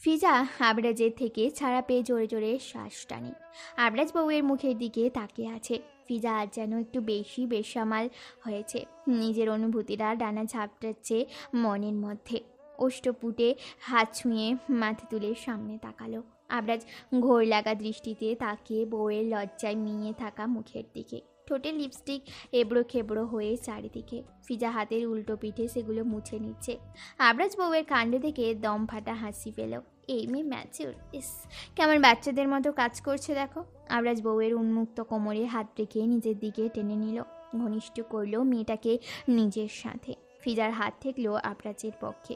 ফিজা আবরাজের থেকে ছাড়া পেয়ে জোরে জোরে শ্বাস টানে। আবরাজ বউয়ের মুখের দিকে তাকিয়ে আছে। ফিজা আজ যেন একটু বেশি বেসামাল হয়েছে। নিজের অনুভূতিরা ডানা ঝাপটাচ্ছে মনের মধ্যে। ওষ্ঠপুটে হাত ছুঁয়ে মাথা তুলে সামনে তাকালো। আবরাজ ঘোর লাগা দৃষ্টিতে তাকিয়ে বউয়ের লজ্জায় মিয়ে থাকা মুখের দিকে। ঠোঁটে লিপস্টিক এবড়ো খেবড়ো হয়ে চারিদিকে। ফিজা হাতের উল্টো পিঠে সেগুলো মুছে নিচ্ছে। আবরাজ বউয়ের কাণ্ড দেখে দম ফাটা হাসি পেল। এই মেয়ে ম্যাচিউর, ইস কেমন বাচ্চাদের মতো কাজ করছে দেখো। আবরাজ বউয়ের উন্মুক্ত কোমরে হাত রেখে নিজের দিকে টেনে নিল, ঘনিষ্ঠ করল মেয়েটাকে নিজের সাথে। ফিজার হাত ঠেকলো আবরাজের পক্ষে।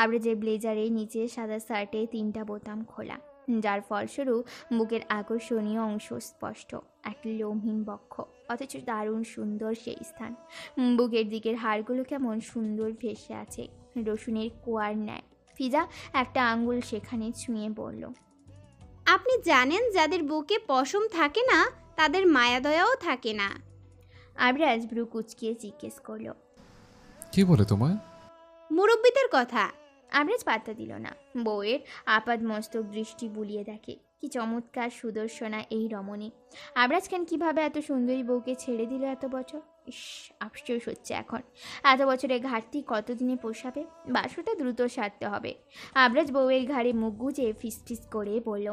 আবরাজের ব্লেজারের নিচে সাদা শার্টে 3টা বোতাম খোলা, যার ফলস্বরূপ বুকের আকর্ষণীয় অংশ স্পষ্ট। এক লোমহীন বক্ষ, অথচ দারুণ সুন্দর সেই স্থান। বুকের দিকের হাড়গুলো কেমন সুন্দর ভেসে আছে রসুনের কোয়ার ন্যায়। ফিজা একটা আঙ্গুল সেখানে ছুঁয়ে বলল, আপনি জানেন যাদের বুকে পশম থাকে না তাদের মায়াদয়াও থাকে না। আবরাজ ব্রু কুচকিয়ে জিজ্ঞেস করল, কি বলে তোমায়? মুরব্বিদের কথা। আবরাজ পাত্তা দিল না। বউয়ের আপাদ মস্তক দৃষ্টি বুলিয়ে দেখে, কি চমৎকার সুদর্শনা এই রমণী। আবরাজ খান কিভাবে এত সুন্দরী বউকে ছেড়ে দিল এত বছর। ইস, আফসোস হচ্ছে এখন। এত বছরের ঘাটতি কতদিনে পোষাবে। বাসটা দ্রুত সারতে হবে। আবরাজ বউয়ের ঘাড়ে মুখ গুজে ফিসফিস করে বলল,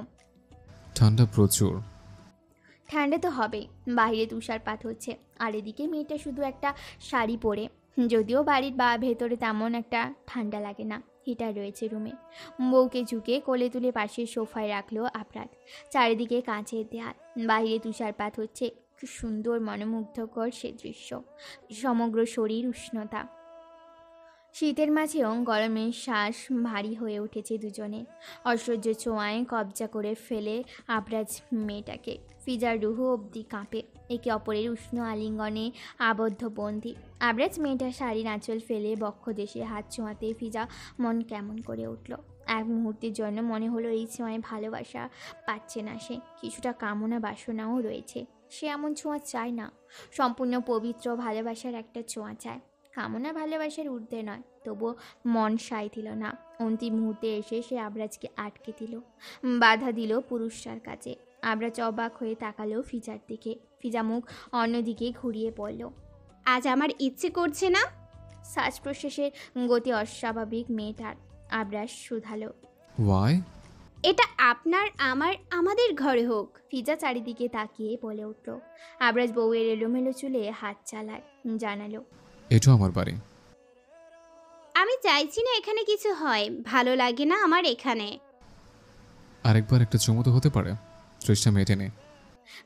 ঠান্ডা প্রচুর। ঠান্ডা তো হবেই, বাইরে তুষারপাত হচ্ছে। আর এদিকে মেয়েটা শুধু একটা শাড়ি পরে। যদিও বাড়ির ভেতরে তেমন একটা ঠান্ডা লাগে না, হিটার রয়েছে রুমে। বউকে ঝুঁকে কোলে তুলে পাশের সোফায় রাখলো আবরাজ। চারিদিকে কাঁচের দেয়াল, বাইরে তুষারপাত হচ্ছে। কি সুন্দর মনোমুগ্ধকর সে দৃশ্য। সমগ্র শরীর উষ্ণতা। শীতের মাঝেও গরমের শ্বাস ভারী হয়ে উঠেছে দুজনে। অসহ্য ছোঁয়ায় কবজা করে ফেলে আবরাজ মেয়েটাকে। ফিজার রুহু অবধি কাঁপে, একে অপরের উষ্ণ আলিঙ্গনে আবদ্ধ বন্দী। আবরাজ মেয়েটার শাড়ির আঁচল ফেলে বক্ষ দেশে হাত ছোঁয়াতে ফিজা মন কেমন করে উঠল। এক মুহূর্তের জন্য মনে হলো এই ছোঁয়ায় ভালোবাসা পাচ্ছে না সে, কিছুটা কামনা বাসনাও রয়েছে। সে এমন ছোঁয়া চায় না, সম্পূর্ণ পবিত্র ভালোবাসার একটা ছোঁয়া চায়। কামনা ভালোবাসার ঊর্ধ্বে নয়, তবুও মন সায় দিল না। অন্তিম মুহূর্তে এসে সে আবরাজকে আটকে দিল, বাধা দিল পুরুষটার কাছে। আবরাজ অবাক হয়ে তাকালো ফিজার দিকে। ফিজা মুখ অন্যদিকে ঘুরিয়ে পড়ল। আজ আমার ইচ্ছে করছে না। শ্বাস প্রশ্বাসের গতি অস্বাভাবিক মেয়েটার। আবরাজ শুধালো, ওয়াই? এটা আপনার আমার আমাদের ঘরে হোক। ফিজা চারিদিকে তাকিয়ে বলে উঠল। আবরাজ বউয়ের এলোমেলো চুলে হাত চালায়, জানালো, এটাও আমার বাড়ি। আমি চাইছি না এখানে কিছু হয়, ভালো লাগে না আমার এখানে। আরেকবার একটা চুমো তো হতে পারে, তৃষ্ণা মেটে নে।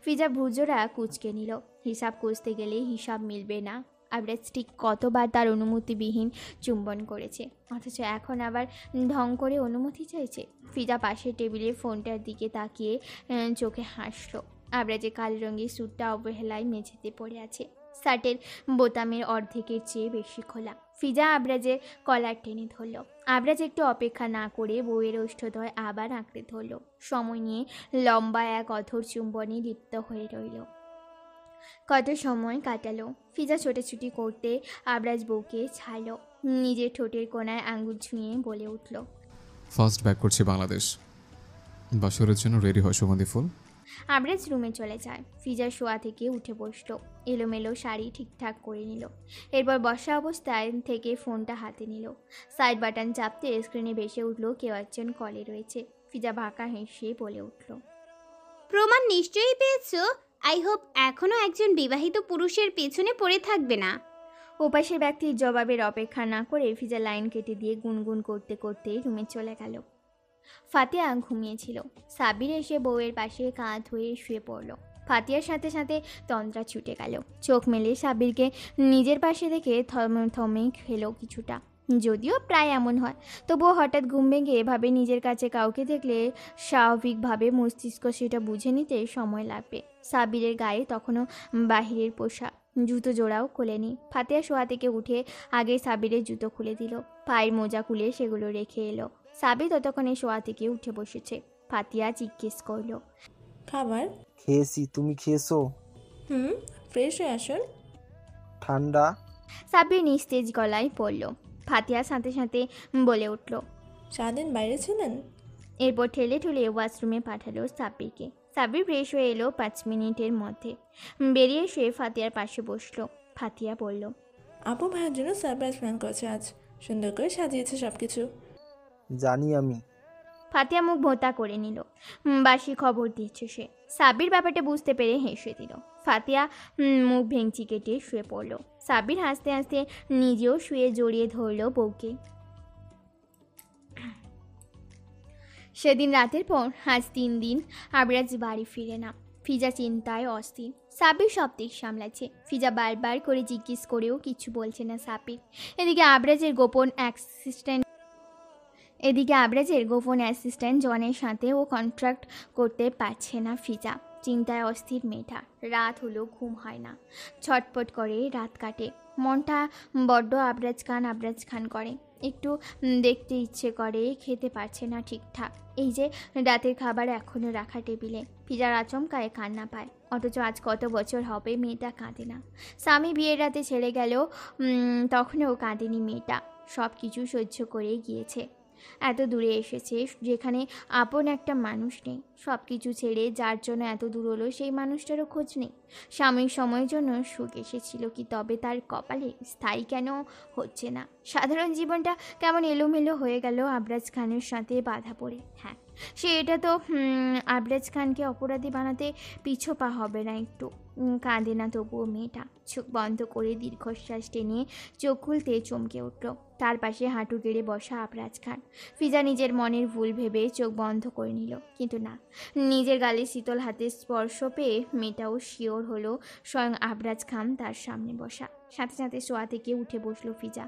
ফিজা ভুজোরা কুচকে নিল। হিসাব কষতে গেলে হিসাব মিলবে না। আবরাজ ঠিক কতবার তার অনুমতিবিহীন চুম্বন করেছে, অথচ এখন আবার ঢং করে অনুমতি চাইছে। ফিজা পাশের টেবিলে ফোনটার দিকে তাকিয়ে চোখে হাসলো। আবরাজের কালো রঙের স্যুটটা অবহেলায় মেঝেতে পড়ে আছে, শার্টের বোতামের অর্ধেকের চেয়ে বেশি খোলা। ফিজা আবরাজের কলার টেনে ধরল। আবরাজ একটু অপেক্ষা না করে বউয়ের ওষ্ঠদ্বয় আবার আঁকড়ে ধরল। সময় নিয়ে লম্বা এক অথর চুম্বনে লিপ্ত হয়ে রইল। কত সময় কাটালো। ফিজা ছোটাছুটি করতে আবরাজ বউকে ছাড়ল। নিজের ঠোঁটের কোণায় আঙ্গুল ছুঁয়ে বলে উঠল, ফার্স্ট ব্যাক করছি বাংলাদেশ। বাসরের জন্য রেডি হয় সুগন্ধি ফুল। আবরাজ রুমে চলে যায়। ফিজার শোয়া থেকে উঠে বসল, এলোমেলো শাড়ি ঠিকঠাক করে নিল। এরপর বসা অবস্থায় থেকে ফোনটা হাতে নিল। সাইড বাটন চাপতে স্ক্রিনে ভেসে উঠল কেউ একজন কলে রয়েছে। ফিজা বাঁকা হেসে বলে উঠল, প্রমাণ নিশ্চয়ই পেয়েছো। আই হোপ এখনো একজন বিবাহিত পুরুষের পেছনে পড়ে থাকবে না। ওপাশের ব্যক্তির জবাবের অপেক্ষা না করে ফিজা লাইন কেটে দিয়ে গুনগুন করতে করতে রুমে চলে গেল। ফাতিয়া ঘুমিয়েছিল। সাবির এসে বউয়ের পাশে কাঁধ হয়ে শুয়ে পড়ল। ফাতিয়ার সাথে সাথে তন্দ্রা ছুটে গেল। চোখ মেলে সাবিরকে নিজের পাশে দেখে থমে খেলো কিছুটা। যদিও প্রায় এমন হয়, তবুও হঠাৎ ঘুম ভেঙে এভাবে নিজের কাছে কাউকে দেখলে স্বাভাবিকভাবে মস্তিষ্ক সেটা বুঝে নিতে সময় লাগবে। সাবিরের গায়ে তখনও বাহিরের পোশাক, জুতো জোড়াও খোলেনি। ফাতিয়া শোয়া থেকে উঠে আগে সাবিরের জুতো খুলে দিল, পায়ের মোজা খুলে সেগুলো রেখে এলো। সাবির ততক্ষণে শোয়া থেকে উঠে বসেছে। ফাতিয়া জিজ্ঞেস করলো, খাবার খেয়েছি, তুমি খেয়েছো? ফ্রেশ হয়ে আসুন। ঠান্ডা। সাবির নিস্তেজ গলায় পড়ল। ফাতিয়ার সাথে সাথে বলে উঠল, সারাদিন বাইরে ছিলেন? এরপর ঠেলে ঠেলে ওয়াশরুমে পাঠালো সাব্বিরকে। সাব্বির ফ্রেশ হয়ে এলো 5 মিনিটের মধ্যে। বেরিয়ে এসে ফাতিয়ার পাশে বসলো। ফাতিয়া বলল, আপু ভাইয়ের জন্য সারপ্রাইজ প্ল্যান করেছে আজ। সুন্দর করে সাজিয়েছে সব কিছু। জানি আমি। ফাতিয়া মুখ ভোঁতা করে নিল। বাসি খবর দিচ্ছে সে। সাব্বির ব্যাপারটা বুঝতে পেরে হেসে দিল। ফাতিয়া মুখ ভেঙচি কেটে শুয়ে পড়ল। সাব্বির হাসতে হাসতে নিজেও শুয়ে জড়িয়ে ধরল বউকে। সেদিন রাতের পর আজ 3 দিন আবরাজ বাড়ি ফিরে না। ফিজা চিন্তায় অস্থির। সাব্বির সব দিক সামলাচ্ছে। ফিজা বারবার করে জিজ্ঞেস করেও কিছু বলছে না সাব্বির। এদিকে আবরাজের গোপন অ্যাসিস্ট্যান্ট জনের সাথে ও কন্ট্রাক্ট করতে পারছে না ফিজা। চিন্তায় অস্থির মেয়েটা। রাত হলো, ঘুম হয় না। ছটপট করে রাত কাটে। মনটা বড্ড আবরাজ খান করে। একটু দেখতে ইচ্ছে করে, খেতে পারছে না ঠিকঠাক। এই যে রাতের খাবার এখনও রাখা টেবিলে। ফিজার আচমকায় কান্না পায়। অথচ আজ কত বছর হবে মেয়েটা কাঁদে না। স্বামী বিয়ের রাতে ছেড়ে গেল, তখনও কাঁদেনি মেয়েটা। সব কিছু সহ্য করেই গিয়েছে। এত দূরে এসেছে যেখানে আপন একটা মানুষ নেই। সব কিছু ছেড়ে যার জন্য এত দূর হলো সেই মানুষটারও খোঁজ নেই। সাময়িক সময়ের জন্য সুখ এসেছিল কি তবে তার কপালে স্থায়ী কেন হচ্ছে না? সাধারণ জীবনটা কেমন এলোমেলো হয়ে গেল আবরাজ খানের সাথে বাধা পড়ে। হ্যাঁ, সে এটা তো আবরাজ খানকে অপরাধী বানাতে পিছপা হবে না একটু। কাঁদে না তবুও মেয়েটা। চোখ বন্ধ করে দীর্ঘশ্বাস টেনে চোখ খুলতে চমকে উঠল। তার পাশে হাঁটু গেড়ে বসা আবরাজ খান। ফিজা নিজের মনের ভুল ভেবে চোখ বন্ধ করে নিল, কিন্তু না, নিজের গালে শীতল হাতের স্পর্শ পেয়ে মেয়েটাও শিওর হলো স্বয়ং আবরাজ খান তার সামনে বসা। সাথে সাথে শোয়া থেকে উঠে বসলো ফিজা।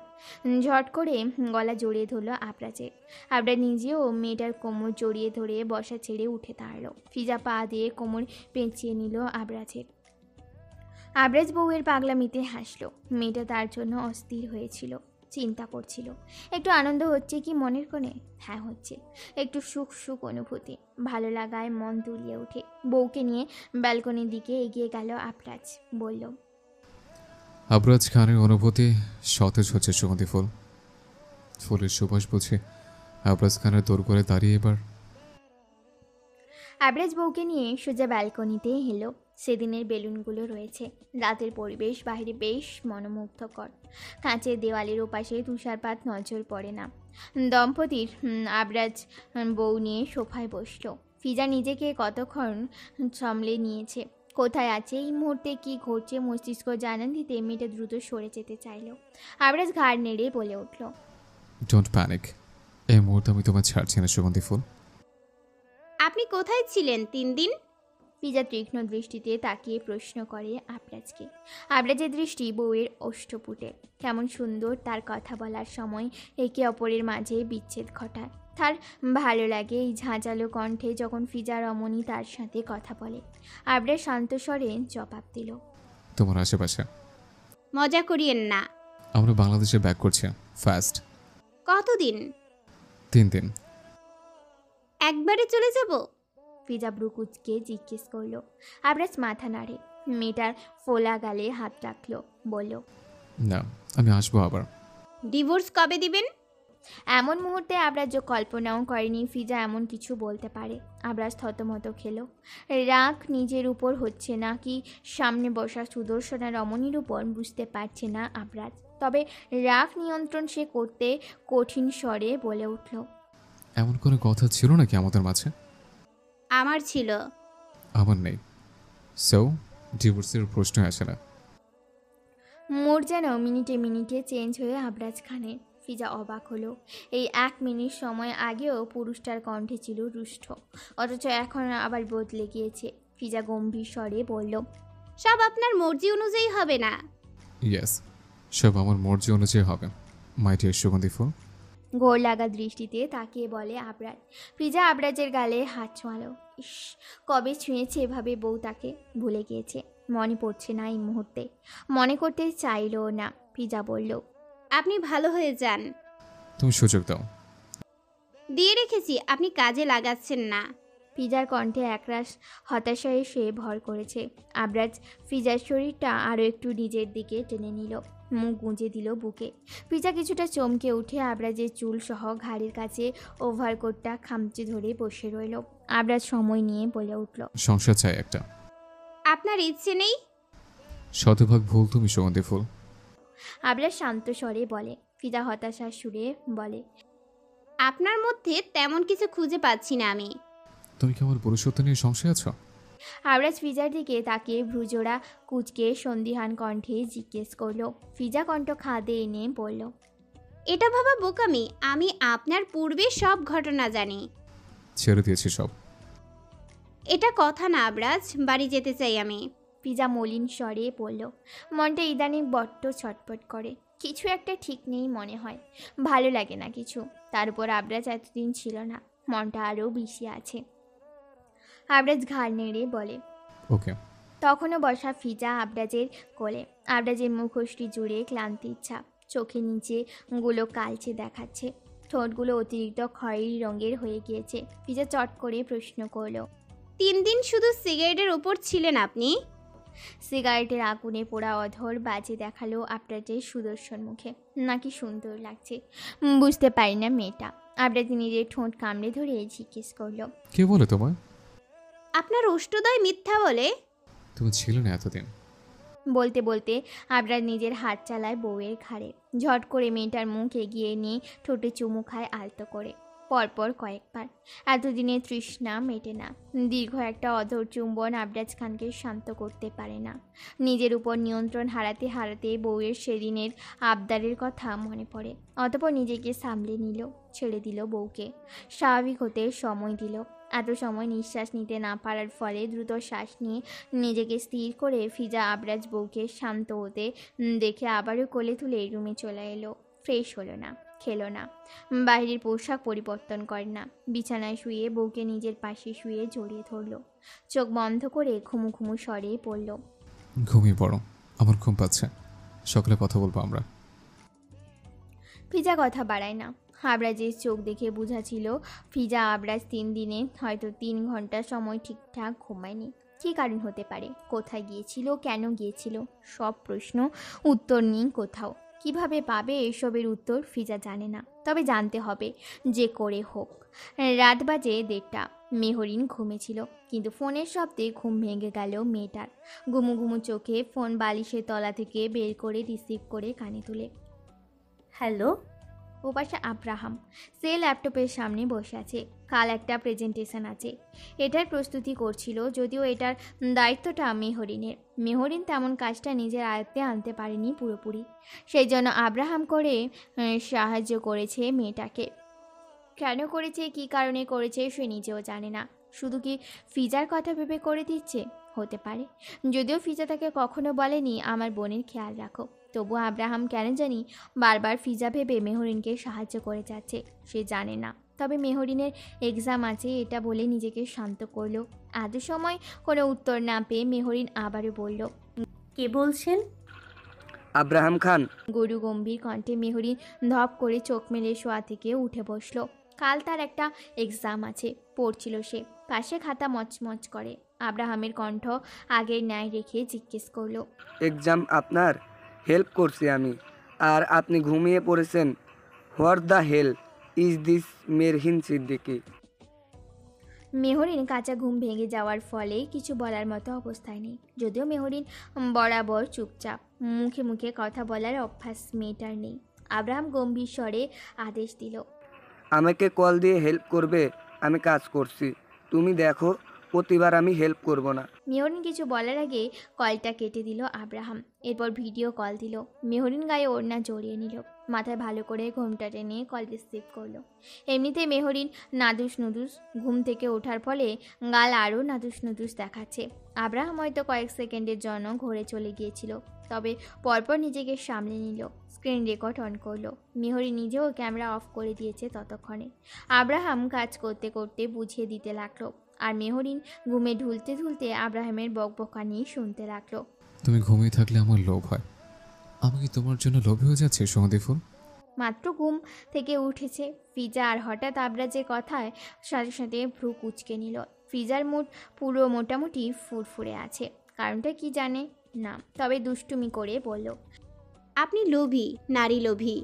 ঝট করে গলা জড়িয়ে ধরলো আবরাজের। আবরাজ নিজেও মেয়েটার কোমর জড়িয়ে ধরে বসা ছেড়ে উঠে দাঁড়ালো। ফিজা পা দিয়ে কোমর পেঁচিয়ে নিল আবরাজের। আবরাজ বউয়ের পাগলামিতে হাসলো। মেয়েটা তার জন্য অস্থির হয়েছিল, চিন্তা করছিল। একটু আনন্দ হচ্ছে কি মনের কোণে? হ্যাঁ হচ্ছে। একটু সুখ অনুভূতি। ভালো লাগায় মন তুলিয়ে ওঠে। বউকে নিয়ে ব্যালকনির দিকে এগিয়ে গেল আবরাজ। বলল, আবরাজ খানের অনুভূতি সতেজ হচ্ছে সুগন্ধি ফুল। ফুলের সুবাস বুঝে আবরাজ খানের দৌড় করে দাঁড়িয়ে এবার। আবরাজ বউকে নিয়ে সোজা ব্যালকনিতে এলো। সেদিনের বেলুনগুলো রয়েছে। রাতের পরিবেশ বাইরে বেশ মনোমুগ্ধকর। কাঁচের দেওয়ালের ওপাশে তুষারপাত নজর পড়ে না। দম্পতির আবরাজ বউ নিয়ে সোফায় বসলো। ফিজা নিজেকে কতক্ষণ সামলে নিয়েছে। কোথায় আছে এই মুহূর্তে, কি ঘটছে মস্তিষ্ক জানান দিতে মেয়েটা দ্রুত সরে যেতে চাইল। আবরাজ ঘাড় নেড়ে বলে উঠল, ডোন্ট প্যানিক। এই মুহূর্তে আমি তোমার ছাড়ছি না সুগন্ধি ফুল। আপনি কোথায় ছিলেন 3 দিন? ফিজা তীক্ষ্ণ দৃষ্টিতে তাকিয়ে প্রশ্ন করে আবরাজকে। আবরাজের দৃষ্টি বউয়ের ওষ্ঠপুটে। কেমন সুন্দর তার কথা বলার সময় একে অপরের মাঝে বিচ্ছেদ ঘটায়। তার ভালো লাগে এই ঝাঁঝালো কণ্ঠে যখন ফিজা রমণী তার সাথে কথা বলে। আবরাজ শান্ত স্বরে জবাব দিল, তোমার আশেপাশে। মজা করিয়েন না। আমরা বাংলাদেশে ব্যাক করছি ফাস্ট। কতদিন? 3 দিন। একবারে চলে যাব? ফিজা ব্রু কুচকে জিজ্ঞেস করলো। আবরাজ মাথা নাড়ে। মেয়েটার ফোলা গালে হাত রাখলো। বলল, না, আমি আসবো আবার। ডিভোর্স কবে দিবেন? এমন মুহূর্তে আবরাজ কল্পনাও করেনি ফিজা এমন কিছু বলতে পারে। আবরাজ থতমত খেলো। রাগ নিজের উপর হচ্ছে না কি সামনে বসা সুদর্শনা রমণীর উপর বুঝতে পারছে না আবরাজ। তবে রাগ নিয়ন্ত্রণ সে করতে কঠিন স্বরে বলে উঠল, এমন কোনো কথা ছিল নাকি আমাদের মাঝে? আমার ছিল। আমার নেই। সো ডিভোর্সের প্রশ্ন আসে না। মোর যেন মিনিটে মিনিটে চেঞ্জ হয়ে আবরাজ খানের। ফিজা অবাক হলো। এই 1 মিনিট সময় আগেও পুরুষটার কণ্ঠে ছিল রুষ্ট, অথচ এখন আবার বদলে গিয়েছে। ফিজা গম্ভীর স্বরে বলল, সব আপনার মর্জি অনুযায়ী হবে না। ইয়েস, সব আমার মর্জি অনুযায়ী হবে মাই ডিয়ার সুগন্ধি ফুল। ঘোর লাগা দৃষ্টিতে তাকিয়ে বলে আবরাজ। ফিজা আবরাজের গালে হাত ছোঁয়ালো। ইস, কবে ছুঁয়েছে এভাবে বউ তাকে? ভুলে গিয়েছে, মনে পড়ছে না এই মুহূর্তে। মনে করতে চাইলো না। ফিজা বলল, আপনি ভালো হয়ে যান। তুমি সুযোগ দাও। দিয়ে রেখেছি, আপনি কাজে লাগাচ্ছেন না। ফিজার কণ্ঠে একরাশ হতাশা এসে ভর করেছে। আবরাজ ফিজার শরীরটা আরও একটু নিজের দিকে টেনে নিল, মুখ গুঁজে দিল বুকে। ফিজা কিছুটা চমকে উঠে আবরাজের চুল সহ ঘাড়ির কাছে ওভারকোটটা খামচে ধরে বসে রইল। আবরাজ সময় নিয়ে বলে উঠল, সংসার চাই একটা। আপনার ইচ্ছে নেই? শতভাগ ভুল তুমি সুগন্ধি ফুল। আবরাজ শান্ত স্বরে বলে। ফিজা হতাশার সুরে বলে, আপনার মধ্যে তেমন কিছু খুঁজে পাচ্ছি না আমি। তুমি কি আমার পুরুষত্ব নিয়ে সংশয় আছো? আবরাজ ফিজার দিকে তাকিয়ে ভ্রুজোড়া কুচকে সন্দিহান কণ্ঠে জিজ্ঞেস করল। ফিজা কণ্ঠ খাদে এনে বলল, এটা ভাবা বোকামি। আমি আপনার পূর্বে সব ঘটনা জানি। ছেড়ে দিয়েছি সব। এটা কথা না আবরাজ, বাড়ি যেতে চাই আমি। ফিজা মলিন স্বরে বলল। মনটা ইদানিং বড্ড ছটফট করে, কিছু একটা ঠিক নেই মনে হয়, ভালো লাগে না কিছু। তার উপর আবরাজ এতদিন ছিল না, মনটা আরও বেশি আছে। আবরাজ ঘাড় নেড়ে বলে। ওকে। তখনও বসা ফিজা আবরাজের কোলে। আবরাজের মুখোশটি জুড়ে ক্লান্তির ছাপ, চোখে নিচে গুলো কালচে দেখাচ্ছে, ঠোঁটগুলো অতিরিক্ত খয়েরি রঙের হয়ে গিয়েছে। ফিজা চট করে প্রশ্ন করলো, 3 দিন শুধু সিগারেটের ওপর ছিলেন আপনি? সিগারেটের আগুনে পোড়া অধর বাজে দেখালো আবরাজের সুদর্শন মুখে। নাকি সুন্দর লাগছে বুঝতে পারি না মেয়েটা। আবরাজ নিজের ঠোঁট কামড়ে ধরে জিজ্ঞেস করলো, কে বলে তোমায়? আপনার অষ্টদয় মিথ্যা বলে? তুমি ছিলে না এতদিন। বলতে বলতে আবরাজ নিজের হাত চালায় বউয়ের ঘাড়ে। ঝট করে মেয়েটার মুখ এগিয়ে নিয়ে ঠোঁটে চুমু খায় আলতো করে, পরপর কয়েকবার। এতদিনের তৃষ্ণা মেটে না। দীর্ঘ একটা অধর চুম্বন আবরাজ খানকে শান্ত করতে পারে না। নিজের উপর নিয়ন্ত্রণ হারাতে হারাতে বউয়ের সেদিনের আবদারের কথা মনে পড়ে। অতঃপর নিজেকে সামলে নিল, ছেড়ে দিল বউকে, স্বাভাবিক হতে সময় দিল। এত সময় নিঃশ্বাস নিতে না পারার ফলে দ্রুত শ্বাস নিয়ে নিজেকে স্থির করে ফিজা আবরাজ বউকে শান্ত হতে দেখে আবারও কোলে তুলে রুমে চলে এলো। ফ্রেশ হলো না, খেলো না, বাইরের পোশাক পরিবর্তন করে না। বিছানায় শুয়ে বউকে নিজের পাশে শুয়ে জড়িয়ে ধরল। চোখ বন্ধ করে ঘুমু ঘুমু স্বরে পড়ল, ঘুমিয়ে পড়ো, আমার ঘুম পাচ্ছে, সকালে কথা বলবো আমরা। ফিজা কথা বাড়ায় না। আবরাজের চোখ দেখে বোঝা ছিল ফিজা আবরাজ 3 দিনে হয়তো 3 ঘন্টা সময় ঠিকঠাক ঘুমায়নি। কী কারণ হতে পারে? কোথায় গিয়েছিল? কেন গিয়েছিল? সব প্রশ্ন উত্তর নেই কোথাও। কিভাবে পাবে এসবের উত্তর ফিজা জানে না, তবে জানতে হবে যে করে হোক। রাত বাজে 1:30। মেহরিন ঘুমেছিল, কিন্তু ফোনের শব্দে ঘুম ভেঙে গেল মেয়েটার। ঘুমু ঘুমু চোখে ফোন বালিশের তলা থেকে বের করে রিসিভ করে কানে তুলে। হ্যালো। ওপাশে আব্রাহাম, সে ল্যাপটপের সামনে বসে আছে। কাল একটা প্রেজেন্টেশন আছে, এটার প্রস্তুতি করছিল। যদিও এটার দায়িত্বটা মেহরিনের। মেহরিন তেমন কাজটা নিজের আয়ত্তে আনতে পারেনি পুরোপুরি, সেই জন্য আব্রাহাম করে সাহায্য করেছে মেয়েটাকে। কেন করেছে, কী কারণে করেছে সে নিজেও জানে না। শুধু কি ফিজার কথা ভেবে করে দিচ্ছে? হতে পারে। যদিও ফিজা তাকে কখনো বলেনি আমার বোনের খেয়াল রাখো, তবু আব্রাহাম কেন জানি বারবার ফিজা ভেবে মেহরিনকে সাহায্য করে যাচ্ছে। সে জানে না, তবে মেহরিনের এক্সাম আছে এটা বলে নিজেকে শান্ত করলো। এত সময় কোনো উত্তর না পেয়ে মেহরিন আবারও বলল, কে বলছেন? আব্রাহাম খান। গরু গম্ভীর কণ্ঠে মেহরিন ধপ করে চোখ মেলে শোয়া থেকে উঠে বসলো। কাল তার একটা এক্সাম আছে, পড়ছিল সে। পাশে খাতা মচমচ করে। আব্রাহামের কণ্ঠ আগের ন্যায় রেখে জিজ্ঞেস করলো, এক্সাম আপনার? হেল্প করছি আমি, আর আপনি ঘুমিয়ে পড়েছেন। What the hell is this Mehrin Siddiqui? Mehrin কাঁচা ঘুম ভেঙে যাওয়ার ফলে কিছু বলার মতো অবস্থায় নেই। যদিও মেহরিন বরাবর চুপচাপ, মুখে মুখে কথা বলার অভ্যাস মেয়েটার নেই। আব্রাহাম গম্ভীর স্বরে আদেশ দিল, আমাকে কল দিয়ে হেল্প করবে? আমি কাজ করছি, তুমি দেখো প্রতিবার আমি হেল্প করব না। মেহরিন কিছু বলার আগে কলটা কেটে দিল আব্রাহাম। এরপর ভিডিও কল দিল। মেহরিন গায়ে ওড়না জড়িয়ে নিল, মাথায় ভালো করে ঘোমটা টেনে কল রিসিভ করলো। এমনিতে মেহরিন নাদুস নুদুস, ঘুম থেকে ওঠার ফলে গাল আরও নাদুস নুদুস দেখাচ্ছে। আব্রাহাম হয়তো কয়েক সেকেন্ডের জন্য ঘরে চলে গিয়েছিল, তবে পরপর নিজেকে সামলে নিল। স্ক্রিন রেকর্ড অন করলো। মেহরিন নিজেও ক্যামেরা অফ করে দিয়েছে ততক্ষণে। আব্রাহাম কাজ করতে করতে বুঝিয়ে দিতে লাগলো, আর মেহরিন ঘুমে ঢুলতে ঢুলতে আব্রাহামের বকবকানি শুনতে লাগলো। তুমি ঘুমিয়ে থাকলে আমার লোভ হয়। আমি কি তোমার জন্য লোভী হয়ে যাচ্ছি সুগন্ধি ফুল? মাত্র ঘুম থেকে উঠেছে ফিজা, আর হঠাৎ আবরাজের কথায় সাথে সাথে ভ্রু কুচকে নিল। ফিজার মুড পুরো মোটামুটি ফুরফুরে আছে। কারণটা কি জানে না, তবে দুষ্টুমি করে বলল। আপনি লোভী, নারী লোভী।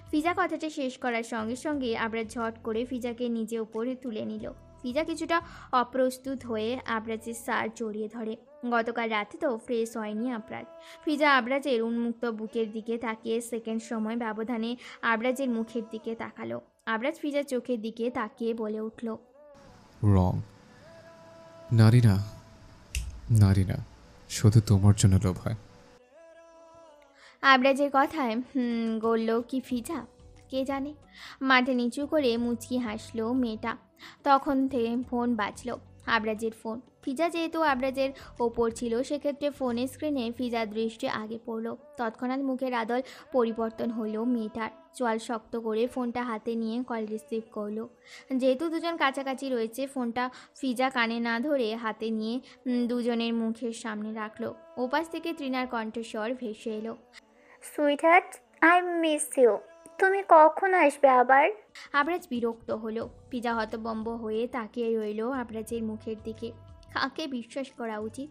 ফিজা কথাটা শেষ করার সঙ্গে সঙ্গে আবরাজ ঝট করে ফিজাকে নিজে উপরে তুলে নিল। ফিজা কিছুটা অপ্রস্তুত হয়ে আবরাজের সার জড়িয়ে ধরে। গতকাল রাতে তো ফ্রেশ হয়নি আবরাজ। ফিজা আবরাজের উন্মুক্ত বুকের দিকে তাকিয়ে সেকেন্ড সময় ব্যবধানে আবরাজের মুখের দিকে তাকালো। আবরাজ ফিজার চোখের দিকে তাকিয়ে বলে উঠল, রং। নারী না, নারী না, শুধু তোমার জন্য লোভ হয়। আবরাজের কথায় গড়ল কি ফিজা? কে জানে। মাথা নিচু করে মুচকি হাসলো মেয়েটা। তখন থেকে ফোন বাজলো, আবরাজের ফোন। ফিজা যেহেতু আবরাজের ওপর ছিল, সেক্ষেত্রে ফোনের স্ক্রিনে ফিজার দৃষ্টি আগে পড়লো। তৎক্ষণাৎ মুখের আদল পরিবর্তন হলো মেয়েটার। চোয়াল শক্ত করে ফোনটা হাতে নিয়ে কল রিসিভ করলো। যেহেতু দুজন কাছাকাছি রয়েছে, ফোনটা ফিজা কানে না ধরে হাতে নিয়ে দুজনের মুখের সামনে রাখলো। ওপাশ থেকে তৃণার কণ্ঠস্বর ভেসে এলো, সুইটহার্ট, আই মিস ইউ। তুমি কখন আসবে আবার? আবরাজ বিরক্ত হলো। ফিজা হতবম্ব হয়ে তাকিয়ে রইল আবরাজের মুখের দিকে। কাকে বিশ্বাস করা উচিত?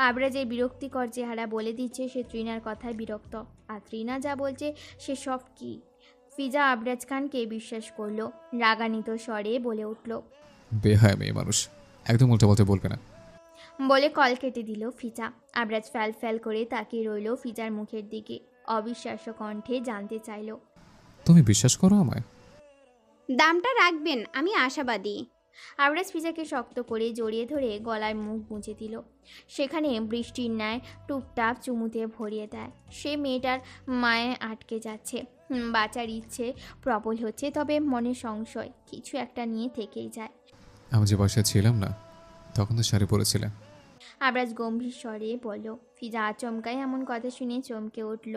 আবরাজের বিরক্তিকর চেহারা বলে দিচ্ছে সে তৃণার কথায় বিরক্ত, আর তৃণা যা বলছে সে সব কি। ফিজা আবরাজ খানকে বিশ্বাস করলো। রাগান্বিত স্বরে বলে উঠল, বেহায় মেয়ে মানুষ, একদম উল্টাপাল্টা বলবে না। বলে কল কেটে দিল ফিজা। আবরাজ ফ্যাল ফ্যাল করে তাকিয়ে রইল ফিজার মুখের দিকে। অবিশ্বাস্য কণ্ঠে জানতে চাইল, তুমি বিশ্বাস করো আমায়? দামটা রাখবেন, আমি আশাবাদী। আবরাজ ফিজাকে শক্ত করে জড়িয়ে ধরে গলায় মুখ মুছে দিল। সেখানে বৃষ্টির ন্যায় টুপটাপ চুমুতে ভরিয়ে দেয়। সে মেয়েটার মায়ে আটকে যাচ্ছে। বাঁচার ইচ্ছে প্রবল হচ্ছে, তবে মনে সংশয় কিছু একটা নিয়ে থেকেই যায়। আমি যে বাসায় ছিলাম না, তখন তো শাড়ি পরেছিলে। আবরাজ গম্ভীর স্বরে বলল। ফিজা আচমকায় এমন কথা শুনে চমকে উঠল,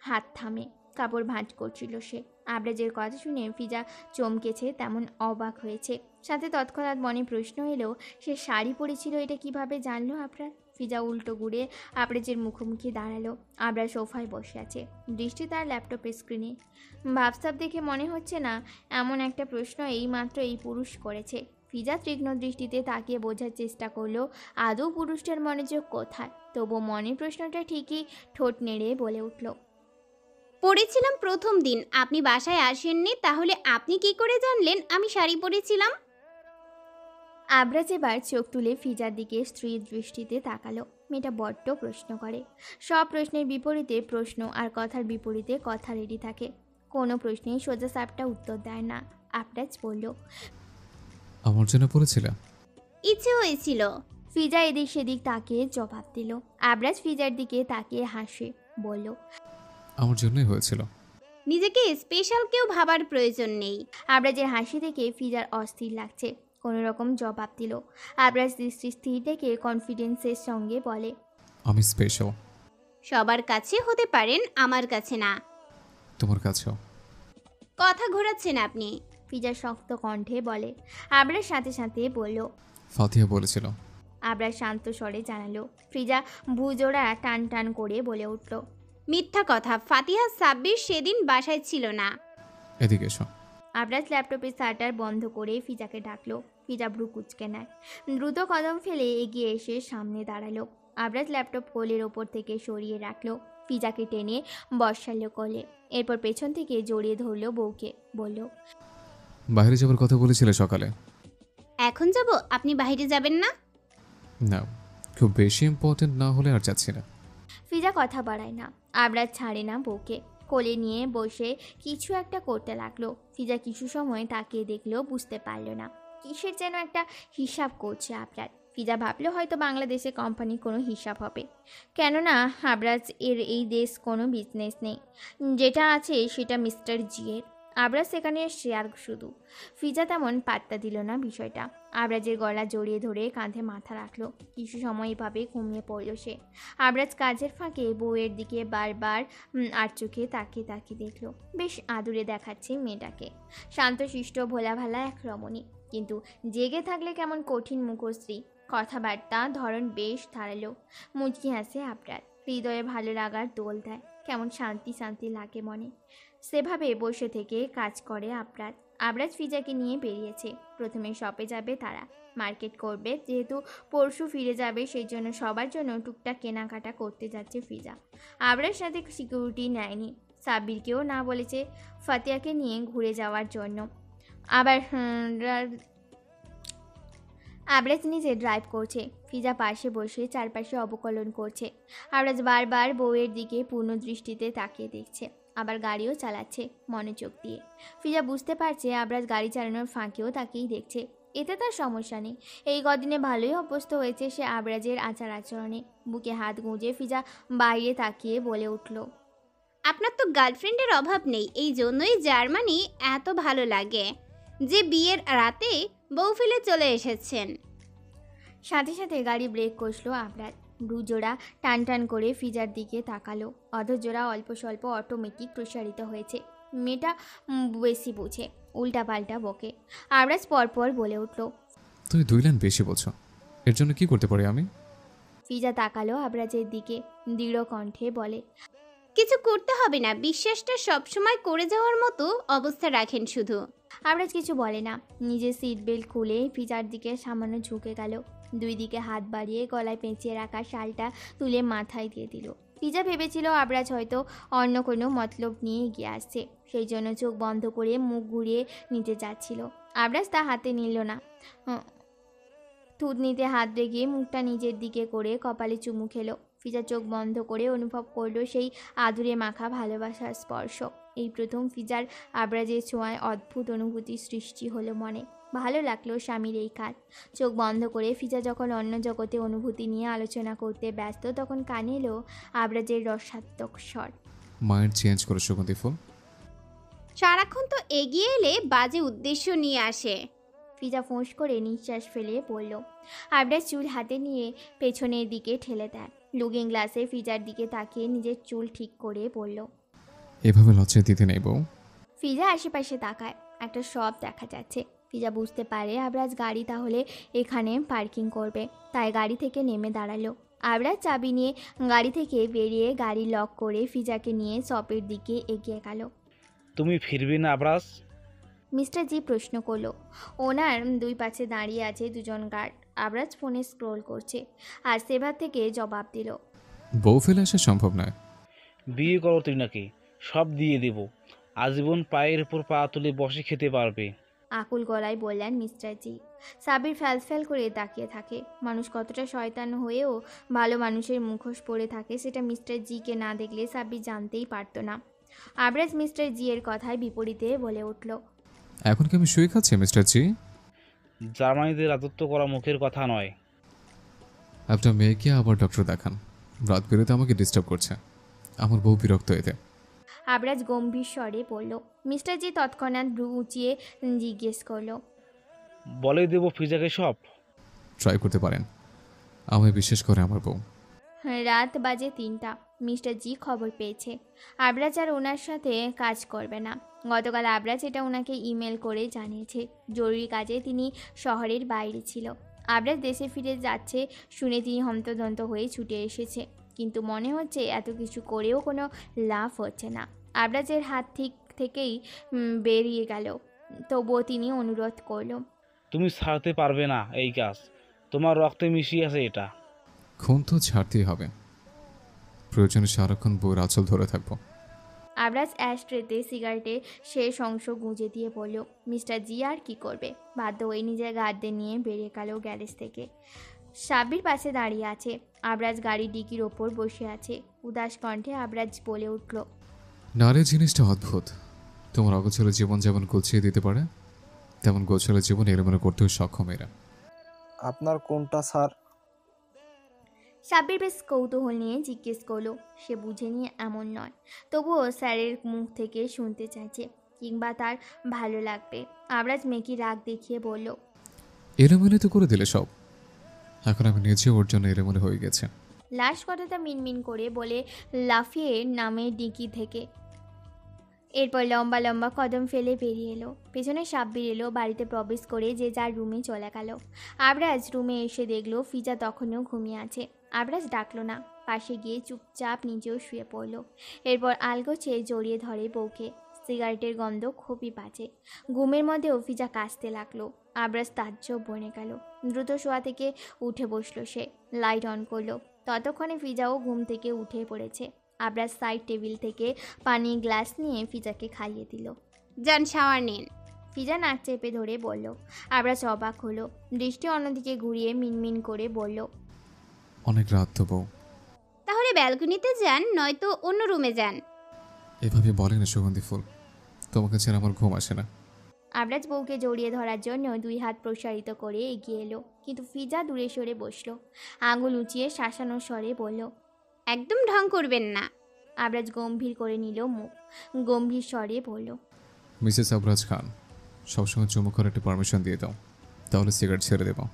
হাত থামে। কাপড় ভাঁজ করছিল সে। আবরাজের কথা শুনে ফিজা চমকেছে, তেমন অবাক হয়েছে। সাথে তৎক্ষণাৎ মনে প্রশ্ন এলো, সে শাড়ি পরেছিল এটা কিভাবে জানলো আবরাজ? ফিজা উল্টো ঘুরে আবরাজের মুখোমুখি দাঁড়ালো। আবরাজ সোফায় বসে আছে, দৃষ্টি তার ল্যাপটপের স্ক্রিনে। ভাবসাব দেখে মনে হচ্ছে না এমন একটা প্রশ্ন এইমাত্র এই পুরুষ করেছে। ফিজা তীক্ষ্ণ দৃষ্টিতে তাকিয়ে বোঝার চেষ্টা করলো আদৌ পুরুষটার মনোযোগ কোথায়। তবু মনের প্রশ্নটা ঠিকই ঠোঁট নেড়ে বলে উঠল, পড়েছিলাম প্রথম দিন। আপনি বাসায় আসেননি, তাহলে আপনি কি করে জানলেন আমি শাড়ি পরেছিলাম? আবরাজ এবার চোখ তুলে ফিজার দিকে স্ত্রীর দৃষ্টিতে তাকালো। মেয়েটা বড্ড প্রশ্ন করে। সব প্রশ্নের বিপরীতে প্রশ্ন, আর কথার বিপরীতে কথা রেডি থাকে। কোনো প্রশ্নেই সোজা সাপটা উত্তর দেয় না। আবরাজ বলল, আমার জন্য পরেছিলে? ইচ্ছে হয়েছিল। ফিজা এদিক সেদিক তাকিয়ে জবাব দিল। আবরাজ ফিজার দিকে তাকিয়ে হাসে, বলল, আমার জন্যই হয়েছিল। নিজেকে স্পেশাল কেউ ভাবার প্রয়োজন নেই। আবরাজের হাসি দেখে ফিজার অস্থির লাগছে। কোনো রকম জবাব দিল। আবরাজ দৃষ্টি স্থির থেকে কনফিডেন্সের সঙ্গে বলে, আমি স্পেশাল। সবার কাছে হতে পারেন, আমার কাছে না। তোমার কাছেও। কথা ঘোরাচ্ছেন আপনি। ফিজা শক্ত কণ্ঠে বলে। আবরাজ সাথে সাথে বলল, ফাতিহা বলেছিল। আবরাজ শান্ত স্বরে জানালো। ফিজা ভুজোড়া টান টান করে বলে উঠল, মিথ্যা কথা। ফাতিহা সাব্বির সেদিন বাসায় ছিল না। এদিকে এসো। আবরাজ ল্যাপটপের শাটার বন্ধ করে ফিজাকে ডাকলো। ফিজা ভ্রু কুঁচকে নেয়। দ্রুত কদম ফেলে এগিয়ে এসে সামনে দাঁড়ালো। আবরাজ ল্যাপটপ কোলের ওপর থেকে সরিয়ে রাখলো। ফিজাকে টেনে বসালো কোলে। এরপর পেছন থেকে জড়িয়ে ধরলো বউকে, বলল, বাইরে যাবার কথা বলেছিলে সকালে। এখন যাব? আপনি বাইরে যাবেন না? না, খুব বেশি ইম্পর্টেন্ট না হলে আর যাচ্ছি না। ফিজা কথা বাড়ায় না। আবরাজ ছাড়ে না বউকে। কোলে নিয়ে বসে কিছু একটা করতে লাগলো। ফিজা কিছু সময় তাকিয়ে দেখলেও বুঝতে পারল না। কিসের যেন একটা হিসাব করছে আবরাজ। ফিজা ভাবলো হয়তো বাংলাদেশে কোম্পানির কোনো হিসাব হবে, কেননা আবরাজ এর এই দেশ কোনো বিজনেস নেই। যেটা আছে সেটা মিস্টার জিয়ের। আবরাজ সেখানে শেয়ার শুধু। ফিজা তেমন পাত্তা দিল না বিষয়টা। আবরাজের গলা জড়িয়ে ধরে কাঁধে মাথা রাখলো। কিছু সময় এভাবে ঘুমিয়ে পড়ল সে। আবরাজ কাজের ফাঁকে বউয়ের দিকে বারবার আর চোখে তাকিয়ে তাকিয়ে দেখলো। বেশ আদুরে দেখাচ্ছে মেয়েটাকে। শান্তশিষ্ট ভোলাভালা এক রমণী, কিন্তু জেগে থাকলে কেমন কঠিন মুখশ্রী। কথাবার্তা ধরন বেশ ধারালো। মুচকি হাসে আবরাজ। হৃদয়ে ভালো লাগার দোল দেয়। কেমন শান্তি শান্তি লাগে মনে। সেভাবে বসে থেকে কাজ করে আবরাজ। আবরাজ ফিজাকে নিয়ে বেরিয়েছে। প্রথমে শপে যাবে তারা, মার্কেট করবে, যেহেতু পরশু ফিরে যাবে সেই জন্য সবার জন্য টুকটাক কেনাকাটা করতে যাচ্ছে ফিজা। আবরাজ সাথে সিকিউরিটি নেয়নি, সাব্বিরকেও না বলেছে ফাতিয়াকে নিয়ে ঘুরে যাওয়ার জন্য। আবার আবরাজ নিজে ড্রাইভ করছে, ফিজা পাশে বসে চারপাশে অবকলন করছে। আবরাজ বারবার বউয়ের দিকে পূর্ণ দৃষ্টিতে তাকিয়ে দেখছে, আবার গাড়িও চালাচ্ছে মনোযোগ দিয়ে। ফিজা বুঝতে পারছে আবরাজ গাড়ি চালানোর ফাঁকেও তাকিয়েই দেখছে। এতে তার সমস্যা নেই, এই কদিনে ভালোই অভ্যস্ত হয়েছে সে আবরাজের আচার আচরণে। বুকে হাত গুঁজে ফিজা বাইরে তাকিয়ে বলে উঠল, আপনার তো গার্লফ্রেন্ডের অভাব নেই, এই জন্যই জার্মানি এত ভালো লাগে যে বিয়ের রাতে বউ ফেলে চলে এসেছেন। সাথে সাথে গাড়ি ব্রেক কষলো আবরাজ। ভ্রুজোড়া টান টান করে ফিজার দিকে তাকালো। অধজোড়া অল্প স্বল্প অটোমেটিক প্রসারিত হয়েছে। মেয়েটা বেশি বোঝে, উল্টাপাল্টা বকে। আবরাজ পরপর বলে উঠল, তুমি 2 লাইন বেশি বলছো, এর জন্য কি করতে পারি আমি? ফিজা তাকালো আবরাজের দিকে, দৃঢ় কণ্ঠে বলে, কিছু করতে হবে না, বিশ্বাসটা সবসময় করে যাওয়ার মতো অবস্থা রাখেন শুধু। আবরাজ কিছু বলে না, নিজের সিট বেল্ট খুলে ফিজার দিকে সামান্য ঝুঁকে গেল। 2 দিকে হাত বাড়িয়ে গলায় পেঁচিয়ে রাখা শালটা তুলে মাথায় দিয়ে দিল। ফিজা ভেবেছিল আবরাজ হয়তো অন্য কোনো মতলব নিয়ে এগিয়ে আসছে, সেই জন্য চোখ বন্ধ করে মুখ ঘুরিয়ে নিতে যাচ্ছিল। আবরাজ তা হাতে নিল না, থুতনিতে হাত রেখে মুখটা নিজের দিকে করে কপালে চুমু খেলো। ফিজা চোখ বন্ধ করে অনুভব করলো সেই আদুরে মাখা ভালোবাসার স্পর্শ। এই প্রথম ফিজার আবরাজের ছোঁয়ায় অদ্ভুত অনুভূতি সৃষ্টি হলো মনে। ভালো লাগলো স্বামীর এই কাজ। চোখ বন্ধ করে ফিজা যখন অন্য জগতে অনুভূতি নিয়ে আলোচনা করতে ব্যস্ত, তখন কানে এলো আবরাজের রসাত্মক স্বর, মাইন্ড চেঞ্জ করে সুগন্ধি ফুল। সারাক্ষণ তো এগিয়ে এলে বাজে উদ্দেশ্য নিয়ে আসে। ফিজা ফোঁস করে নিঃশ্বাস ফেলে পড়ল। আবরাজ চুল হাতে নিয়ে পেছনের দিকে ঠেলে দেয়। লুকিং গ্লাসে ফিজার দিকে তাকিয়ে নিজের চুল ঠিক করে পড়ল। এভাবে লজ্জা দিতে নেই বউ। ফিজা আশেপাশে তাকায়, একটা শপ দেখা যাচ্ছে। ফিজা বুঝতে পারে আবরাজ গাড়ি তাহলে এখানে পার্কিং করবে, তাই গাড়ি থেকে নেমে দাঁড়ালো। আবরাজ চাবি নিয়ে গাড়ি থেকে বেরিয়ে গাড়ি লক করে ফিজাকে নিয়ে শপের দিকে এগিয়ে গেল। তুমি ফিরবে না আবরাজ? মিস্টার জি প্রশ্ন করলো। ওনার 2 পাশে দাঁড়িয়ে আছে 2জন গার্ড। আবরাজ ফোনে স্ক্রোল করছে আর সেবার থেকে জবাব দিল, বউ ফেলে আসা সম্ভব নয়। বিয়ে করো তুই নাকি? সব দিয়ে দেব, আজীবন পায়ের উপর পা তুলে বসে খেতে পারবে। আকুল গলায় বললেন মিস্টার জি। সাবির ফ্যাল করে তাকিয়ে থাকে। মানুষ কতটা শয়তান হয়েও ভালো মানুষের মুখোশ পরে থাকে সেটা মিস্টার জিকে না দেখলে সাবির জানতেই পারতো না। আবরাজ মিস্টার জি এর কথায় বিপরীতে বলে উঠল, এখন কি আমি শুয়ে খাচ্ছি মিস্টার জি? জার্মানিতে রাজত্ব করা মুখের কথা নয়। আপনার মেয়েকে আবার ডক্টর দেখান, রাত বেরোতে আমাকে ডিস্টার্ব করছে, আমার বউ বিরক্ত এতে। আবরাজ গম্ভীর স্বরে বলল। মিস্টার জি তৎক্ষণাৎ ভ্রু উঁচিয়ে জিজ্ঞেস করলো, বলে দেব ফিজাকে সব? ট্রাই করতে পারেন, আমায় বিশ্বাস করে আমার বউ। রাত বাজে 3টা। মিস্টার জি খবর পেয়েছে আবরাজ আর ওনার সাথে কাজ করবে না। গতকাল আবরাজ এটা ওনাকে ইমেল করে জানিয়েছে। জরুরি কাজে তিনি শহরের বাইরে ছিল। আবরাজ দেশে ফিরে যাচ্ছে শুনে তিনি হন্তদন্ত হয়ে ছুটে এসেছে, কিন্তু মনে হচ্ছে এত কিছু করেও কোনো লাভ হচ্ছে না। আবরাজের হাত থেকেই বেরিয়ে গেল, তবুও তিনি অনুরোধ করল, তুমি ছাড়তে পারবে না এই কাজ, তোমার রক্তে মিশিয়ে আছে এটা। খুন তো ছাড়তেই হবে, প্রয়োজনে সারাক্ষণ বউয়ের আঁচল ধরে থাকবো। আবরাজ অ্যাশট্রেতে সিগারেটের শেষ অংশ গুঁজে দিয়ে বলল। মিস্টার জি আর কি করবে, বাধ্য হয়ে নিজের গার্ডদের নিয়ে বেরিয়ে গেল গ্যারেজ থেকে। সাব্বির পাশে দাঁড়িয়ে আছে। আবরাজ গাড়ির ডিকির ওপর বসে আছে। উদাস কণ্ঠে আবরাজ বলে উঠল, নারী জিনিসটা অদ্ভুত। তোমার অগোছালো জীবন যেমন গুছিয়ে দিতে পারে, তেমন গোছালো জীবন এলোমেলো করতেও সক্ষম এরা। আপনার কোনটা স্যার? সাব্বির বেশ কৌতূহল নিয়ে জিজ্ঞেস করলো। সে বুঝেনি এমন নয়, তবুও স্যারের মুখ থেকে শুনতে চাইছে, কিংবা তার ভালো লাগবে। আবরাজ মেকি রাগ দেখিয়ে বলল, এলোমেলো তো করে দিলে সব, এখন আমি নিজে ওর জন্য এলোমেলো হয়ে গেছে। লাস্ট কথাটা মিনমিন করে বলে লাফিয়ে নামে ডিকি থেকে। এরপর লম্বা লম্বা কদম ফেলে বেরিয়ে এলো। পেছনে সাব্বির এলো। বাড়িতে প্রবেশ করে যে যার রুমে চলে গেল। আবরাজ রুমে এসে দেখলো ফিজা তখনও ঘুমিয়ে আছে। আবরাজ ডাকলো না, পাশে গিয়ে চুপচাপ নিজেও শুয়ে পড়ল। এরপর আলগোছে জড়িয়ে ধরে বউকে। সিগারেটের গন্ধ খুবই বাজে। ঘুমের মধ্যেও ফিজা কাশতে লাগলো। আবরাজ তাজ্জব বনে গেল। দ্রুত শোয়া থেকে উঠে বসলো সে। লাইট অন করলো। ততক্ষণে ফিজাও ঘুম থেকে উঠে পড়েছে। আবরাজ সাইড টেবিল থেকে পানির গ্লাস নিয়ে ফিজাকে খাইয়ে দিল। যান শাওয়ার নিন। ফিজা নাক চেপে ধরে বলল। আবরাজ অবাক হলো। দৃষ্টি অন্যদিকে ঘুরিয়ে মিনমিন করে বলল, অনেক রাত তো বউ। তাহলে ব্যালকনিতে যান, নয়তো অন্য রুমে যান। এভাবে বলে না সুগন্ধি ফুল, তোমাকে ছাড়া আমার ঘুম আসে না। আবরাজ বউকে জড়িয়ে ধরার জন্য 2 হাত প্রসারিত করে এগিয়ে এলো, কিন্তু ফিজা দূরে সরে বসলো। আঙুল উঁচিয়ে শাসানোর স্বরে বলল, একদম ঢং করবেন না। আবরাজ গম্ভীর করে নিল মুখ। গম্ভীর স্বরে বলল, মিসেস আবরাজ খান, সবসময় চুমু করার একটা পারমিশন দিয়ে দাও, তাহলে সিগারেট ছেড়ে দেবো।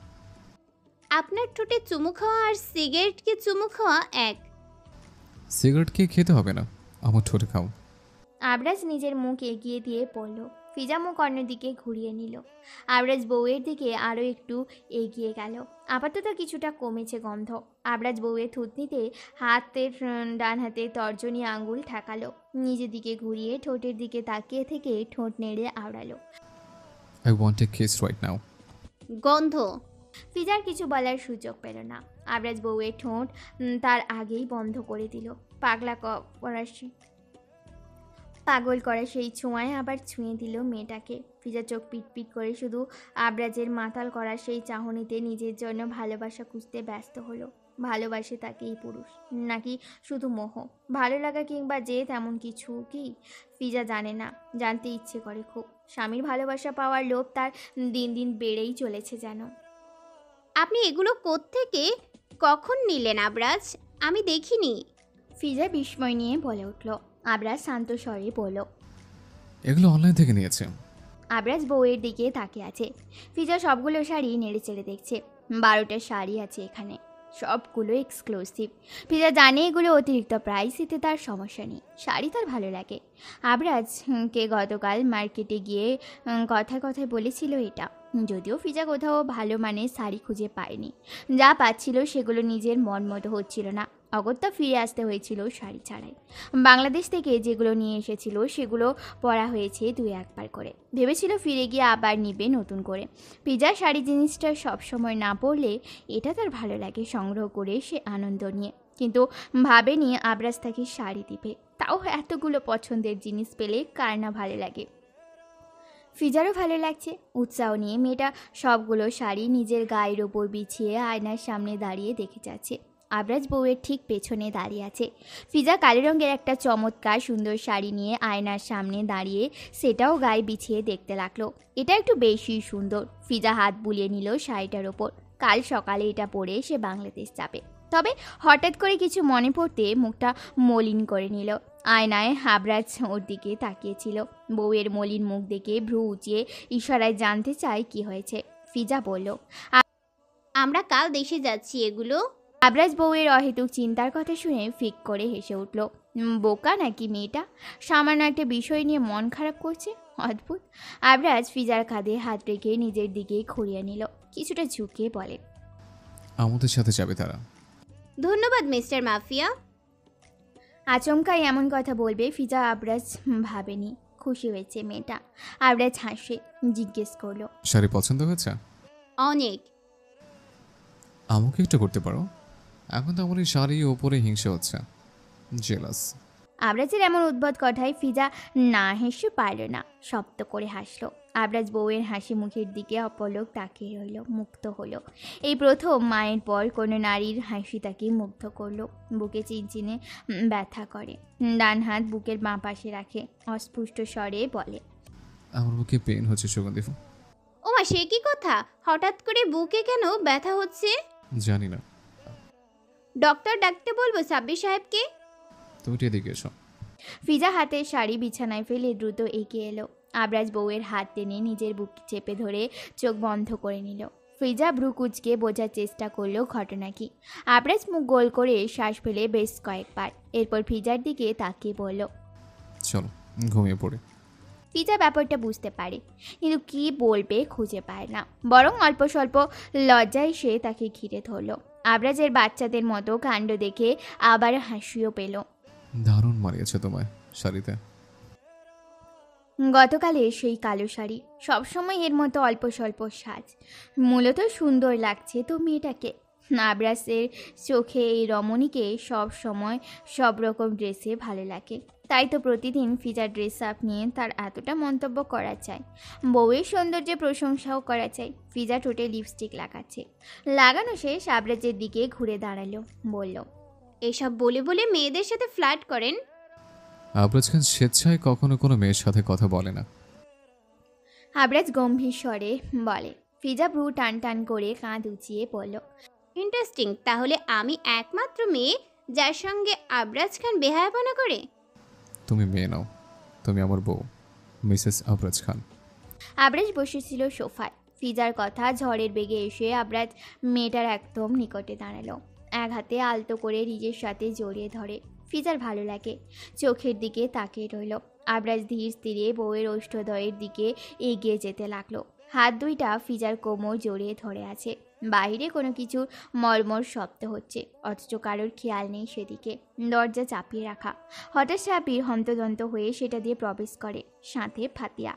আপনার ঠোঁটে চুমু খাওয়া আর সিগারেটকে চুমু খাওয়া এক। সিগারেটকে খেতে হবে না, আমার ঠোঁটে খাও। আবরাজ নিজের মুখ এগিয়ে দিয়ে পড়ল। ফিজা মুখ অন্যদিকে ঘুরিয়ে নিল। আবরাজ বউয়ের দিকে আরও একটু এগিয়ে গেল। আপাতত কিছুটা কমেছে গন্ধ। আবরাজ বউয়ের থুতনিতে ডান হাতে তর্জনী আঙ্গুল ঠেকালো। নিজের দিকে ঘুরিয়ে ঠোঁটের দিকে তাকিয়ে থেকে ঠোঁট নেড়ে আওড়ালো। I want a kiss right now. গন্ধ। ফিজার কিছু বলার সুযোগ পেল না। আবরাজ বউয়ের ঠোঁট তার আগেই বন্ধ করে দিল। পাগল করা সেই ছোঁয়ায় আবার ছুঁয়ে দিল মেয়েটাকে। ফিজা চোখ পিটপিট করে শুধু আবরাজের মাতাল করা সেই চাহনিতে নিজের জন্য ভালোবাসা খুঁজতে ব্যস্ত হলো। ভালোবাসে তাকে এই পুরুষ, নাকি শুধু মোহ, ভালো লাগা কিংবা যে তেমন কিছু কি ফিজা জানে না। জানতে ইচ্ছে করে খুব। স্বামীর ভালোবাসা পাওয়ার লোভ তার দিন দিন বেড়েই চলেছে যেন। আপনি এগুলো কোত্থেকে কখন নিলেন আবরাজ? আমি দেখিনি। ফিজা বিস্ময় নিয়ে বলে উঠল। আবরাজ শান্ত স্বরে বলল, এগুলো অনলাইন থেকে নিয়েছে। আবরাজ বউয়ের দিকে তাকিয়ে আছে। ফিজা সবগুলো শাড়ি নেড়ে চেড়ে দেখছে। 12টা শাড়ি আছে এখানে, সবগুলো এক্সক্লুসিভ। ফিজা জানে এগুলো অতিরিক্ত প্রাইস, এতে তার সমস্যা নেই। শাড়ি তার ভালো লাগে। আবরাজকে গতকাল মার্কেটে গিয়ে কথায় কথায় বলেছিল এটা। যদিও ফিজা কোথাও ভালো মানের শাড়ি খুঁজে পায়নি। যা পাচ্ছিল সেগুলো নিজের মন মতো হচ্ছিল না। অগত্যা ফিরে আসতে হয়েছিল শাড়ি ছাড়াই। বাংলাদেশ থেকে যেগুলো নিয়ে এসেছিল সেগুলো পরা হয়েছে 2-1 বার করে। ভেবেছিল ফিরে গিয়ে আবার নিবে নতুন করে। ফিজার শাড়ি জিনিসটা সবসময় না পরলে এটা তার ভালো লাগে সংগ্রহ করে সে আনন্দ নিয়ে, কিন্তু ভাবেনি আবরাজ তাকে শাড়ি দিবে, তাও এতগুলো পছন্দের জিনিস পেলে কার না ভালো লাগে। ফিজারও ভালো লাগছে। উৎসাহ নিয়ে মেয়েটা সবগুলো শাড়ি নিজের গায়ের ওপর বিছিয়ে আয়নার সামনে দাঁড়িয়ে দেখে যাচ্ছে। আবরাজ বউয়ের ঠিক পেছনে দাঁড়িয়ে আছে। ফিজা কালো রঙের একটা চমৎকার সুন্দর শাড়ি নিয়ে আয়নার সামনে দাঁড়িয়ে সেটাও গায়ে বিছিয়ে দেখতে লাগলো। এটা একটু বেশি সুন্দর। ফিজা হাত বুলিয়ে নিল শাড়িটার ওপর। কাল সকালে এটা পরে সে বাংলাদেশ যাবে। তবে হঠাৎ করে কিছু মনে পড়তে মুখটা মলিন করে নিল। আয়নায় আবরাজ ওর দিকে তাকিয়েছিল। বউয়ের মলিন মুখ দেখে ভ্রু উঁচিয়ে ইশারায় জানতে চায় কি হয়েছে। ফিজা বলল, আমরা কাল দেশে যাচ্ছি। এগুলো আবরাজ বউয়ের অহেতুক চিন্তার কথা শুনে ফিক করে হেসে উঠল। বোকা নাকি মেয়েটা, সামান্য একটা বিষয় নিয়ে মন খারাপ করছে। অদ্ভুত। আবরাজ ফিজার কাঁধে হাত রেখে নিজের দিকে ঘুরিয়ে নিল। কিছুটা ঝুঁকে বলে, আমাদের সাথে যাবে তারা। ধন্যবাদ মিস্টার মাফিয়া। আচমকাই এমন কথা বলবে ফিজা আবরাজ ভাবেনি। খুশি হয়েছে মেয়েটা। আবরাজ হাসে জিজ্ঞেস করলো, শাড়ি পছন্দ হয়েছে? অনেক। আমাকে একটু করতে পারো? এখন তো আমার এই শাড়ি ওপরে হিংসা হচ্ছে, জেলাস। আবরাজের এমন উদ্ভট কথায় ফিজা না হেসে পারল না, শব্দ করে হাসলো। আবরাজ বউয়ের হাসি মুখের দিকে অপলক তাকিয়ে রইল, মুগ্ধ হলো। এই প্রথম মায়ের পর কোনো নারীর হাসি তাকে মুগ্ধ করলো। বুকে চিনচিনে ব্যথা করে। ডান হাত বুকের বাঁ পাশে রাখে, অস্ফুষ্ট স্বরে বলে, আমার বুকে পেন হচ্ছে সুগন্ধি। ওমা, সে কি কথা? হঠাৎ করে বুকে কেন ব্যথা হচ্ছে? জানি না। ডক্টর ডাকতে বলবো সাব্বির সাহেবকে? তুমি এদিকে এসো। ফিজা হাতের শাড়ি বিছানায় ফেলে দ্রুত এগিয়ে এলো। আবরাজ বউয়ের হাত টেনে নিজের বুক চেপে ধরে চোখ বন্ধ করে নিল। ফিজা ভ্রু কুঁচকে বোঝার চেষ্টা করলো ঘটনা কি। আবরাজ মুখ গোল করে শ্বাস ফেলে বেশ কয়েকবার, এরপর ফিজার দিকে তাকিয়ে বলল, চলো ঘুমিয়ে পড়ে। ফিজা ব্যাপারটা বুঝতে পারে, কিন্তু কি বলবে খুঁজে পায় না। বরং অল্প স্বল্প লজ্জায় সে তাকে ঘিরে ধরল। আবরাজের বাচ্চাদের মতো কাণ্ড দেখে আবার হাসিও পেল। দারুণ মারিয়েছে তোমায় শাড়িতে। গতকালের সেই কালো শাড়ি, সবসময় এর মতো অল্প স্বল্প সাজ, মূলত সুন্দর লাগছে তো মেয়েটাকে। আবরাজের চোখে এই রমণীকে সব সময় সব রকম ড্রেসে ভালো লাগে, তাই তো প্রতিদিন ফিজার ড্রেস আপ নিয়ে তার এতটা মন্তব্য করা চাই। বউয়ের সৌন্দর্যে প্রশংসাও করা চাই। ফিজা ঠোঁটে লিপস্টিক লাগাচ্ছে, লাগানো শেষ আবরাজের দিকে ঘুরে দাঁড়ালো, বলল, এসব বলে বলে মেয়েদের সাথে ফ্লার্ট করেন? আবরাজ খান স্বেচ্ছায় কখনো কোনো মেয়ের সাথে কথা বলে না। আবরাজ গম্ভীর স্বরে বলে। ফিজা ভ্রু টান টান করে কাঁধ উঁচিয়ে বলল, ইন্টারেস্টিং, তাহলে আমি একমাত্র মেয়ে যার সঙ্গে আবরাজ খান বেহায়াপনা করে? তুমি মেয়ে নাও, তুমি আমার বউ, মিসেস আবরাজ খান। আবরাজ বসেছিল সোফায়। ফিজার কথা ঝড়ের বেগে এসে আবরাজ মেয়েটার একদম নিকটে দাঁড়ালো, এক হাতে আলতো করে নিজের সাথে জড়িয়ে ধরে। ফিজার ভালো লাগে, চোখের দিকে তাকিয়ে রইল। আবরাজ ধীর স্থিরে বউয়ের ওষ্ঠদ্বয়ের দিকে এগিয়ে যেতে লাগলো। হাত দুইটা ফিজার কোমর জড়িয়ে ধরে আছে। বাইরে কোনো কিছু মর্মর শব্দ হচ্ছে, অথচ কারোর খেয়াল নেই সেদিকে। দরজা চাপিয়ে রাখা। হঠাৎ সাবির হন্তদন্ত হয়ে সেটা দিয়ে প্রবেশ করে, সাথে ফাতিয়া।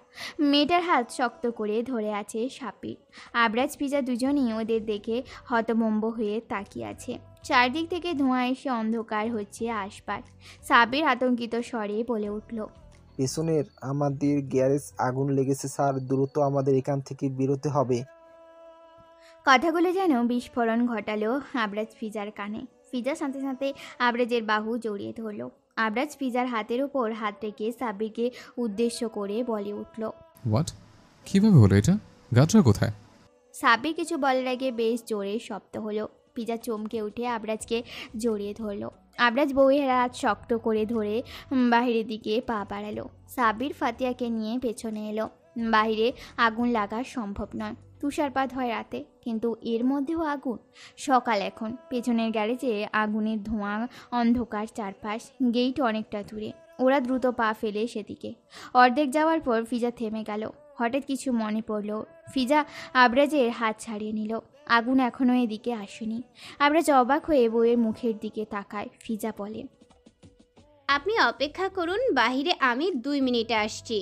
মেয়েটার হাত শক্ত করে ধরে আছে সাবির। আবরাজ ফিজা দুজনেই ওদের দেখে হতভম্ব হয়ে তাকিয়ে আছে। চারদিক থেকে ধোঁয়া এসে অন্ধকার হচ্ছে আশপাশ। সাবির আতঙ্কিত স্বরে বলে উঠল, পেছনের আমাদের গ্যারেজ আগুন লেগেছে স্যার, দ্রুত আমাদের এখান থেকে বেরোতে হবে। কথাগুলো যেন বিস্ফোরণ ঘটালো আবরাজ ফিজার কানে। ফিজার সাথে সাথে আবরাজের বাহু জড়িয়ে ধরল। আবরাজ ফিজার হাতের উপর হাত রেখে সাবিরকে উদ্দেশ্য করে বলে উঠল, হোয়াট? কীভাবে হলো এটা? গাটরা কোথায়? সাবির কিছু বলার আগে বেশ জোরে শব্দ হলো। ফিজা চমকে উঠে আবরাজকে জড়িয়ে ধরল। আবরাজ বউয়ের হাত শক্ত করে ধরে বাহিরের দিকে পা বাড়ালো। সাবির ফাতিয়াকে নিয়ে পেছনে এলো। বাইরে আগুন লাগা সম্ভব নয়, তুষারপাত হয় রাতে, কিন্তু এর মধ্যেও আগুন। সকাল এখন। পেছনের গ্যারেজে আগুনের ধোঁয়া, অন্ধকার চারপাশ, গেট অনেকটা দূরে। ওরা দ্রুত পা ফেলে সেদিকে। অর্ধেক যাওয়ার পর ফিজা থেমে গেল। হঠাৎ কিছু মনে পড়ল। ফিজা আবরাজের হাত ছাড়িয়ে নিল। আগুন এখনও এদিকে আসেনি। আবরাজ অবাক হয়ে বউয়ের মুখের দিকে তাকায়। ফিজা বলে, আপনি অপেক্ষা করুন, বাহিরে আমি 2 মিনিটে আসছি।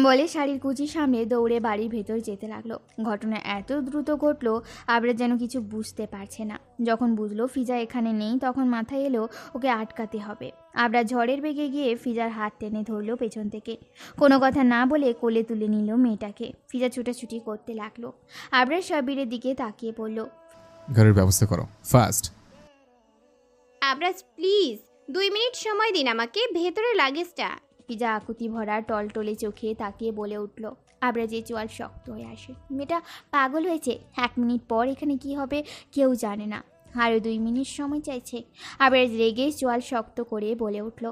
বলে শাড়ির কুচি সামনে দৌড়ে বাড়ির ভেতর যেতে লাগলো। ঘটনা এত দ্রুত ঘটলো, আবরাজ যেন কিছু বুঝতে পারছে না। যখন বুঝলো ফিজা এখানে নেই, তখন মাথায় এলো ওকে আটকাতে হবে। আবরাজ ঝড়ের বেগে গিয়ে ফিজার হাত টেনে ধরলো পেছন থেকে। কোনো কথা না বলে কোলে তুলে নিল মেয়েটাকে। ফিজা ছুটাছুটি করতে লাগলো। আবরাজ সাবিরের দিকে তাকিয়ে পড়ল। গাড়ির ব্যবস্থা করো, ফাস্ট। আবরাজ প্লিজ 2 মিনিট সময় দিন আমাকে, ভেতরে লাগেজটা। ফিজা আকুতি ভরা টলটলে চোখে তাকিয়ে বলে উঠল। আবরাজের চোয়াল শক্ত হয়ে আসে। মেয়েটা পাগল হয়েছে। 1 মিনিট পর এখানে কি হবে কেউ জানে না। আরও 2 মিনিট সময় চাইছে। আবরাজ রেগে চোয়াল শক্ত করে বলে উঠল,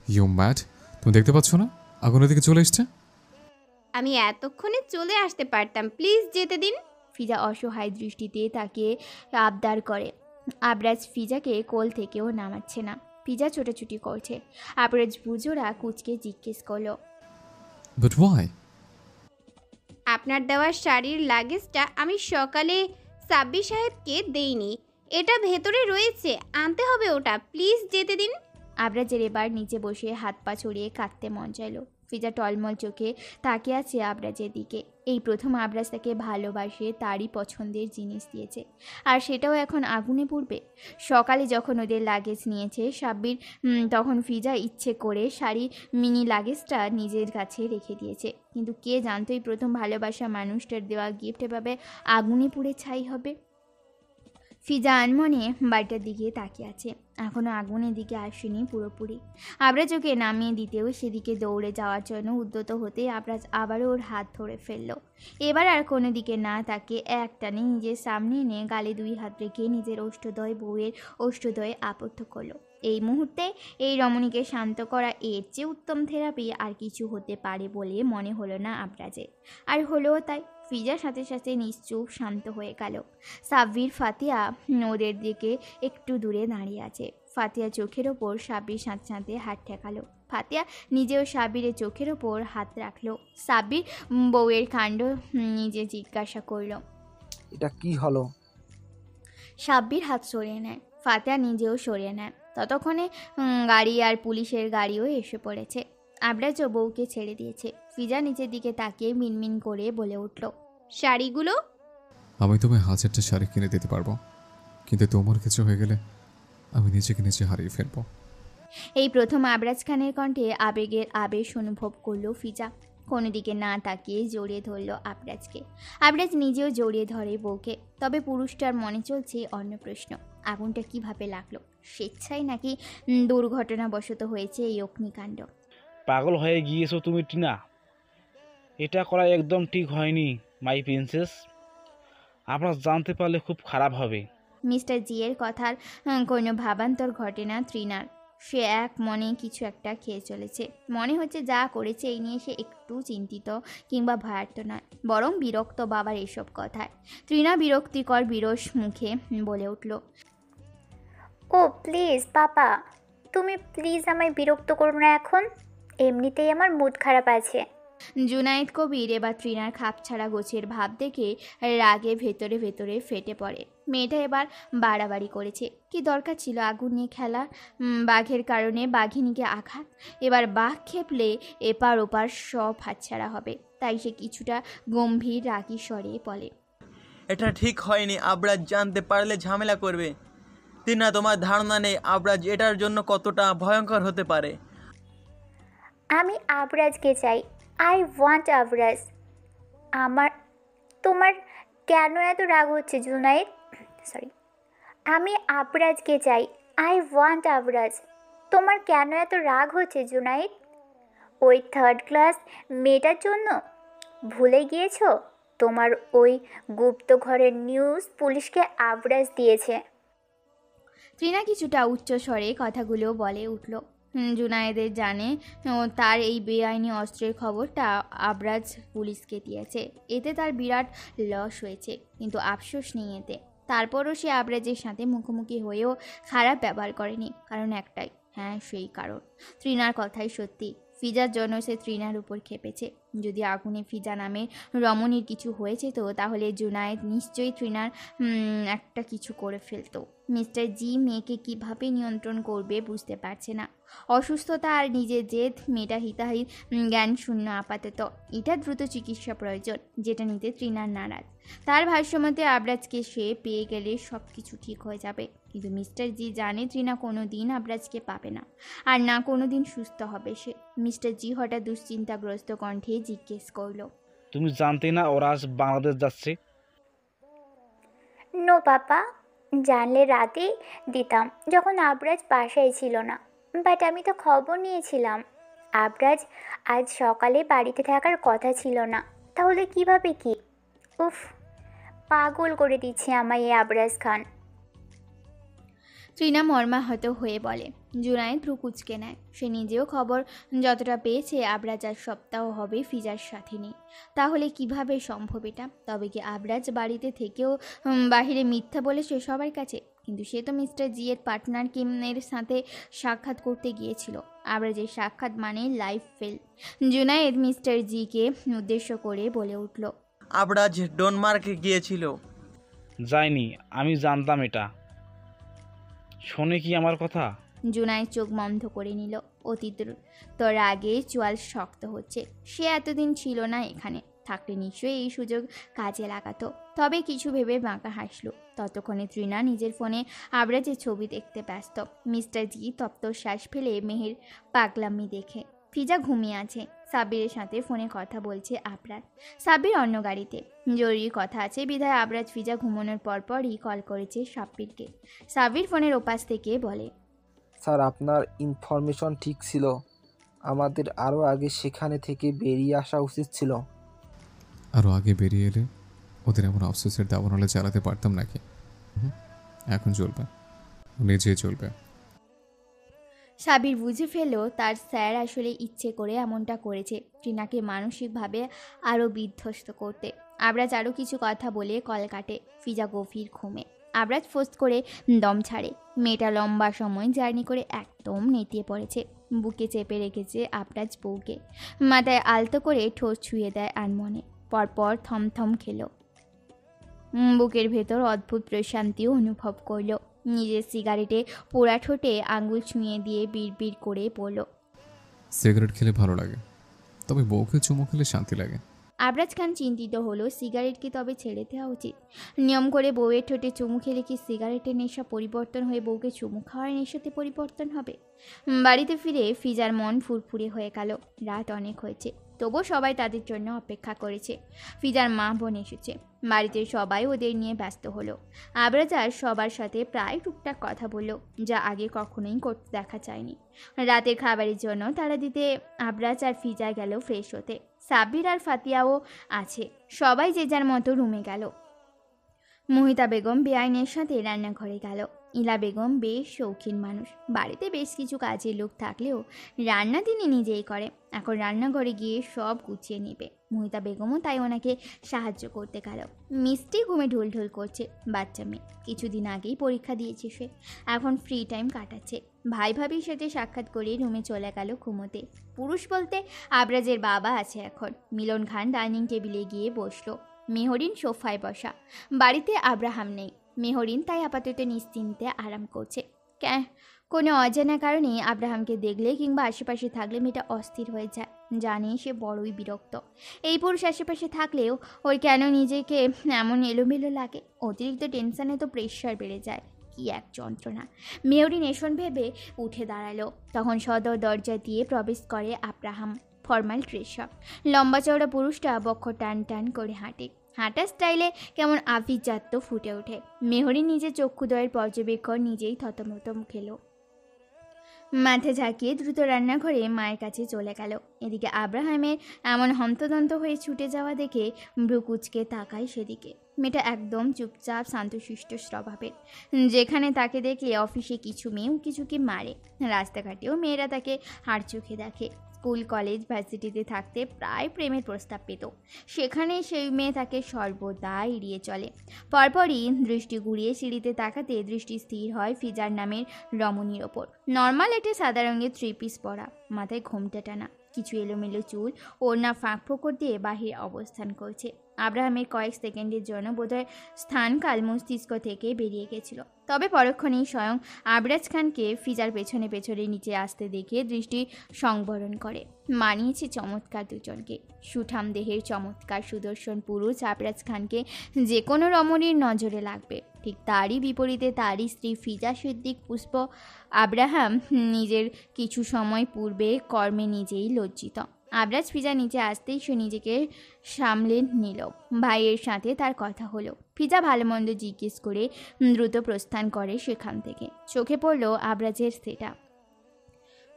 ইউ ম্যাড? তুমি দেখতে পাচ্ছ না আগুনের দিকে চলে এসছে? আমি এতক্ষণে চলে আসতে পারতাম, প্লিজ যেতে দিন। ফিজা অসহায় দৃষ্টিতে তাকিয়ে আবদার করে। আবরাজ ফিজাকে কোল থেকেও নামাচ্ছে না। ফিজা ছোটাছুটি করছে। আবরাজ বুঝোরা কুচকে জিজ্ঞেস করলো, বাট ওয়াই? আপনার দেওয়া শাড়ির লাগেজটা আমি সকালে সাব্বির সাহেবকে দেইনি, এটা ভেতরে রয়েছে, আনতে হবে ওটা, প্লিজ যেতে দিন। আবরাজের এবার নিচে বসে হাত পা ছড়িয়ে কাঁদতে মন চাইল। ফিজা টলমল চোখে তাকিয়ে আছে আবরাজের দিকে। এই প্রথম আবরাজ তাকে ভালোবাসে, তারই পছন্দের জিনিস দিয়েছে, আর সেটাও এখন আগুনে পুড়বে। সকালে যখন ওদের লাগেজ নিয়েছে সাব্বির, তখন ফিজা ইচ্ছে করে শাড়ি মিনি লাগেজটা নিজের কাছে রেখে দিয়েছে। কিন্তু কে জানতো এই প্রথম ভালোবাসা মানুষটার দেওয়া গিফট এভাবে আগুনে পুড়ে ছাই হবে। ফিজা আনমনে বাড়িটার দিকে তাকিয়ে আছে। এখনও আগুনের দিকে আসেনি পুরোপুরি। আবরাজ ওকে নামিয়ে দিতেও সেদিকে দৌড়ে যাওয়ার জন্য উদ্যত হতে আবরাজ আবারও ওর হাত ধরে ফেলল। এবার আর কোনো দিকে না তাকিয়ে একটানে নিজের সামনে এনে গালে 2 হাত রেখে নিজের ওষ্ঠদ্বয় বউয়ের ওষ্ঠদ্বয়ে আবদ্ধ করলো। এই মুহূর্তে এই রমণীকে শান্ত করা এর চেয়ে উত্তম থেরাপি আর কিছু হতে পারে বলে মনে হলো না আবরাজের। আর হলোও তাই। ফিজার সাথে সাথে নিশ্চুপ শান্ত হয়ে গেল। সাব্বির ফাতিয়া ওদের দিকে একটু দূরে দাঁড়িয়ে আছে। ফাতিয়া চোখের ওপর সাব্বির সাথে সাথে হাত ঠেকালো। ফাতিয়া নিজেও সাব্বিরের চোখের ওপর হাত রাখলো। সাব্বির বউয়ের কাণ্ড নিজে জিজ্ঞাসা করল, এটা কি হলো? সাব্বির হাত সরিয়ে নেয়। ফাতিয়া নিজেও সরিয়ে নেয়। ততক্ষণে গাড়ি আর পুলিশের গাড়িও এসে পড়েছে। আবরাজও বউকে ছেড়ে দিয়েছে। ফিজা নিচের দিকে তাকিয়ে মিনমিন করে বলে উঠল, শাড়িগুলো? আমি তোমায় 1000টা শাড়ি কিনে দিতে পারবো, কিন্তু তোমার কিছু হয়ে গেলে আমি নিজেকে নিজে হারিয়ে ফেলবো। এই প্রথম আবরাজ খানের কণ্ঠে আবেগের আবেশ অনুভব করলো ফিজা। কোনো দিকে না তাকিয়ে জড়িয়ে ধরল আবরাজকে। আবরাজ নিজেও জড়িয়ে ধরে বউকে। তবে পুরুষটার মনে চলছে অন্য প্রশ্ন, আগুনটা কিভাবে লাগলো? স্বেচ্ছায় নাকি দুর্ঘটনাবশত হয়েছে এই অগ্নিকাণ্ড? পাগল হয়ে গিয়েছো তুমি টিনা, এটা করা একদম ঠিক হয়নি মাই প্রিন্সেস। আপনার জানতে পারলে খুব খারাপ হবে। মিস্টার জি এর কথার কোনো ভাবান্তর ঘটে না তৃণার। সে এক মনে কিছু একটা খেয়ে চলেছে। মনে হচ্ছে যা করেছে এই নিয়ে সে একটু চিন্তিত কিংবা ভয়ার্থ নয়, বরং বিরক্ত বাবার এসব কথায়। তৃণা বিরক্তিকর বিরস মুখে বলে উঠল, ও প্লিজ পাপা, তুমি প্লিজ আমায় বিরক্ত করো না এখন। এমনিতেই আমার মুড খারাপ আছে। জুনায়েদ কবির এবার তৃণার খাপছাড়া গোছের ভাব দেখে রাগে ভেতরে ভেতরে ফেটে পড়ে। মেয়েটা এবার বাড়াবাড়ি করেছে। কি দরকার ছিল আগুন নিয়ে খেলা? বাঘের কারণে বাঘিনীকে আঘাত। এবার বাঘ খেপলে এপার ওপার সব হাতছাড়া হবে। তাই সে কিছুটা গম্ভীর রাগী স্বরে বলে, এটা ঠিক হয়নি। আবরাজ জানতে পারলে ঝামেলা করবে। তিনা, তোমার ধারণা নেই আবরাজ এটার জন্য কতটা ভয়ঙ্কর হতে পারে। আমি আবরাজকে চাই। I want Abraz. তোমার কেন এত রাগ হচ্ছে জুনাইদ? সরি, আমি আবরাজকে চাই। I want Abraz. তোমার কেন এত রাগ হচ্ছে জুনাইদ? ওই 3rd ক্লাস মেয়েটার জন্য? ভুলে গিয়েছো তোমার ওই গুপ্ত ঘরের নিউজ পুলিশকে আবরাজ দিয়েছে। তৃণা কিছুটা উচ্চ স্বরে কথাগুলো বলে উঠল। জুনায়েদের জানে তার এই বেআইনি অস্ত্রের খবরটা আবরাজ পুলিশকে দিয়েছে। এতে তার বিরাট লস হয়েছে, কিন্তু আফসোস নেই এতে। তারপরও সে আবরাজের সাথে মুখোমুখি হয়েও খারাপ ব্যবহার করেনি, কারণ একটাই, হ্যাঁ সেই কারণ তৃণার কথাই সত্যি। ফিজার জন্য সে তৃণার উপর খেপেছে। যদি আগুনে ফিজা নামে রমণীর কিছু হয়েছে তো তাহলে জুনায়েদ নিশ্চয়ই তৃণার একটা কিছু করে ফেলতো। মিস্টার জি মেয়েকে কিভাবে নিয়ন্ত্রণ করবে বুঝতে পারছে না। অসুস্থতা আর নিজের জেদ, মেয়েটা হিতাহিত জ্ঞান শূন্য আপাতত। এটা দ্রুত চিকিৎসা প্রয়োজন, যেটা নিতে তৃণার নারাজ। তার ভাষ্যমতে আবরাজকে সে পেয়ে গেলে সব কিছু ঠিক হয়ে যাবে, কিন্তু মিস্টার জি জানে তৃণা কোনো দিন আবরাজকে পাবে না, আর না কোনো দিন সুস্থ হবে সে। মিস্টার জি হঠাৎ দুশ্চিন্তাগ্রস্ত কণ্ঠে জিজ্ঞেস করল, তুমি জানতে না ওরা আজ বাংলাদেশ যাচ্ছে? নো পাপা, জানলে রাতেই দিতাম যখন আবরাজ বাসায় ছিল না। বাট আমি তো খবর নিয়েছিলাম আবরাজ আজ সকালে বাড়িতে থাকার কথা ছিল না। তাহলে কিভাবে কি? উফ, পাগল করে দিচ্ছে আমায় এই আবরাজ খান। তৃণা মর্মাহত হয়ে বলে। জুনায়েদ ভ্রু কুঁচকে নেয়। সে নিজেও খবর যতটা পেয়েছে আবরাজ আজ সপ্তাহ হবে ফিজার সাথে নেই। তাহলে কিভাবে সম্ভব এটা? তবে কি আবরাজ বাড়িতে থেকেও বাহিরে মিথ্যা বলেছে সবার কাছে? কিন্তু সে তো মিস্টার জি এর পার্টনার কিমের সাথে সাক্ষাৎ করতে গিয়েছিল। আবরাজের সাক্ষাৎ মানে life fail. Junaid mister GK উদ্দেশ্য করে বলে উঠল, আবরাজ ডেনমার্কে গিয়েছিল। যায়নি, আমি জানতাম এটা। শোনে কি আমার কথা? জুনায়েদ চোখ বন্ধ করে নিল। অতীত রাগে চোয়াল শক্ত হচ্ছে। সে এতদিন ছিল না এখানে, থাকলে নিশ্চয়ই এই সুযোগ কাজে লাগাতো। তবে কিছু ভেবে বাঁকা হাসলো। ততক্ষণে তৃণা নিজের ফোনে আবরাজের ছবি দেখতে ব্যস্ত। মিস্টার জি তপ্ত শ্বাস ফেলে মেহের পাগলামি দেখে। ফিজা ঘুমিয়ে আছে। সাব্বিরের সাথে ফোনে কথা বলছে আবরাজ। সাব্বির অন্য গাড়িতে, জরুরি কথা আছে বিধায় আবরাজ ফিজা ঘুমানোর পরপরই কল করেছে সাব্বিরকে। সাব্বির ফোনের ওপাশ থেকে বলে, স্যার আপনার ইনফরমেশন ঠিক ছিল। আমাদের আরও আগে সেখানে থেকে বেরিয়ে আসা উচিত ছিল। আরও আগে বেরিয়ে এলে ওদের এমন আফসোসের দাবানলে চালাতে পারতাম নাকি? এখন চলবে, নিজেই চলবে। সাবির বুঝে ফেলল তার স্যার আসলে ইচ্ছে করে এমনটা করেছে, ট্রিনাকে মানসিকভাবে আরও বিধ্বস্ত করতে। আবরাজ আরও কিছু কথা বলে কল কাটে। ফিজা গভীর ঘুমে। আবরাজ ফোস্ট করে দম ছাড়ে। মেয়েটা লম্বা সময় জার্নি করে একদম নেতিয়ে পড়েছে। বুকে চেপে রেখেছে আবরাজ বউকে। মাথায় আলতো করে ঠোঁট ছুঁয়ে দেয় আনমনে। পরপর থমথম খেলো। বুকের ভেতর অদ্ভুত প্রশান্তিও অনুভব করলো। নিজের সিগারেটে পোড়া ঠোঁটে আঙুল ছুঁয়ে দিয়ে বিড়বিড় করে বলল, সিগারেট খেলে ভালো লাগে, তবে বউকে চুমু খেলে শান্তি লাগে। আবরাজ খান চিন্তিত হলো সিগারেট কি তবে ছেড়ে দেওয়া উচিত। নিয়ম করে বউয়ের ঠোঁটে চুমু খেলে কি সিগারেটের নেশা পরিবর্তন হয়ে বউকে চুমু খাওয়ার নেশাতে পরিবর্তন হবে? বাড়িতে ফিরে ফিজার মন ফুরফুরে হয়ে গেল। রাত অনেক হয়েছে, তবুও সবাই তাদের জন্য অপেক্ষা করেছে। ফিজার মা বোন এসেছে, বাড়িতে সবাই ওদের নিয়ে ব্যস্ত হলো। আবরাজ আর সবার সাথে প্রায় টুকটাক কথা বলল, যা আগে কখনোই করতে দেখা যায়নি। রাতের খাবারের জন্য তারা দিতে আবরাজ আর ফিজা গেল ফ্রেশ হতে। সাব্বির আর ফাতিয়াও আছে। সবাই যে যার মতো রুমে গেল। মুহিতা বেগম বেআইনের সাথে রান্নাঘরে গেল। ইলা বেগম বেশ শৌখিন মানুষ, বাড়িতে বেশ কিছু কাজের লোক থাকলেও রান্না তিনি নিজেই করে। এখন রান্নাঘরে গিয়ে সব গুছিয়ে নেবে। মুহিতা বেগমও তাই ওনাকে সাহায্য করতে গেল। মিষ্টি ঘুমে ঢোল করছে, বাচ্চা মেয়ে, কিছুদিন আগেই পরীক্ষা দিয়েছে সে, এখন ফ্রি টাইম কাটাচ্ছে। ভাই ভাবির সাথে সাক্ষাৎ করে রুমে চলে গেল ঘুমোতে। পুরুষ বলতে আবরাজের বাবা আছে এখন। মিলন খান ডাইনিং টেবিলে গিয়ে বসলো, মেহরিন সোফায় বসা। বাড়িতে আব্রাহাম নেই, মেহরিন তাই আপাতত নিশ্চিন্তে আরাম করছে। কোনো অজানা কারণে আব্রাহামকে দেখলে কিংবা আশেপাশে থাকলে মেয়েটা অস্থির হয়ে যায়, জানে সে বড়ই বিরক্ত। এই পুরুষ আশেপাশে থাকলেও ওর কেন নিজেকে এমন এলোমেলো লাগে? অতিরিক্ত টেনশনে তো প্রেশার বেড়ে যায়, কি এক যন্ত্রণা। মেহরিন এসন ভেবে উঠে দাঁড়ালো, তখন সদর দরজা দিয়ে প্রবেশ করে আব্রাহাম। ফর্মাল ড্রেস আপ, লম্বা চওড়া পুরুষটা বক্ষ টান টান করে হাঁটে। হাঁটার স্টাইলে কেমন আভিজাত্য ফুটে ওঠে। মেহরিন নিজের চক্ষুদ্বয়ের পর্যবেক্ষণ নিজেই থতমত খেলো। মাথা ঝাঁকিয়ে দ্রুত রান্নাঘরে মায়ের কাছে চলে গেল। এদিকে আব্রাহামের এমন হন্তদন্ত হয়ে ছুটে যাওয়া দেখে ভ্রুকুচকে তাকায় সেদিকে। মেয়েটা একদম চুপচাপ শান্তশিষ্ট স্বভাবের, যেখানে তাকে দেখলে অফিসে কিছু মেয়ে উঁকিঝুঁকি মারে, রাস্তাঘাটেও মেয়েরা তাকে হাড় চোখে দেখে। স্কুল কলেজ ভার্সিটিতে থাকতে প্রায় প্রেমের প্রস্তাব পেত, সেখানে সেই মেয়ে তাকে সর্বদা এড়িয়ে চলে। পরপরই দৃষ্টি ঘুরিয়ে সিঁড়িতে তাকাতে দৃষ্টি স্থির হয় ফিজার নামের রমণীর ওপর। নর্মাল একটা সাদা রঙের 3 পিস পরা, মাথায় ঘোমটা টানা, কিছু এলোমেলো চুল ওড়না ফাঁক ফোকর দিয়ে বাহিরে অবস্থান করছে। আব্রাহামের কয়েক সেকেন্ডের জন্য বোধহয় স্থানকাল মস্তিষ্ক থেকে বেরিয়ে গেছিল, তবে পরক্ষণেই স্বয়ং আবরাজ খানকে ফিজার পেছনে পেছনে নিচে আসতে দেখে দৃষ্টি সংবরণ করে। মানিয়েছে চমৎকার দুজনকে। সুঠাম দেহের চমৎকার সুদর্শন পুরুষ আবরাজ খানকে যে কোনো রমণীর নজরে লাগবে। ঠিক তারই বিপরীতে তারই স্ত্রী ফিজা সিদ্দিক পুষ্প আব্রাহাম নিজের কিছু সময় পূর্বে কর্মে নিজেই লজ্জিত। আবরাজ ফিজা নিচে আসতেই সে নিজেকে সামলে নিল। ভাইয়ের সাথে তার কথা হলো। ফিজা ভালো মন্দ জিজ্ঞেস করে দ্রুত প্রস্থান করে সেখান থেকে। চোখে পড়লো আবরাজের সেটা।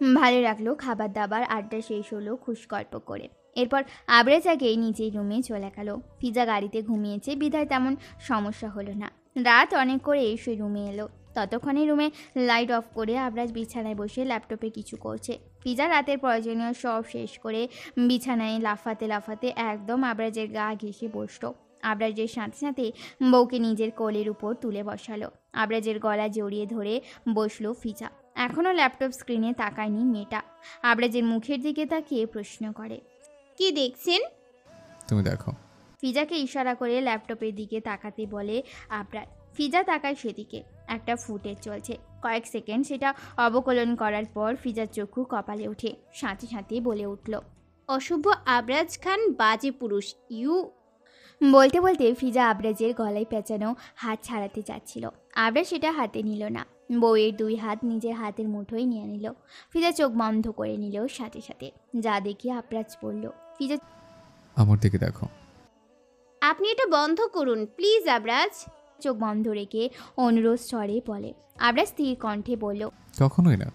ভালো লাগলো খাবার দাবার, আড্ডা শেষ হলো খুশগল্প করে। এরপর আবরাজ আগেই নিজের রুমে চলে গেল। ফিজা গাড়িতে ঘুমিয়েছে বিধায় তেমন সমস্যা হলো না। রাত অনেক করে সে রুমে এলো। ততক্ষণে রুমে লাইট অফ করে আবরাজ বিছানায় বসে ল্যাপটপে কিছু করছে। ফিজা রাতের প্রয়োজনীয় সব শেষ করে বিছানায় লাফাতে লাফাতে একদম আবরাজের গা ঘেঁষে বসলো। আবরাজের সাথে সাথে বউকে নিজের কোলের উপর তুলে বসালো। আবরাজের গলা জড়িয়ে ধরে বসলো ফিজা। এখনও ল্যাপটপ স্ক্রিনে তাকায়নি মেয়েটা। আবরাজের মুখের দিকে তাকিয়ে প্রশ্ন করে, কি দেখছেন? তুমি দেখো। ফিজাকে ইশারা করে ল্যাপটপের দিকে তাকাতে বলে আবরাজ। ফিজা তাকায় সেদিকে। একটা ফুটেজ চলছে। কয়েক সেকেন্ড সেটা অবকলন করার পর ফিজার চক্ষু কপালে ওঠে, সাথে সাথে বলে উঠল, অশুভ আবরাজ খান বাজে পুরুষ, ইউ। বলতে বলতে ফিজা আবরাজের গলায় পেঁচানো হাত ছাড়াতে যাচ্ছিল। আবরাজ সেটা হাতে নিল না, বউয়ের 2 হাত নিজের হাতের মুঠোয় নিয়ে নিল। ফিজা চোখ বন্ধ করে নিল সাথে সাথে। যা দেখে আবরাজ বলল, ফিজা আমার দিকে দেখো। আপনি এটা বন্ধ করুন প্লিজ আবরাজ। চোখ বন্ধ রেখে অনুরোধ স্বরে বলে। আবরাজ স্থির কণ্ঠে বলল, কখনোই না,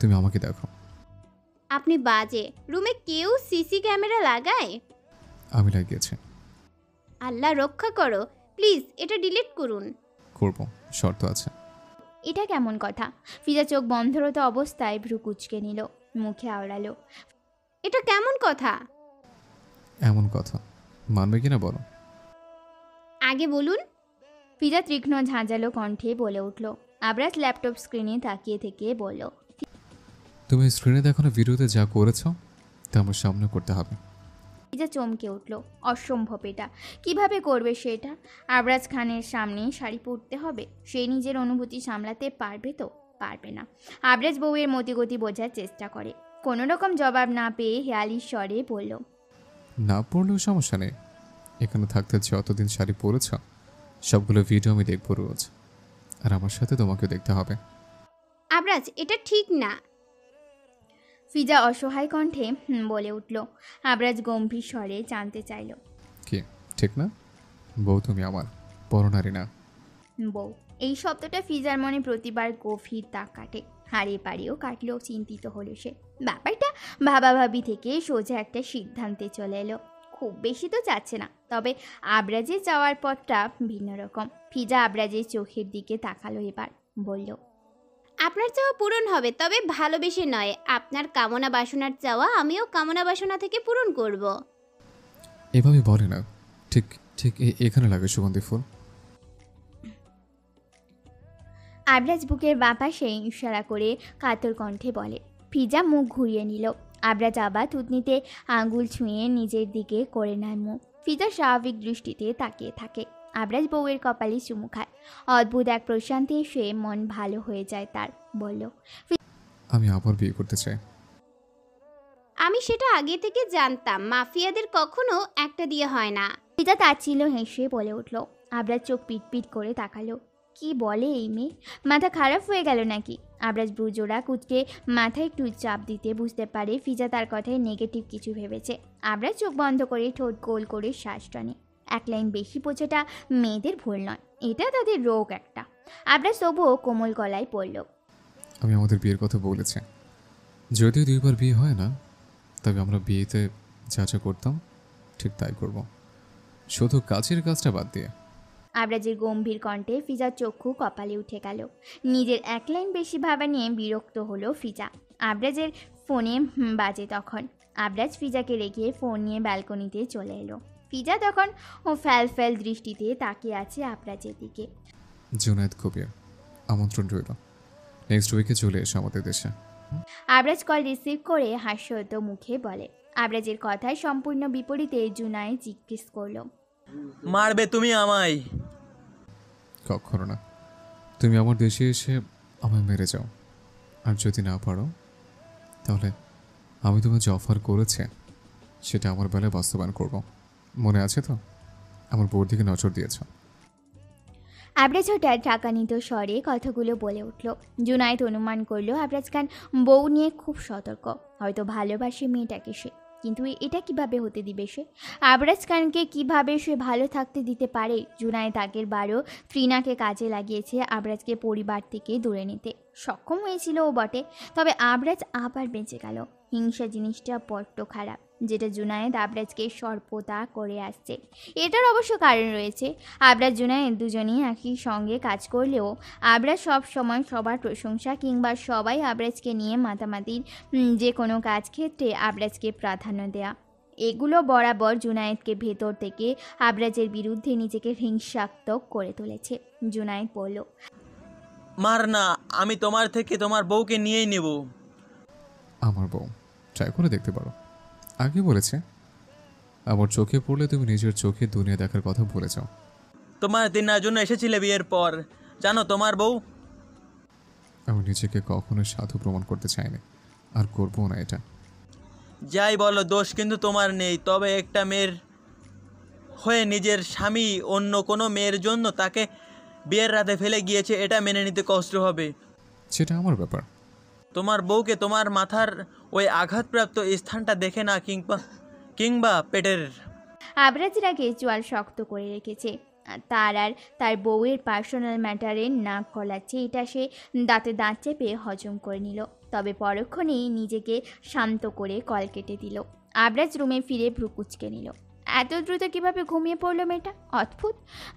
তুমি আমাকে দেখো। আপনি বাজে। রুমে কেউ সিসি ক্যামেরা লাগায়? আমি লাগিয়েছি। আল্লাহ রক্ষা করো, প্লিজ এটা ডিলিট করুন। করব, শর্ত আছে। এটা কেমন কথা? ফিজা চোখ বন্ধরত অবস্থায় ভ্রু কুচকে নিল, মুখে আওড়ালো, এটা কেমন কথা? এমন কথা মানবে কিনা বলো? আগে বলুন। ফিজা তীক্ষ্ণ ঝাঁঝালো কণ্ঠে বলে উঠল। আবরাজ ল্যাপটপ স্ক্রিনে তাকিয়ে থেকে বলল, তুমি স্ক্রিনে দেখানো ভিডিওতে যা করেছো তা আমার সামনে করতে হবে। ফিজা চমকে উঠল। অসম্ভব, এটা কিভাবে করবে সেটা? আবরাজ খানের সামনে শাড়ি পরতে হবে? সে নিজের অনুভূতি সামলাতে পারবে তো? পারবে না। আবরাজ বউয়ের মতিগতি বোঝার চেষ্টা করে। কোনো রকম জবাব না পেয়ে হেয়ালির স্বরে বলল, না পড়লেও সমস্যা নেই। এখানে থাকতে যতদিন শাড়ি পরেছ সবগুলো ভিডিও আমি দেখব রোজ, আর আমার সাথে তোমাকে দেখতে হবে। আবরাজ, এটা ঠিক না। ফিজা অসহায় কণ্ঠে বলে উঠল। আবরাজ গম্ভীর স্বরে জানতে চাইল, কি ঠিক না? বউ তুমি আমার, পরনারী না। বউ, এই শব্দটা ফিজার মনে প্রতিবার গভীর দাগ কাটে। হাড়ে পাড়েও কাটলেও চিন্তিত হলো সে। ব্যাপারটা ভাবাভাবি থেকে সোজা একটা সিদ্ধান্তে চলে এলো। খুব বেশি তো যাচ্ছে না, তবে আবরাজের যাওয়ার পথটা ভিন্ন রকম। ফিজা আবরাজের চোখের দিকে তাকালো, এবার বলল, আপনার চাওয়া পূরণ হবে, তবে ভালোবেসে নয়। আপনার কামনা বাসনার চাওয়া আমিও কামনা বাসনা থেকে পূরণ করব। এভাবে বলে না, ঠিক ঠিক এখানে লাগে সুগন্ধি ফুল। আবরাজ বুকের বাপাশে ইশারা করে কাতর কণ্ঠে বলে। ফিজা মুখ ঘুরিয়ে নিল। আবরাজ আবার থুতনিতে আঙুল ছুঁয়ে নিজের দিকে করে নেয় মুখ। ফিজা স্বাভাবিক দৃষ্টিতে তাকিয়ে থাকে। আবরাজ বউয়ের কপালে চুমু খায়। অদ্ভুত এক প্রশান্তি এসে মন ভালো হয়ে যায় তার। বলল, আমি আবার বিয়ে করতে চাই। আমি সেটা আগে থেকে জানতাম। মাফিয়াদের কখনো একটা দিয়ে হয় না। ফিজা তাচ্ছিল্য হেসে বলে উঠল। আবরাজ চোখ পিটপিট করে তাকালো। কি বলে এই মেয়ে? মাথা খারাপ হয়ে গেল নাকি? আবরাজ ব্রুজোড়া কুচকে মাথায় একটু চাপ দিতে বুঝতে পারে ফিজা তার কথায় নেগেটিভ কিছু ভেবেছে। আবরাজ চোখ বন্ধ করে ঠোঁট গোল করে শ্বাস টানে। এক লাইন বেশি বোঝাটা মেয়েদের ভুল নয়, এটা তাদের রোগ একটা। আবরাজ তবুও কোমল গলায় পড়ল, আমি আমাদের বিয়ের কথা বলেছি। যদিও 2বার বিয়ে হয় না, তবে আমরা বিয়েতে যা যা করতাম ঠিক তাই করব, শুধু কাজের কাজটা বাদ দিয়ে। আবরাজের গম্ভীর কণ্ঠে ফিজার চক্ষু কপালে উঠে গেল। নিজের এক লাইন বেশি ভাবা নিয়ে বিরক্ত হলো ফিজা। আবরাজের ফোনে বাজে তখন। আবরাজ ফিজাকে রেখে ফোন নিয়ে ব্যালকনিতে চলে এলো। ফিজা তখন ও ফ্যাল ফ্যাল দৃষ্টিতে তাকিয়ে আছে আবরাজের দিকে। জুনায়েদ কবির, আমন্ত্রণ রইল, নেক্সট উইকে চলে এসো আমাদের দেশে। আবরাজ কল রিসিভ করে হাস্যত মুখে বলে। আবরাজের কথায় সম্পূর্ণ বিপরীতে জুনায়েদ জিজ্ঞেস করলো, মারবে তুমি আমায়? কখনো না। তুমি আমার দেশে এসে আমায় মেরে যাও, আর যদি না পারো তাহলে আমি তোমায় যে অফার করেছে সেটা আমার বেলায় বাস্তবায়ন করব। মনে আছে তো? আমার বউর দিকে নজর দিয়েছ। আবরাজ হঠাৎ টাকানিত স্বরে কথাগুলো বলে উঠল। জুনায়েদ অনুমান করলো আবরাজ খান বউ নিয়ে খুব সতর্ক, হয়তো ভালোবাসে মেয়েটাকে সে। কিন্তু এটা কিভাবে হতে দিবে সে? আবরাজ খানকে কিভাবে সে ভালো থাকতে দিতে পারে? জুনায়েদ আগের বারও ত্রিনাকে কাজে লাগিয়েছে আবরাজকে পরিবার থেকে দূরে নিতে। সক্ষম হয়েছিল ও বটে, তবে আবরাজ আবার বেঁচে গেল। হিংসা জিনিসটা বড্ড খারাপ, যেটা জুনায়েদ আবরাজকে সর্বদা করে আসছে। এটার অবশ্য কারণ রয়েছে। আবরাজ জুনায়েদ দুজনেই একই সঙ্গে কাজ করলেও আবরাজ সব সময় সবার প্রশংসা কিংবা সবাই আবরাজকে নিয়ে মাতামাতির যে কোনো কাজ ক্ষেত্রে আবরাজকে প্রাধান্য দেয়া, এগুলো বরাবর জুনায়েদকে ভেতর থেকে আবরাজের বিরুদ্ধে নিজেকে হিংসাত্মক করে তুলেছে। জুনায়েদ বলল, মার না, আমি তোমার থেকে তোমার বউকে নিয়েই নেব। আমার বউ, ট্রাই করে দেখতে পারো। আগে বলেছে আমার চোখে পড়লে তুমি নিজের চোখে দুনিয়া দেখার কথা ভুলে যাও। তোমার দিনার জন্য এসেছিলে বিয়ের পর, জানো তোমার বউ? আমি নিজেকে কখনো সাধু প্রমাণ করতে চাইনি, আর করবো না এটা। যাই বলো, দোষ কিন্তু তোমার নেই। তবে একটা মেয়ের হয়ে নিজের স্বামী অন্য কোনো মেয়ের জন্য তাকে বিয়ের রাতে ফেলে গিয়েছে, এটা মেনে নিতে কষ্ট হবে। সেটা আমার ব্যাপার। তোমার বউকে তোমার মাথার ওই আঘাতপ্রাপ্ত স্থানটা দেখে না, কিংবা পেটের। আবরাজের আগে চোয়াল শক্ত করে রেখেছে। তার আর তার বউয়ের পার্সোনাল ম্যাটারে নাক গলাচ্ছে, এটা সে দাঁতে দাঁত চেপে হজম করে নিল। তবে পরক্ষণেই নিজেকে শান্ত করে কল কেটে দিল। আবরাজ রুমে ফিরে ভ্রু কুঁচকে নিল। এত দ্রুত কিভাবে ঘুমিয়ে পড়লো মেয়েটা? অদ্ভুত।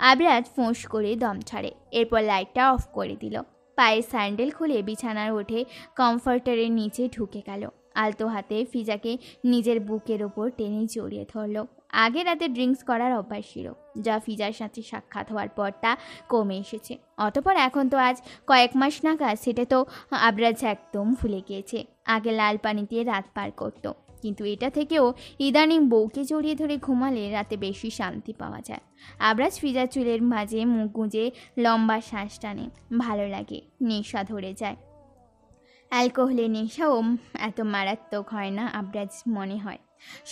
আবরাজ ফোঁস করে দম ছাড়ে, এরপর লাইটটা অফ করে দিল। পায়ে স্যান্ডেল খুলে বিছানার উঠে কমফর্টারের নিচে ঢুকে গেল। আলতো হাতে ফিজাকে নিজের বুকের ওপর টেনে জড়িয়ে ধরল। আগে রাতে ড্রিঙ্কস করার অভ্যাস ছিল, যা ফিজার সাথে সাক্ষাৎ হওয়ার পর তা কমে এসেছে। অতপর এখন তো আজ কয়েক মাস নাগাদ সেটা তো আবরাজ একদম ভুলে গিয়েছে। আগে লাল পানিতে রাত পার করত, কিন্তু এটা থেকেও ইদানিং বউকে জড়িয়ে ধরে ঘুমালে রাতে বেশি শান্তি পাওয়া যায়। আবরাজ ফিজার চুলের মাঝে মুখ গুঁজে লম্বা শ্বাস টানে। ভালো লাগে, নেশা ধরে যায়। অ্যালকোহলের নেশাও এত মারাত্মক হয় না আবরাজ মনে হয়।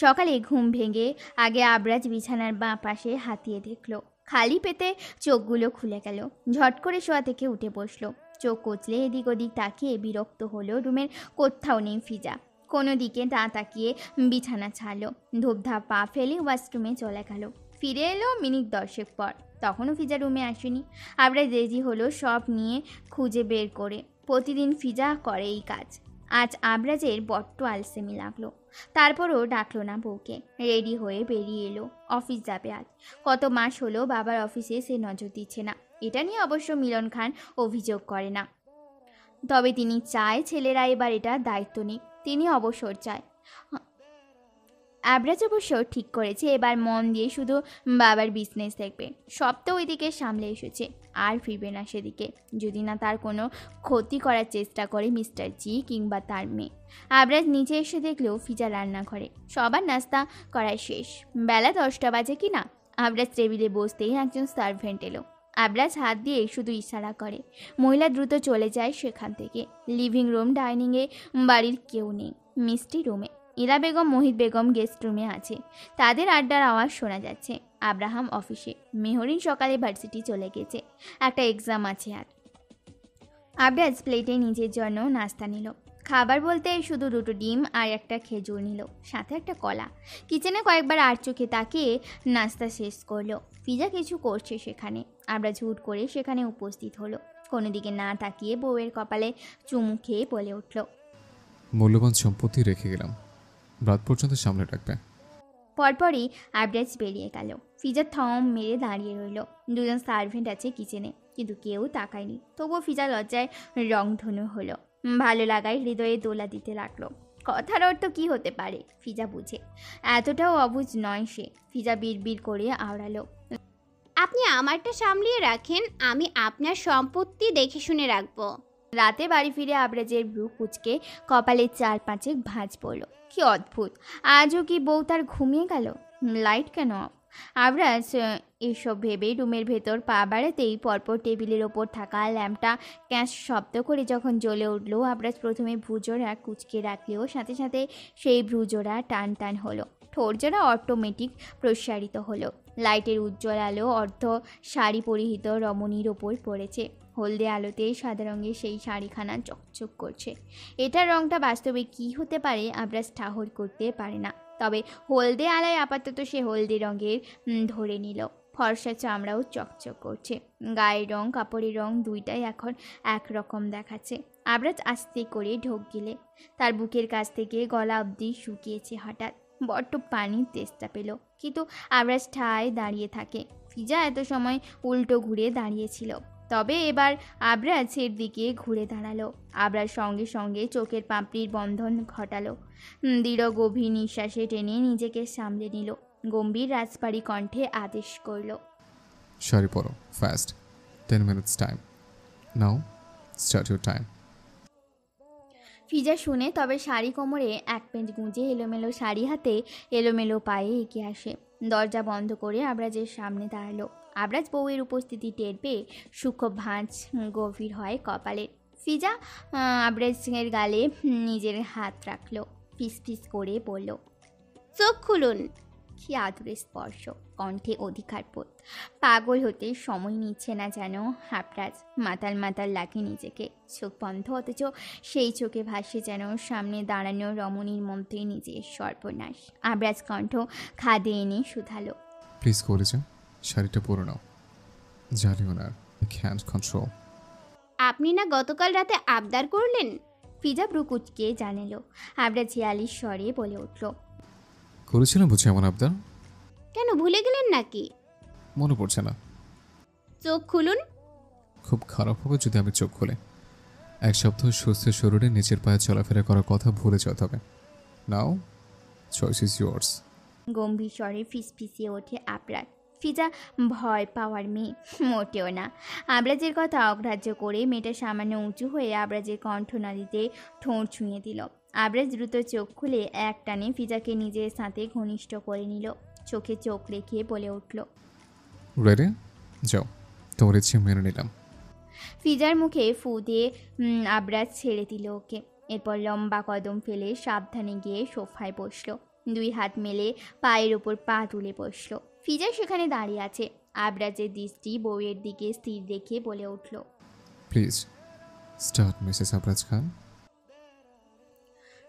সকালে ঘুম ভেঙে আগে আবরাজ বিছানার বাঁ পাশে হাতিয়ে দেখল, খালি পেতে চোখগুলো খুলে গেল। ঝট করে শোয়া থেকে উঠে বসলো, চোখ কচলে এদিক ওদিক তাকিয়ে বিরক্ত হলো। রুমের কোথাও নেই ফিজা। কোনো দিকে না তাকিয়ে বিছানা ছাড়লো, ধূপধাপ পা ফেলে ওয়াশরুমে চলে গেল। ফিরে এলো মিনিট 10 পর, তখনও ফিজা রুমে আসেনি। আবরাজ রেজি হলো সব নিয়ে খুঁজে বের করে। প্রতিদিন ফিজা করে এই কাজ। আজ আবরাজের বড্ড আলসেমি লাগলো। তারপরও ডাকলো না বউকে। রেডি হয়ে বেরিয়ে এলো। অফিস যাবে আজ। কত মাস হলো বাবার অফিসে সে নজর দিচ্ছে না। এটা নিয়ে অবশ্য মিলন খান অভিযোগ করে না, তবে তিনি চায় ছেলেরা এবার এটা দায়িত্ব নিক। তিনি অবসর চায়। আবরাজ অবশ্য ঠিক করেছে এবার মন দিয়ে শুধু বাবার বিজনেস দেখবে। সব তো ওইদিকে সামলে এসেছে, আর ফিরবে না সেদিকে, যদি না তার কোনো ক্ষতি করার চেষ্টা করে মিস্টার জি কিংবা তার মেয়ে। আবরাজ নিচে এসে দেখলেও ফিজা রান্নাঘরে। সবার নাস্তা করা শেষ। বেলা 10টা বাজে কি না। আবরাজ টেবিলে বসতেই একজন সার্ভেন্ট এলো। আবরাজ হাত দিয়ে শুধু ইশারা করে। মহিলা দ্রুত চলে যায় সেখান থেকে। লিভিং রুম, ডাইনিংয়ে বাড়ির কেউ নেই। মিষ্টি রুমে। ইরা বেগম, মোহিত বেগম গেস্ট রুমে আছে। তাদের আড্ডার আওয়াজ শোনা যাচ্ছে। আব্রাহাম অফিসে। মেহরিন সকালে ভার্সিটি চলে গেছে, একটা এক্সাম আছে আর। আবরাজ প্লেটে নিজের জন্য নাস্তা নিল। খাবার বলতে শুধু 2টো ডিম আর একটা খেজুর নিল, সাথে একটা কলা। কিচেনে কয়েকবার আর চোখে তাকিয়ে নাস্তা শেষ করলো। ফিজা কিছু করছে সেখানে। আবরাজ হুট করে সেখানে উপস্থিত হলো। কোনো দিকে না তাকিয়ে বউয়ের কপালে চুমু খেয়ে বলে উঠল, মূল্যবান সম্পত্তি রেখে গেলাম, রাত পর্যন্ত সামলে রাখবে। পরপরই আবরাজ বেরিয়ে গেল। ফিজা থম মেরে দাঁড়িয়ে রইল। দুজন সার্ভেন্ট আছে কিচেনে, কিন্তু কেউ তাকায়নি। তবুও ফিজা লজ্জায় রংধনু হলো। ভালো লাগায় হৃদয়ে দোলা দিতে লাগলো। কথার অর্থ কি হতে পারে ফিজা বুঝে, এতটাও অবুঝ নয় সে। ফিজা বিড়বিড় করে আওড়ালো, আপনি আমারটা সামলিয়ে রাখেন, আমি আপনার সম্পত্তি দেখে শুনে রাখবো। রাতে বাড়ি ফিরে আবরাজের ব্রু কুচকে কপালে 4-5 ভাঁজ পড়ল। কি অদ্ভুত, আজও কি বউ তার ঘুমিয়ে গেল? লাইট কেন অফ? আবরাজ এসব ভেবে রুমের ভেতর পা বাড়াতেই পরপর টেবিলের ওপর থাকা ল্যাম্পটা ক্যাশ শব্দ করে যখন জ্বলে উঠল। আবরাজ প্রথমে ভ্রুজোড়া কুচকে রাখলেও সাথে সাথে সেই ভ্রুজোড়া টান টান হলো। ঠোঁটজোড়া অটোমেটিক প্রসারিত হলো। লাইটের উজ্জ্বল আলো অর্ধ শাড়ি পরিহিত রমণীর ওপর পড়েছে। হলদে আলোতে সাদা রঙের সেই শাড়িখানা চকচক করছে। এটার রঙটা বাস্তবে কি হতে পারে আবরাজ ঠাহর করতে পারে না, তবে হলদে আলায় আপাতত সে হলদে রঙের ধরে নিল। ফর্সা চামড়াও চকচক করছে। গায়ের রং, কাপড়ের রং দুইটাই এখন একরকম দেখাচ্ছে। আবরাজ আস্তে করে ঢোক গিলে তার বুকের কাছ থেকে গলা অবধি শুকিয়েছে। হঠাৎ বড্ড পানির তেষ্টা পেল, কিন্তু আবরাজ ঠায় দাঁড়িয়ে থাকে। ফিজা এত সময় উল্টো ঘুরে দাঁড়িয়েছিল, তবে এবার আবরাজের দিকে ঘুরে দাঁড়ালো। আবরাজ সঙ্গে সঙ্গে চোখের পাপড়ির বন্ধন ঘটালো। দৃঢ় গভীর নিঃশ্বাসে টেনে নিজেকে সামলে নিল। গম্ভীর রাজবাড়ি কণ্ঠে আদেশ করল, শাড়ি পরো, fast, 10 minutes time, now start your time. Fiza শুনে তবে শাড়ি কোমরে এক পেঁচ গুঁজে এলোমেলো শাড়ি হাতে এলোমেলো পায়ে এগিয়ে আসে। দরজা বন্ধ করে আবরাজের সামনে দাঁড়ালো। আবরাজ বউয়ের উপস্থিতি টের পেয়ে সূক্ষ্ম ভাঁজ গভীর হয় কপালে। ফিজা আবরাজের গালে নিজের হাত রাখলো। ফিস ফিস করে বলল, চোখ খুলুন। কি আদুরে স্পর্শ, কণ্ঠে অধিকারবোধ। পাগল হতে সময় নিচ্ছে না যেন আবরাজ। মাতাল মাতাল লাগে নিজেকে। চোখ বন্ধ, অথচ সেই চোখে ভাসে যেন সামনে দাঁড়ানো রমণীর মধ্যে নিজের সর্বনাশ। আবরাজ কণ্ঠ খাদে এনে শুধালো, প্লিজ করে যা, শাড়িটা পরে নাও। জানিও না, ক্যান্ট কন্ট্রোল। আপনি না গতকাল রাতে আবদার করলেন? ফিজা ব্রু কুচকে জানালো। আবরাজ ঝিয়ালির স্বরে বলে উঠল, করেছিলাম বুঝি এমন আবদার? কেন ভুলে গেলেন নাকি? মনে পড়ছে না। চোখ খুলুন। খুব খারাপ হবে যদি আমি চোখ খুলে। 1 সপ্তাহ সুস্থ শরীরে নিজের পায়ে চলাফেরা করার কথা ভুলে যেতে হবে। নাও, চয়েস ইজ ইয়োর্স। গম্ভীর স্বরে ফিসফিসিয়ে ওঠে আবরাজ। ফিজা ভয় পাওয়ার মেয়ে মোটেও না। আবরাজের কথা অগ্রাহ্য করে মেয়েটা সামান্য উঁচু হয়ে আবরাজের কণ্ঠনালীতে ঠোঁট ছুঁয়ে দিল। আবরাজ দ্রুত চোখ খুলে এক টানে ফিজাকে নিজের সাথে ঘনিষ্ঠ করে নিল। চোখে চোখ রেখে বলে উঠল, রেডি? যাও, তোমার ইচ্ছে মেনে নিলাম। ফিজার মুখে ফু দিয়ে আবরাজ ছেড়ে দিল ওকে। এরপর লম্বা কদম ফেলে সাবধানে গিয়ে সোফায় বসলো। 2 হাত মেলে পায়ের ওপর পা তুলে বসলো। ফিজা সেখানে দাঁড়িয়ে আছে। আবরাজের দৃষ্টি বউয়ের দিকে স্থির রেখে বলে উঠল, প্লিজ স্টার্ট মিসেস আবরাজ খান।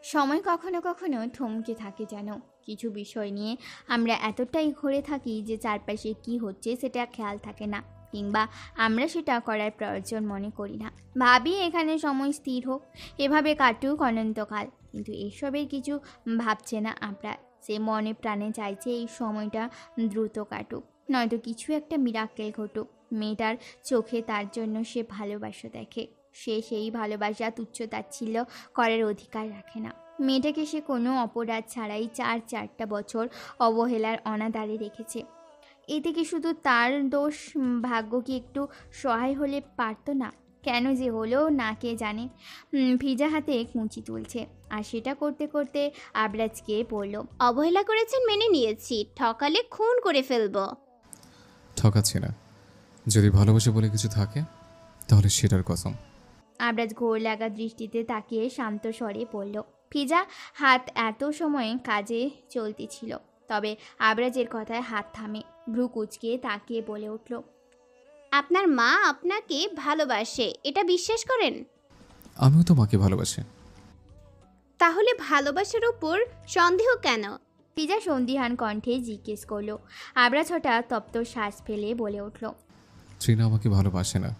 সময় কখনো কখনো থমকে থাকে যেন। কিছু বিষয় নিয়ে আমরা এতটাই ঘুরে থাকি যে চারপাশে কি হচ্ছে সেটা খেয়াল থাকে না, কিংবা আমরা সেটা করার প্রয়োজন মনে করি না। ভাবি এখানে সময় স্থির হোক, এভাবে কাটুক অনন্তকাল। কিন্তু এসবের কিছু ভাবছে না আমরা। সে মনে প্রাণে চাইছে এই সময়টা দ্রুত কাটুক, নয়তো কিছু একটা মিরাক্কেল ঘটুক। মেয়েটার চোখে তার জন্য সে ভালোবাসা দেখে। সে সেই ভালোবাসা তুচ্ছ-তাচ্ছিল্য করার অধিকার রাখে না। মেয়েটাকে সে কোনো অপরাধ ছাড়াই 4টা বছর অবহেলার অনাদারে রেখেছে। এতে কি শুধু তার দোষ? ভাগ্য কি একটু সহায় হলে পারতো না? কেন যে হলো না কে জানে। ফিজা হাতে কুঁচি তুলছে, আর সেটা করতে করতে আবরাজকে বলল, অবহেলা করেছেন মেনে নিয়েছি, ঠকালে খুন করে ফেলবো। ঠকাচ্ছি না, যদি ভালোবাসে বলে কিছু থাকে তাহলে সেটার কসম। আবরাজ ঘোর লাগা দৃষ্টিতে তাকিয়ে শান্ত স্বরে বলল। ফিজা হাত এত সময় কাজে চলতেছিল, তবে আবরাজের কথায় হাত থামে। ভ্রু কুঁচকে তাকিয়ে বলে উঠল, আপনার মা আপনাকে ভালোবাসে, এটা বিশ্বাস করেন? আমিও তো মাকে ভালোবাসি। তাহলে ভালোবাসার উপর সন্দেহ কেন? ফিজা সন্দিহান কণ্ঠে জিজ্ঞেস করলো। আবরাজ হঠাৎ তপ্ত শ্বাস ফেলে বলে উঠল, ট্রিনা আমাকে ভালোবাসে না,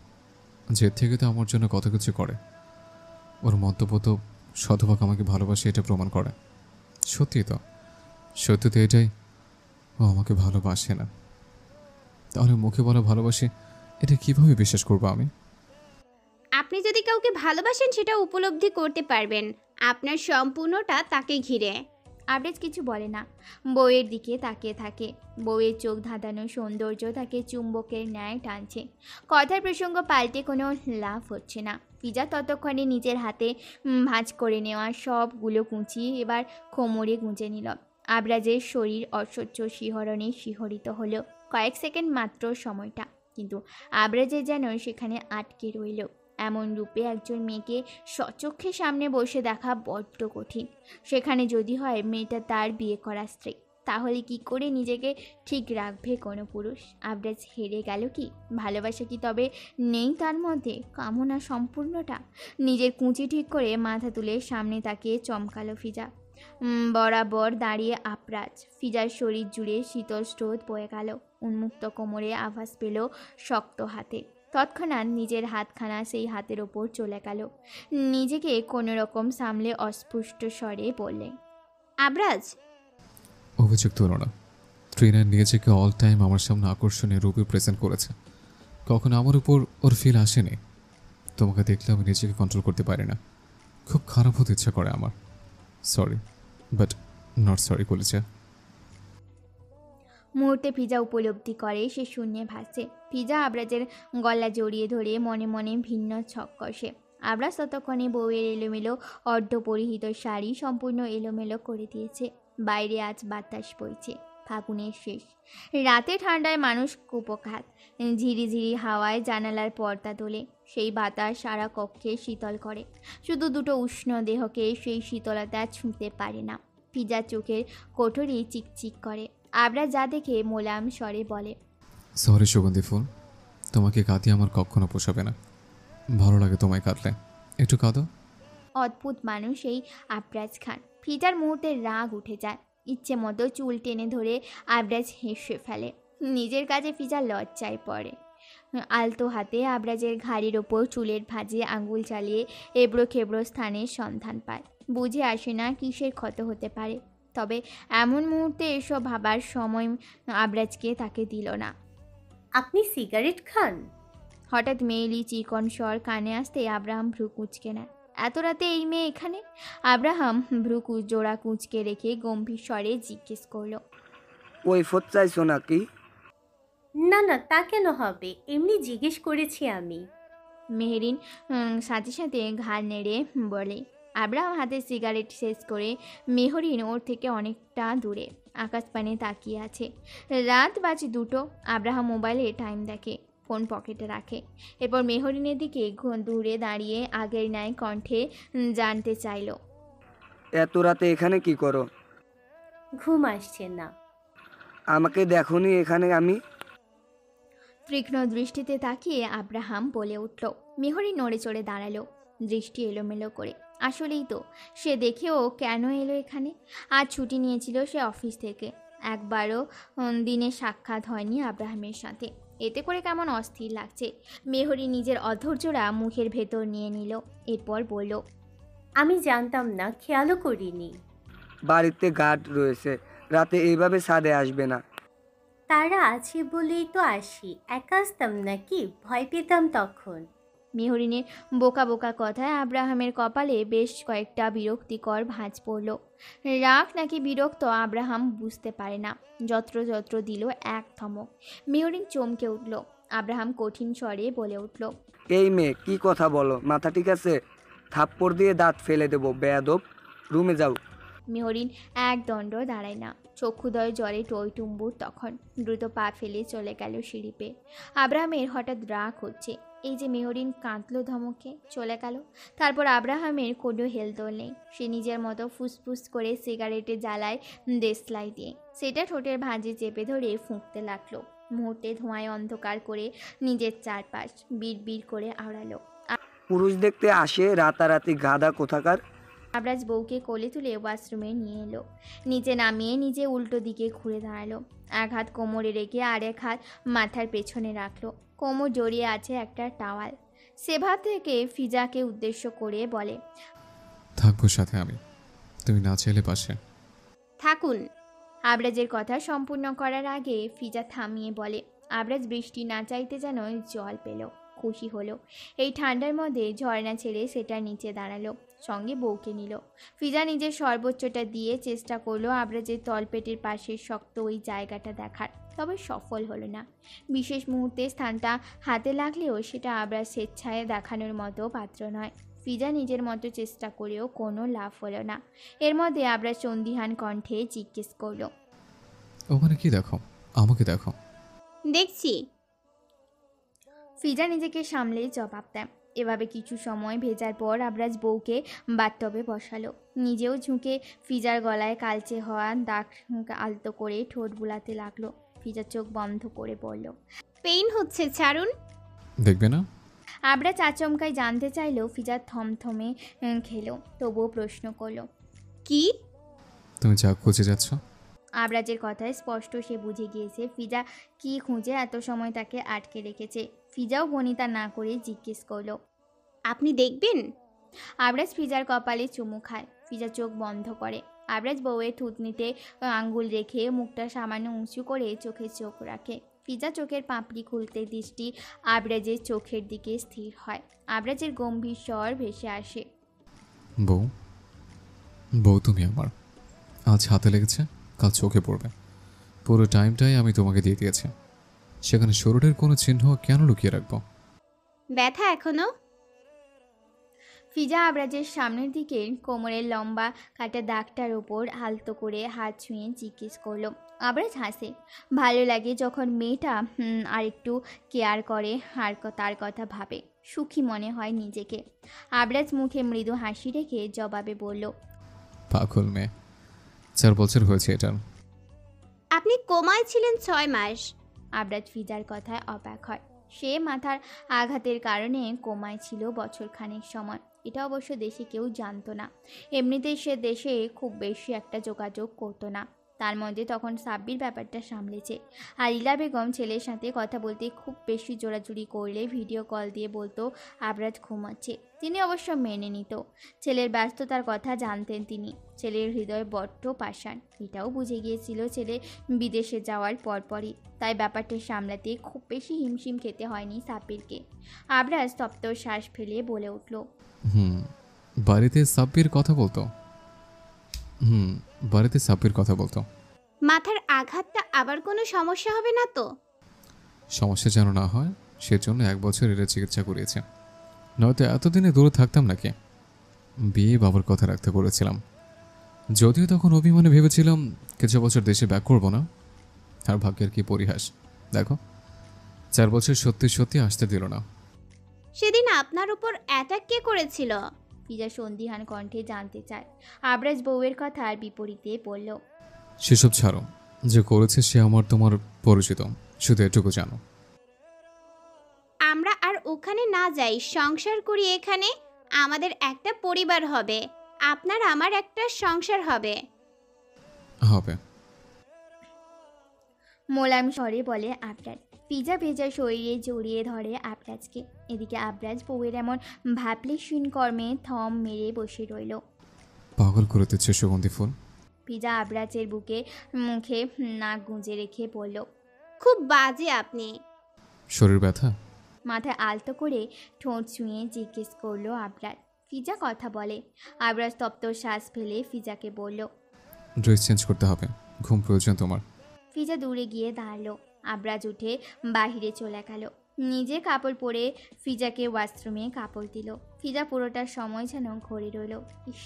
জেদ থেকে তো আমার জন্য কত কিছু করে। ওর মন্তব্য তো শতভাগ আমাকে ভালোবাসে এটা প্রমাণ করে। সত্যি তো, সত্যি তো এটাই, ও আমাকে ভালোবাসে না। তাহলে মুখে বলা ভালোবাসে এটা কিভাবে বিশ্বাস করবো আমি? আপনি যদি কাউকে ভালোবাসেন সেটা উপলব্ধি করতে পারবেন, আপনার সম্পূর্ণটা তাকে ঘিরে। আবরাজ কিছু বলে না, বউয়ের দিকে তাকিয়ে থাকে। বউয়ের চোখ ধাঁধানো সৌন্দর্য তাকে চুম্বকের ন্যায় টানছে। কথার প্রসঙ্গ পাল্টে কোনো লাভ হচ্ছে না। ফিজা ততক্ষণে নিজের হাতে ভাঁজ করে নেওয়া সবগুলো কুঁচি এবার কোমরে গুঁজে নিল। আবরাজের শরীর অসহ্য শিহরণে শিহরিত হলো। কয়েক সেকেন্ড মাত্র সময়টা, কিন্তু আবরাজের যেন সেখানে আটকে রইল। এমন রূপে একজন মেয়েকে সচক্ষে সামনে বসে দেখা বড্ড কঠিন। সেখানে যদি হয় মেয়েটা তার বিয়ে করা স্ত্রী, তাহলে কি করে নিজেকে ঠিক রাখবে কোনো পুরুষ? আবরাজ হেরে গেল কি? ভালোবাসা কি তবে নেই তার মধ্যে? কামনা সম্পূর্ণটা? নিজের কুঁচি ঠিক করে মাথা তুলে সামনে তাকিয়ে চমকালো ফিজা। বরাবর দাঁড়িয়ে আবরাজ। ফিজার শরীর জুড়ে শীতল স্রোত বয়ে গেল। উন্মুক্ত কোমরে আভাস পেল শক্ত হাতে। তৎক্ষণাৎ নিজের হাতখানা সেই হাতের ওপর চলে গেল। নিজেকে কোনো রকম সামলে অস্পষ্ট স্বরে বললেন, আবরাজ। অভিযোগ তুলো না। ট্রিনা নিজেকে অল টাইম আমার সামনে আকর্ষণীয় রূপে প্রেজেন্ট করেছে। কখনো আমার উপর ওর ফিল আসেনি। তোমাকে দেখলে আমি নিজেকে কন্ট্রোল করতে পারি না। খুব খারাপ হতে ইচ্ছা করে আমার। সরি, বাট নট সরি কলেছে। মুহূর্তে ফিজা উপলব্ধি করে সে শূন্যে ভাসছে। ফিজা আবরাজের গলা জড়িয়ে ধরে মনে মনে ভিন্ন ছক কষে। আবরাজ ততক্ষণে বউয়ের এলোমেলো অর্ধপরিহিত শাড়ি সম্পূর্ণ এলোমেলো করে দিয়েছে। বাইরে আজ বাতাস বইছে, ফাগুনের শেষ। রাতে ঠান্ডায় মানুষ কুপোকাত। ঝিরিঝিরি হাওয়ায় জানালার পর্দা তোলে। সেই বাতাস সারা কক্ষে শীতল করে। শুধু দুটো উষ্ণ দেহকে সেই শীতলতা ছুঁতে পারে না। ফিজার চোখের কোঠরি চিকচিক করে। আবরাজ যা দেখে মোলায়েম স্বরে বলে, সরি সুগন্ধি ফুল, তোমাকে কাঁদিয়ে আমার কখনো পোষাবে না। ভালো লাগে তোমায় কাঁদলে, একটু কাঁদো। অদ্ভুত মানুষ এই আবরাজ খান। ফিজার মুহূর্তে রাগ উঠে যায়। ইচ্ছে মতো চুল টেনে ধরে আবরাজ হেসে ফেলে। নিজের কাজে ফিজা লজ্জায় পড়ে। আলতো হাতে আবরাজের ঘাড়ির ওপর চুলের ভাঁজে আঙুল চালিয়ে এবড়ো খেবড়ো স্থানের সন্ধান পায়। বুঝে আসে না কিসের ক্ষত হতে পারে। তবে এমন মুহূর্তে এসব ভাবার সময় আবরাজকে তাকে দিল না। আপনি সিগারেট খান? হঠাৎ মেয়েলি চিকন স্বর কানে আসতে আব্রাহাম ভ্রু কুঁচকে নেয়। এত রাতে এই মেয়ে এখানে? আব্রাহাম ভ্রু জোড়া কুঁচকে রেখে গম্ভীর স্বরে জিজ্ঞেস করলো, ওই ফোট চাইছো নাকি? না না, তা কেন হবে, এমনি জিজ্ঞেস করেছি আমি। মেহেরিন সাথে সাথে ঘাড় নেড়ে বলে। আব্রাহাম হাতে সিগারেট শেষ করে মেহরিন ওর থেকে অনেকটা দূরে আকাশপানে তাকিয়ে আছে। রাত বাজে 2টো। আব্রাহাম মোবাইলে টাইম দেখে। ফোন পকেটে রাখে। এরপর মেহরিনের দিকে দূরে দাঁড়িয়ে আগের ন্যায় কণ্ঠে জানতে চাইল, এত রাতে এখানে কি করো? ঘুম আসছে না। আমাকে দেখোনি এখানে আমি? তীক্ষ্ণ দৃষ্টিতে তাকিয়ে আব্রাহাম বলে উঠল। মেহরিন নড়ে চড়ে দাঁড়ালো, দৃষ্টি এলোমেলো করে। আসলেই তো, সে দেখেও কেন এলো এখানে? আজ ছুটি নিয়েছিল সে অফিস থেকে। একবারও দিনে সাক্ষাৎ হয়নি আব্রাহামের সাথে। এতে করে কেমন অস্থির লাগছে। মেহরি নিজের অধৈর্যরা মুখের ভেতর নিয়ে নিল। এরপর বলল, আমি জানতাম না, খেয়ালও করিনি। বাড়িতে গার্ড রয়েছে, রাতে এইভাবে ছাদে আসবে না। তারা আছে বলেই তো আসি, একা আসতাম নাকি? ভয় পেতাম তখন। মেহরিনের বোকা বোকা কথায় আব্রাহামের কপালে বেশ কয়েকটা বিরক্তিকর ভাঁজ পড়ল। রাগ নাকি বিরক্ত আব্রাহাম বুঝতে পারে না। যত্র যত্র দিল এক ধমক। মেহরিন চমকে উঠল। আব্রাহাম কঠিন স্বরে বলে উঠল, এই মেয়ে কি কথা বলো? মাথা ঠিক আছে? থাপ্পড় দিয়ে দাঁত ফেলে দেবো বেয়াদব। রুমে যাও। মেহরিন এক দণ্ড দাঁড়ায় না, চক্ষুদয় জলে টইটুম্বুর। তখন দ্রুত পা ফেলে চলে গেল সিঁড়ি পেয়ে। আব্রাহামের হঠাৎ রাগ হচ্ছে। এই যে মেহরিন কাঁদলো ধমকে, চলে গেল। তারপর আব্রাহামের কোনো হেলদোল নেই। সে নিজের মতো ফুসফুস করে সিগারেটে জ্বালায় দেশলাই দিয়ে, সেটা ঠোঁটের ভাঁজে চেপে ধরে ফুঁকতে লাগলো। মুহূর্তে ধোঁয়ায় অন্ধকার করে নিজের চারপাশ বিড় করে আওড়ালো। পুরুষ দেখতে আসে রাতারাতি গাধা কোথাকার। আবরাজ বউকে কোলে তুলে ওয়াশরুমে নিয়ে এলো। নিচে নামিয়ে নিজে উল্টো দিকে ঘুরে দাঁড়ালো। এক হাত কোমরে রেখে আর এক হাত মাথার পেছনে রাখলো। কোমর জড়িয়ে আছে একটা টাওয়াল। সেভা থেকে ফিজাকে উদ্দেশ্য করে বলে, থাকবো সাথে আমি, তুমি না চাইলে পাশে। থাকুন। আবরাজের কথা সম্পূর্ণ করার আগে ফিজা থামিয়ে বলে। আবরাজ বৃষ্টি না চাইতে যেন জল পেল, খুশি হলো। এই ঠান্ডার মধ্যে ঝর্ণা ছেড়ে সেটার নিচে দাঁড়ালো, সঙ্গে বউকে নিল। ফিজা নিজের সর্বোচ্চটা দিয়ে চেষ্টা করলো আবরাজের তলপেটের পাশের শক্ত ওই জায়গাটা দেখার, তবে সফল হলো না। বিশেষ মুহূর্তে স্থানটা হাতে লাগলেও সেটা আবরাজ স্বেচ্ছায় দেখানোর মতো পাত্র নয়। ফিজা নিজের মতো চেষ্টা করেও কোনো লাভ হলো না। এর মধ্যে আবরাজ সন্দিহান কণ্ঠে জিজ্ঞেস করলো, ওখানে কি দেখো? আমাকে দেখো। দেখছি। ফিজা নিজেকে সামলে জবাব দেয়। এভাবে কিছু সময় ভেজার পর আবরাজ বউকে বাথটবে বসালো। নিজেও ঝুঁকে ফিজার গলায় কালচে হওয়া দাগ আলতো করে ঠোঁট বুলাতে লাগলো। ফিজা চোখ বন্ধ করে বলল, পেইন হচ্ছে, ছাড়ুন। দেখবে না? আবরাজ আচমকাই জানতে চাইলো। ফিজা থমথমে খেলো, তবুও প্রশ্ন করলো, কি? তুমি যা খুঁজে যাচ্ছ? আবরাজের কথায় স্পষ্ট সে বুঝে গিয়েছে ফিজা কি খুঁজে এত সময় তাকে আটকে রেখেছে। ফিজাও বনিতা না করে জিজ্ঞেস করলো, আপনি দেখবেন? আবরাজ ফিজার কপালে চুমু খায়। ফিজা চোখ বন্ধ করে। আবরাজ বউয়ের থুতনিতে আঙ্গুল রেখে মুখটা সামান্য উঁচু করে চোখে চোখ রাখে। ফিজা চোখের পাপড়ি খুলতে দৃষ্টি আবরাজের চোখের দিকে স্থির হয়। আবরাজের গম্ভীর স্বর ভেসে আসে, বউ, বউ তুমি আমার। আজ হাতে লেগেছে, কাল চোখে পড়বে। পুরো টাইমটাই আমি তোমাকে দিয়ে দিয়েছি, সেখানে শরীরের কোনো চিহ্ন কেন লুকিয়ে রাখবো? ব্যথা এখনো? ফিজা আবরাজের সামনের দিকে কোমরের লম্বা কাটা দাগটার ওপর আলতো করে হাত ছুঁয়ে জিজ্ঞেস করলো। আবরাজ হাসে। ভালো লাগে যখন মেয়েটা আরেকটু কেয়ার করে আর তার কথা ভাবে। সুখী মনে হয় নিজেকে। আবরাজ মুখে মৃদু হাসি রেখে জবাবে বলল, পাগল মেয়ে, 4 বছর হয়েছে এটার। আপনি কোমায় ছিলেন 6 মাস। আবরাজ ফিজার কথায় অবাক হয়। সে মাথার আঘাতের কারণে কোমায় ছিল বছরখানেক সময়। এটা অবশ্য দেশে কেউ জানতো না। এমনিতেই সে দেশে খুব বেশি একটা যোগাযোগ করতো না। তার মধ্যে তখন সাব্বির ব্যাপারটা সামলেছে। আর ইলা বেগম ছেলের সাথে কথা বলতে খুব বেশি জোরাজুরি করলে ভিডিও কল দিয়ে বলতো আবরাজ ঘুমাচ্ছে। তিনি অবশ্য মেনে নিত। ছেলের ব্যস্ততার কথা জানতেন তিনি। ছেলের হৃদয় বড্ড পাষাণ, এটাও বুঝে গিয়েছিল ছেলে বিদেশে যাওয়ার পরপরই। তাই ব্যাপারটা সামলাতে খুব বেশি হিমশিম খেতে হয়নি সাব্বিরকে। আবরাজ তপ্ত শ্বাস ফেলে বলে উঠল, বাড়িতে সাব্বির কথা বলতো। বাড়িতে সাব্বির কথা বলতো। মাথার আঘাতটা আবার কোনো সমস্যা হবে না তো? সমস্যা যেন না হয় সেজন্য 1 বছর এর চিকিৎসা করিয়েছে, নয়তো এতদিনে দূরে থাকতাম নাকি। বিয়ে বাবার কথা রাখতে বলেছিলাম, যদিও তখন অভিমানে ভেবেছিলাম কিছু বছর দেশে ব্যাক করবো না। আর ভাগ্যের কি পরিহাস, দেখো 4 বছর সত্যি সত্যি আসতে দিল না। সেদিন আপনার উপর অ্যাটাক কে করেছিল? ফিজা সন্দিহান কণ্ঠে জানতে চায়। আবরাজ বউয়ের কথার বিপরীতে বলল, সেসব ছাড়ো, যে করেছে সে আমার তোমার পরিচিত, শুধু এটুকু জানো। আমরা আর ওখানে না যাই, সংসার করি এখানে। আমাদের একটা পরিবার হবে, আপনার আমার একটা সংসার হবে। হবে। মোলায়েম স্বরে বলে আবরাজ। ফিজা ভেজা শরীরে জড়িয়ে ধরে আবরাজকে। এদিকে আবরাজ বউয়ের এমন ভাবলেশীন কর্মে থম মেরে বসে রইল। পাগল করে দিচ্ছে সুগন্ধি ফুল। ফিজা আবরাজের বুকে মুখে নাক গুঁজে রেখে বলল, খুব বাজে আপনি। শরীর ব্যথা? মাথায় আলতো করে ঠোঁট ছুঁয়ে জিজ্ঞেস করলো আবরাজ। ফিজা কথা বলে। আবরাজ তপ্ত শ্বাস ফেলে ফিজাকে বলল, ড্রেস চেঞ্জ করতে হবে, ঘুম প্রয়োজন তোমার। ফিজা দূরে গিয়ে দাঁড়ালো। আবরাজ উঠে বাহিরে চলে গেল। নিজে কাপড় পরে ফিজাকে ওয়াশরুমে কাপড় দিল। ফিজা পুরোটা সময় যেন ঘরে রইল। ইস,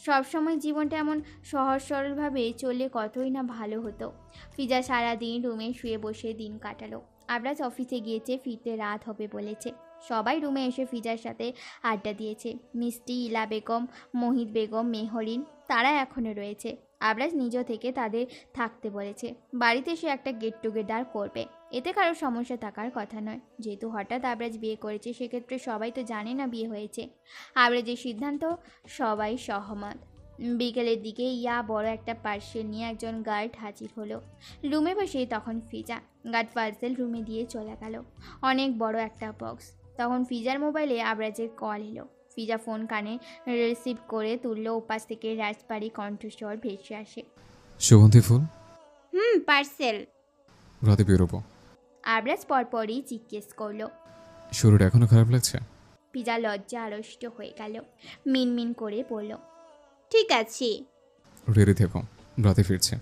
সবসময় জীবনটা এমন সহজ সরলভাবে চললে কতই না ভালো হতো। ফিজা সারাদিন রুমে শুয়ে বসে দিন কাটালো। আবরাজ অফিসে গিয়েছে, ফিরতে রাত হবে বলেছে। সবাই রুমে এসে ফিজার সাথে আড্ডা দিয়েছে। মিষ্টি, ইলা বেগম, মোহিত বেগম, মেহরিন, তারা এখনও রয়েছে। আবরাজ নিজ থেকে তাদের থাকতে বলেছে। বাড়িতে সে একটা গেট টুগেদার করবে, এতে কারো সমস্যা থাকার কথা নয়। যেহেতু হঠাৎ আবরাজ বিয়ে করেছে, সেক্ষেত্রে সবাই তো জানে না বিয়ে হয়েছে। আবরাজের সিদ্ধান্ত সবাই সহমত। বিকেলের দিকে বড় একটা পার্সেল নিয়ে একজন গার্ড হাজির হলো রুমে। বসে তখন ফিজা। গার্ড পার্সেল রুমে দিয়ে চলে গেল। অনেক বড় একটা বক্স। তখন ফিজার মোবাইলে আবরাজের কল এলো। ফিজা ফোন কানে রিসিভ করে তুলল। উপাস থেকে রাজবাড়ি কণ্ঠস্বর ভেসে আসে, সুগন্ধি ফুল। পার্সেল। রাতে বেরোবো। আবরাজ পরপরই জিজ্ঞেস করলো, শরীর এখনো খারাপ লাগছে? ফিজা লজ্জা আড়ষ্ট হয়ে গেল। মিনমিন করে বলল, ঠিক আছে। রেডি থেকো, রাতে ফিরছে।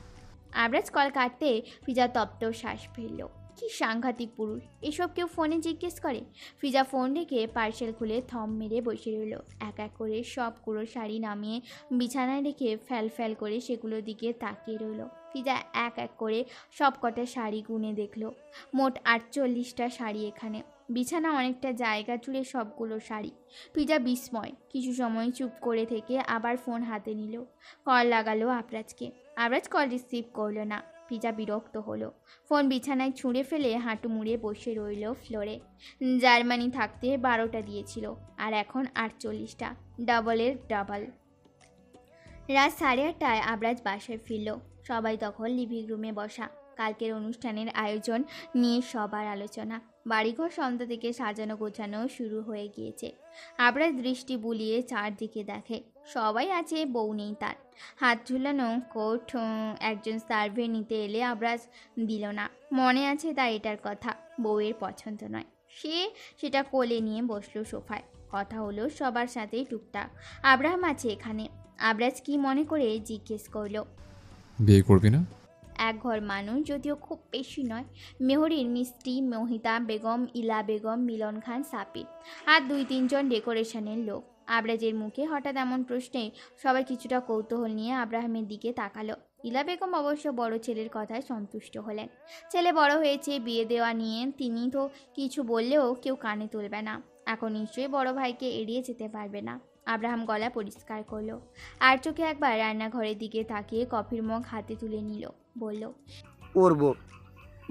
আবরাজ কল কাটতে ফিজা তপ্ত শ্বাস ফেলল। কি সাংঘাতিক পুরুষ, এসব কেউ ফোনে জিজ্ঞেস করে? ফিজা ফোন রেখে পার্সেল খুলে থম মেরে বসে রইল। এক এক করে সবগুলো শাড়ি নামিয়ে বিছানায় রেখে ফ্যাল ফ্যাল করে সেগুলোর দিকে তাকিয়ে রইল। ফিজা এক এক করে সব কটা শাড়ি গুনে দেখলো। মোট 48টা শাড়ি এখানে। বিছানা অনেকটা জায়গা জুড়ে সবগুলো শাড়ি। ফিজা বিস্ময়। কিছু সময় চুপ করে থেকে আবার ফোন হাতে নিল। কল লাগালো আবরাজকে। আবরাজ কল রিসিভ করলো না। ফিজা বিরক্ত হলো। ফোন বিছানায় ছুঁড়ে ফেলে হাঁটু মুড়ে বসে রইল ফ্লোরে। জার্মানি থাকতে 12টা দিয়েছিল, আর এখন 48টা, ডাবলের ডাবল। রাত 8:30টায় আবরাজ বাসায় ফিরল। সবাই তখন লিভিং রুমে বসা। কালকের অনুষ্ঠানের আয়োজন নিয়ে সবার আলোচনা। বাড়িঘর সন্ধ্যা থেকে সাজানো গোছানো শুরু হয়ে গিয়েছে। আবরাজ দৃষ্টি বুলিয়ে চারদিকে দেখে। সবাই আছে, বউ নেই তার। হাত ঝুলানো কোট একজন সার্ভে নিতে এলে আবরাজ দিল না। মনে আছে তার এটার কথা, বউয়ের পছন্দ নয়। সেটা কোলে নিয়ে বসলো সোফায়। কথা হলো সবার সাথেই টুকটাক। আব্রাহাম আছে এখানে। আবরাজ কি মনে করে জিজ্ঞেস করলো, বিয়ে করবি না? এক ঘর মানুষ, যদিও খুব বেশি নয়। মেহরিন, মিষ্টি, মোহিতা বেগম, ইলা বেগম, মিলন খান, সাপির, আর 2-3 জন ডেকোরেশনের লোক। আবরাজের মুখে হঠাৎ এমন প্রশ্নে সবাই কিছুটা কৌতূহল নিয়ে আব্রাহামের দিকে তাকালো। ইলা বেগম অবশ্য বড় ছেলের কথায় সন্তুষ্ট হলেন। ছেলে বড় হয়েছে, বিয়ে দেওয়া নিয়ে তিনি তো কিছু বললেও কেউ কানে তুলবে না। এখন নিশ্চয়ই বড় ভাইকে এড়িয়ে যেতে পারবে না। আব্রাহাম গলা পরিষ্কার করলো। আর চোখে একবার রান্নাঘরের দিকে তাকিয়ে কফির মগ হাতে তুলে নিল। বলল, করব,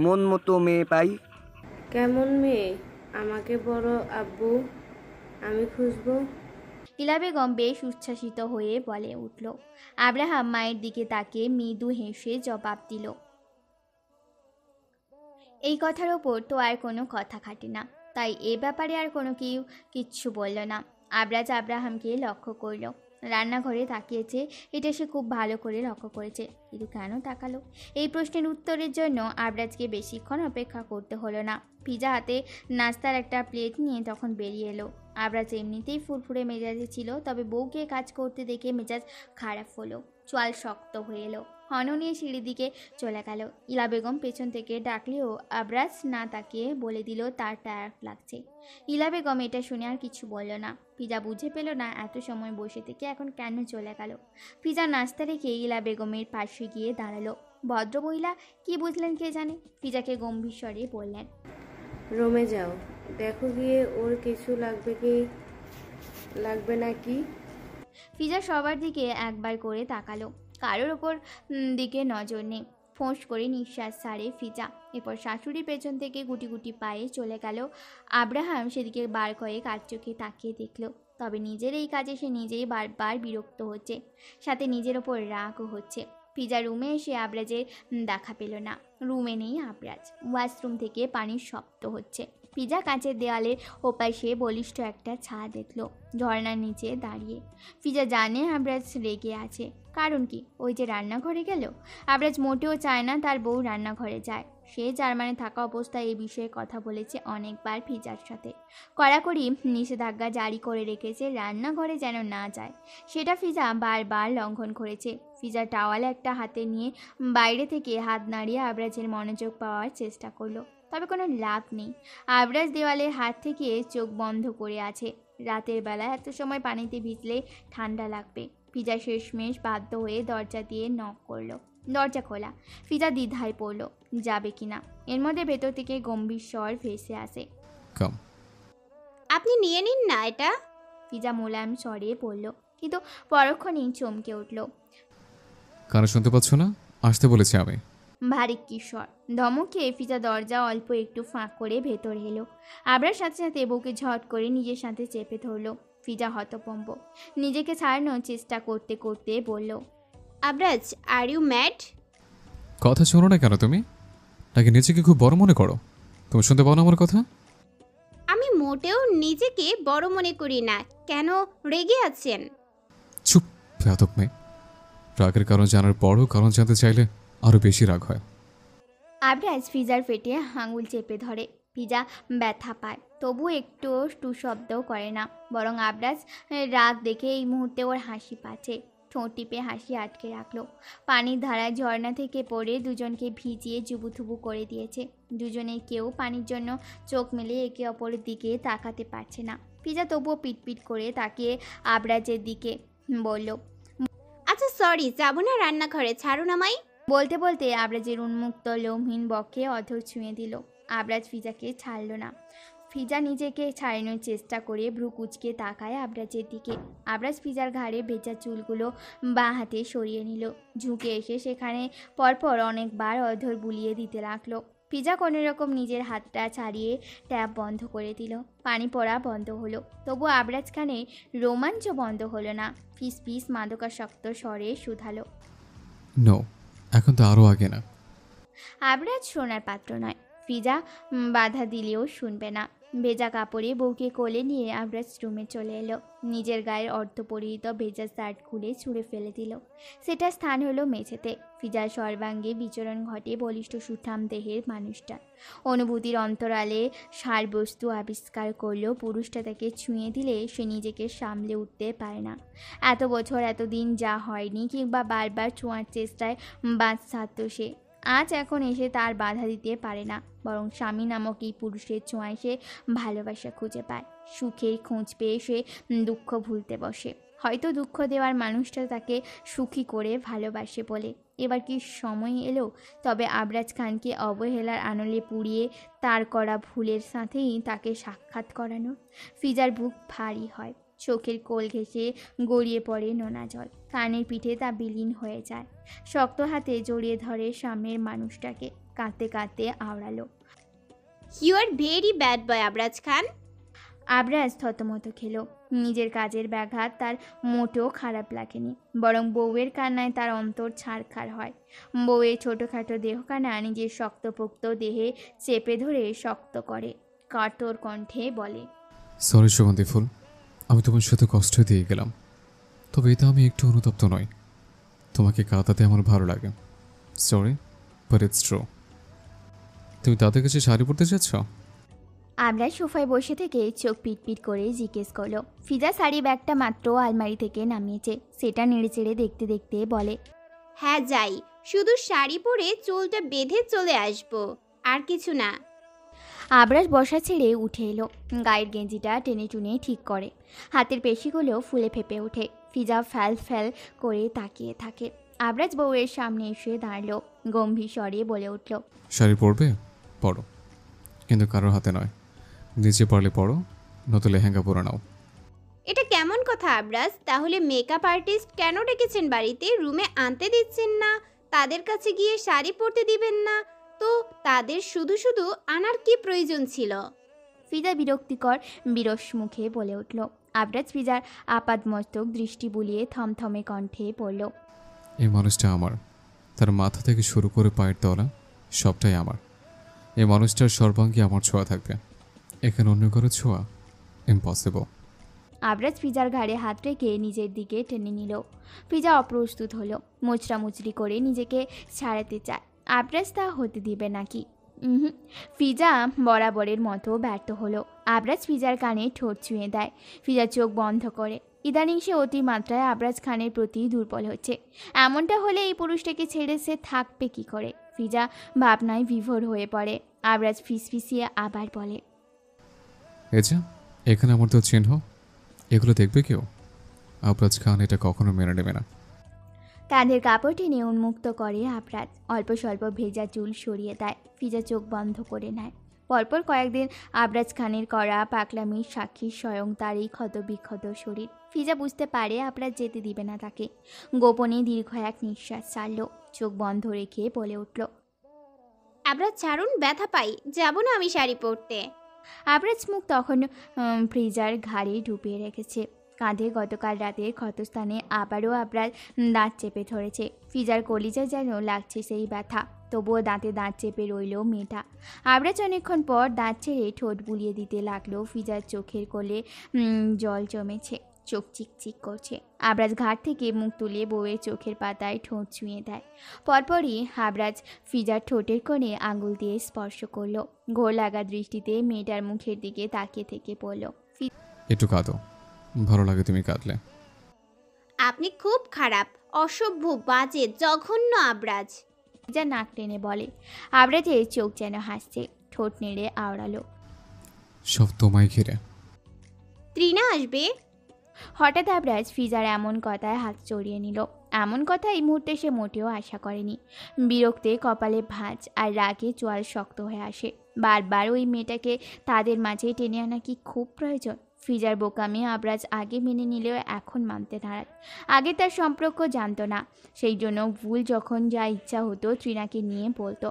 মন মতো মেয়ে পাই। কেমন মেয়ে? আমাকে বড় আব্বু, আমি খুঁজবো। ইলা বেগম বেশ উচ্ছ্বাসিত হয়ে বলে উঠল। আব্রাহাম মায়ের দিকে তাকিয়ে মৃদু হেসে জবাব দিল, এই কথার ওপর তো আর কোনো কথা খাটে না, তাই এ ব্যাপারে আর কোনো কেউ কিচ্ছু বলল না। আবরাজ আব্রাহামকে লক্ষ্য করলো। রান্নাঘরে তাকিয়েছে, এটা সে খুব ভালো করে লক্ষ্য করেছে। কিন্তু কেন তাকালো? এই প্রশ্নের উত্তরের জন্য আবরাজকে বেশিক্ষণ অপেক্ষা করতে হলো না। পিজা হাতে নাস্তার একটা প্লেট নিয়ে তখন বেরিয়ে এলো। আবরাজ এমনিতেই ফুরফুরে মেজাজে ছিল, তবে বউকে কাজ করতে দেখে মেজাজ খারাপ হলো। চোয়াল শক্ত হয়ে এলো। হন নিয়ে সিঁড়ির দিকে চলে গেল। ইলা বেগম পেছন থেকে ডাকলেও আবরাজ না তাকিয়ে বলে দিল তার টায়ার্ড লাগছে। ইলা বেগম এটা শুনে আর কিছু বলল না। পিজা বুঝে পেল না এত সময় বসে থেকে এখন কেন চলে গেল। পিজা নাস্তা রেখে ইলা বেগমের পাশে গিয়ে দাঁড়ালো। ভদ্রমহিলা কি বুঝলেন কে জানে, পিজাকে গম্ভীর স্বরে বললেন, রুমে যাও, দেখো গিয়ে ওর কিছু লাগবে নাকি। ফিজা সবার দিকে একবার করে তাকালো, কারোর ওপর দিকে নজর নেই। ফোঁস করে নিঃশ্বাস ছাড়ে ফিজা। এরপর শাশুড়ি পেছন থেকে গুটি গুটি পায়ে চলে গেল। আব্রাহাম সেদিকে বার করে কার চোখে তাকিয়ে দেখল, তবে নিজের এই কাজে সে নিজেই বারবার বিরক্ত হচ্ছে, সাথে নিজের ওপর রাগও হচ্ছে। ফিজা রুমে এসে আবরাজের দেখা পেল না। রুমে নেই আবরাজ। ওয়াশরুম থেকে পানির শব্দ হচ্ছে। ফিজা কাঁচের দেওয়ালের ওপাশে বলিষ্ঠ একটা ছাদ দেখল, ঝর্ণার নিচে দাঁড়িয়ে। ফিজা জানে আবরাজ রেগে আছে। কারণ কি? ওই যে রান্নাঘরে গেল। আবরাজ মোটেও চায় না তার বউ রান্নাঘরে যায়। সে জার্মানে থাকা অবস্থায় এই বিষয়ে কথা বলেছে অনেকবার ফিজার সাথে। কড়াকড়ি নিষেধাজ্ঞা জারি করে রেখেছে রান্নাঘরে যেন না যায়। সেটা ফিজা বারবার লঙ্ঘন করেছে। ফিজা টাওয়াল একটা হাতে নিয়ে বাইরে থেকে হাত নাড়িয়ে আবরাজের মনোযোগ পাওয়ার চেষ্টা করলো, তবে কোনো লাভ নেই। আবরাজ দেওয়ালের হাত থেকে চোখ বন্ধ করে আছে। রাতের বেলা এত সময় পানিতে ভিজলে ঠান্ডা লাগবে। ফিজা শেষমেশ বাধ্য হয়ে দরজা দিয়ে নক করলো। দরজা খোলা। ফিজা দ্বিধায় পড়ল যাবে কিনা। এর মধ্যে ভেতর থেকে গম্ভীর স্বর ভেসে আসে, কাম। আপনি নিয়ে নিন না এটা। ফিজা মোলায়েম স্বরে পড়ল, কিন্তু পরক্ষণেই চমকে উঠল। কানে শুনতে পাচ্ছ না? আসতে বলেছি আমি। ভারী কিশোর। ধমকে ফিজা দরজা অল্প একটু ফাঁক করে ভেতর এলো। আবরার সাথে সাথে বউকে ঝট করে নিজের সাথে চেপে ধরল। ফিজা হতভম্ব। নিজেকে ছাড়ানোর চেষ্টা করতে করতে বলল, আবরাজ, আর ইউ ম্যাড? কথা শোনো না কেন তুমি? নাকি নিজেকে খুব বড় মনে করো? তুমি শুনতে পাও না আমার কথা? আমি মোটেও নিজেকে বড় মনে করি না। কেন রেগে আছেন? চুপ, বেয়াদব মেয়ে। রাগের কারণ জানার পরও কারণ জানতে চাইলে আরো বেশি রাগ হয়। আবরাজ ফিজার পেটে আঙুল চেপে ধরে। ফিজা ব্যথা পায়, তবু একটু টু শব্দও করে না। বরং আবরাজ রাগ দেখে এই মুহূর্তে ওর হাসি পাচ্ছে। ঠোঁট টিপে হাসি আটকে রাখলো। পানির ধারায় ঝর্ণা থেকে পড়ে দুজনকে ভিজিয়ে জুবুথুবু করে দিয়েছে। দুজনের কেউ পানির জন্য চোখ মেলে একে অপরের দিকে তাকাতে পারছে না। ফিজা তবুও পিটপিট করে তাকিয়ে আবরাজের দিকে বলল, আচ্ছা সরি, যাবো না রান্নাঘরে, ছাড়ুন আমায়। বলতে বলতে আবরাজের উন্মুক্ত লোমহীন বক্ষে অধর ছুঁয়ে দিল। আবরাজ ফিজাকে ছাড়ল না। ফিজা নিজেকে ছাড়ানোর চেষ্টা করে ভ্রু কুচকে তাকায় আবরাজের দিকে। আবরাজ ফিজার ঘাড়ে ভেজা চুলগুলো বাঁ হাতে সরিয়ে নিল। ঝুঁকে এসে সেখানে পরপর অনেকবার অধর বুলিয়ে দিতে লাগলো। ফিজা কোনো রকম নিজের হাতটা ছাড়িয়ে ট্যাপ বন্ধ করে দিল। পানি পড়া বন্ধ হলো, তবু আবরাজ খানে রোমাঞ্চ বন্ধ হলো না। ফিস ফিস মাদকাসক্ত স্বরে শুধালো, নো, এখন তো আরো আগে না। আবরাজ শোনার পাত্র নয়। ফিজা বাধা দিলেও শুনবে না। ভেজা কাপড়ে বউকে কোলে নিয়ে আবরাজ রুমে চলে এলো। নিজের গায়ের অর্ধপরিহিত ভেজা শার্ট খুলে ছুঁড়ে ফেলে দিল। সেটা স্থান হলো মেঝেতে। ফিজার সর্বাঙ্গে বিচরণ ঘটে বলিষ্ঠ সুঠাম দেহের মানুষটার। অনুভূতির অন্তরালে সারবস্তু আবিষ্কার করলেও পুরুষটা তাকে ছুঁয়ে দিলে সে নিজেকে সামলে উঠতে পারে না। এত বছর এতদিন যা হয়নি কিংবা বারবার ছোঁয়ার চেষ্টায় বাদ সাধত সে। আজ এখন এসে তার বাধা দিতে পারে না, বরং স্বামী নামক এই পুরুষের ছোঁয়ায় সে ভালোবাসা খুঁজে পায়। সুখের খোঁজ পেয়ে সে দুঃখ ভুলতে বসে। হয়তো দুঃখ দেওয়ার মানুষটা তাকে সুখী করে ভালোবাসে বলে। এবার কি সময় এলো তবে আবরাজ খানকে অবহেলার আনলে পুড়িয়ে তার করা ভুলের সাথেই তাকে সাক্ষাৎ করানো? ফিজার বুক ভারী হয়। চোখের কোল ঘেঁষে গড়িয়ে পড়ে নোনা জল। কানের পিঠে তা বিলীন হয়ে যায়। শক্ত হাতে জড়িয়ে ধরে সামনের মানুষটাকে। কাঁদতে কাঁদতে আওড়ালো, you are very bad boy Abraz Khan. Abraz থতমত খেলো। নিজের কাজের ব্যাঘাত তার মোটেও খারাপ লাগেনি, বরং বউয়ের কান্নায় তার অন্তর ছাড়খাড় হয়। বউয়ের ছোটোখাটো দেহকানা নিজের শক্তপোক্ত দেহে চেপে ধরে শক্ত করে কাতর কণ্ঠে বলে, সরি সুগন্ধি ফুল, আমি তোমার সাথে কষ্ট দিয়ে গেলাম, তবে এটা আমি একটু অনুতপ্ত নই। তোমাকে কাঁদাতে আমার ভালো লাগে। Sorry, but it's true. তুমি তাদের কাছে শাড়ি পরতে চাচ্ছ? আমরা সোফায় বসে থেকে চোখ পিটপিট করে জিজ্ঞেস করলো। ফিজা শাড়ি ব্যাগটা মাত্র আলমারি থেকে নামিয়েছে। সেটা নেড়ে চেড়ে দেখতে দেখতে বলে, হ্যাঁ যাই, শুধু শাড়ি পরে চুলটা বেঁধে চলে আসবো, আর কিছু না। আবরাজ বসা ছেড়ে উঠে এলো। গায়ের গেঞ্জিটা টেনে টুনে ঠিক করে। হাতের পেশিগুলো ফুলে ফেপে ওঠে। ফিজা ফ্যাল ফ্যাল করে তাকিয়ে থাকে। আবরাজ বউয়ের সামনে এসে দাঁড়ালো। গম্ভীর স্বরে বলে উঠল, শাড়ি পরবে? পরো, কিন্তু কারোর হাতে নয়। নিচে পারলে পড়ো, নয়তো লেহেঙ্গা পরে নাও। এটা কেমন কথা আবরাজ? তাহলে মেকআপ আর্টিস্ট কেন ডেকেছেন বাড়িতে? রুমে আনতে দিচ্ছেন না? তাদের কাছে গিয়ে শাড়ি পরতে দিবেন না? তো তাদের শুধু শুধু আনার কি প্রয়োজন ছিল? ফিজা বিরক্তিকর বিরস মুখে বলে উঠল। আবরাজ ফিজার আপাদমস্তক দৃষ্টি বুলিয়ে থমথমে কণ্ঠে পড়ল। এই মানুষটা আমার। তার মাথা থেকে শুরু করে পায়ের তলা সবটাই আমার। এই মানুষটার সর্বাঙ্গে আমার ছোঁয়া থাকবে। এখানে অন্য কারো ছোঁয়া ইম্পসিবল। আবরাজ ফিজার ঘাড়ে হাত রেখে নিজের দিকে টেনে নিল। ফিজা অপ্রস্তুত হলো, মুচড়ামুচড়ি করে নিজেকে ছাড়াতে চায়। আবরাজ তা হতে দিবে নাকি? ফিজা বরাবরের মতো ব্যর্থ হলো। আবরাজ ফিজার কানে ঠোঁট ছুঁয়ে দেয়। ফিজা চোখ বন্ধ করে। ইদানিং সে অতিমাত্রায় আবরাজ খানের প্রতি দুর্বল হচ্ছে। এমনটা হলে এই পুরুষটাকে ছেড়ে সে থাকবে কি করে? ফিজা ভাবনায় বিভোর হয়ে পড়ে। আবরাজ ফিসফিসিয়ে আবার বলে, এখানে আমার তো চিহ্ন, এগুলো দেখবে কেউ? আবরাজ খান এটা কখনো মেনে নেবে না। কাঁধের কাপড় টেনে উন্মুক্ত করে আবরাজ। অল্প স্বল্প ভেজা চুল সরিয়ে দেয়। ফিজা চোখ বন্ধ করে নেয়। পরপর কয়েকদিন আবরাজ খানের করা পাকলামির সাক্ষী স্বয়ং তার এই ক্ষতবিক্ষত শরীর। ফিজা বুঝতে পারে আবরাজ যেতে দিবে না তাকে। গোপনে দীর্ঘ এক নিঃশ্বাস ছাড়ল। চোখ বন্ধ রেখে বলে উঠল, আবরাজ ছাড়ুন, ব্যথা পাই, যাব না আমি শাড়ি পরতে। আবরাজ মুখ তখন ফ্রিজার ঘাড়ে ডুবিয়ে রেখেছে। কাঁধে গতকাল রাতের ক্ষতস্থানে আবারও আবরাজ দাঁত চেপে ধরেছে। ফিজার কলিজায় যেন লাগছে সেই ব্যথা। তবুও দাঁতে দাঁত চেপে রইল মেয়েটা। আবরাজ অনেকক্ষণ পর দাঁত ছেড়ে ঠোঁট বুলিয়ে দিতে লাগলো। ফিজার চোখের কোলে জল জমেছে, চোখ চিকচিক করছে। আবরাজ ঘাট থেকে মুখ তুলে বউয়ের চোখের পাতায় ঠোঁট ছুঁয়ে দেয়। পরপরই আবরাজ ফিজার ঠোঁটের কোণে আঙুল দিয়ে স্পর্শ করলো। ঘোর লাগা দৃষ্টিতে মেয়েটার মুখের দিকে তাকিয়ে থেকে পড়ল, একটু কাঁদো, ভালো লাগে তুমি কাঁদলে। আপনি খুব খারাপ, অসভ্য, বাজে, জঘন্য আবরাজ। ফিজা নাক টেনে বলে। আবরাজের চোখ যেন হাসছে, ঠোঁট নেড়ে আওড়ালো, সব তোমায় ঘিরে। ত্রিনা আসবে। হঠাৎ আবরাজ ফিজার এমন কথায় হাত চড়িয়ে নিল। এমন কথা এই মুহূর্তে সে মোটেও আশা করেনি। বিরক্তে কপালে ভাঁজ আর রাগে চোয়াল শক্ত হয়ে আসে। বারবার ওই মেয়েটাকে তাদের মাঝে টেনে আনা কি খুব প্রয়োজন? ফিজার বোকামি আবরাজ আগে মেনে নিলেও এখন মানতে নারাজ। আগে তার সম্পর্ক জানতো না, সেই জন্য ভুল যখন যা ইচ্ছা হতো ত্রিনাকে নিয়ে বলতো।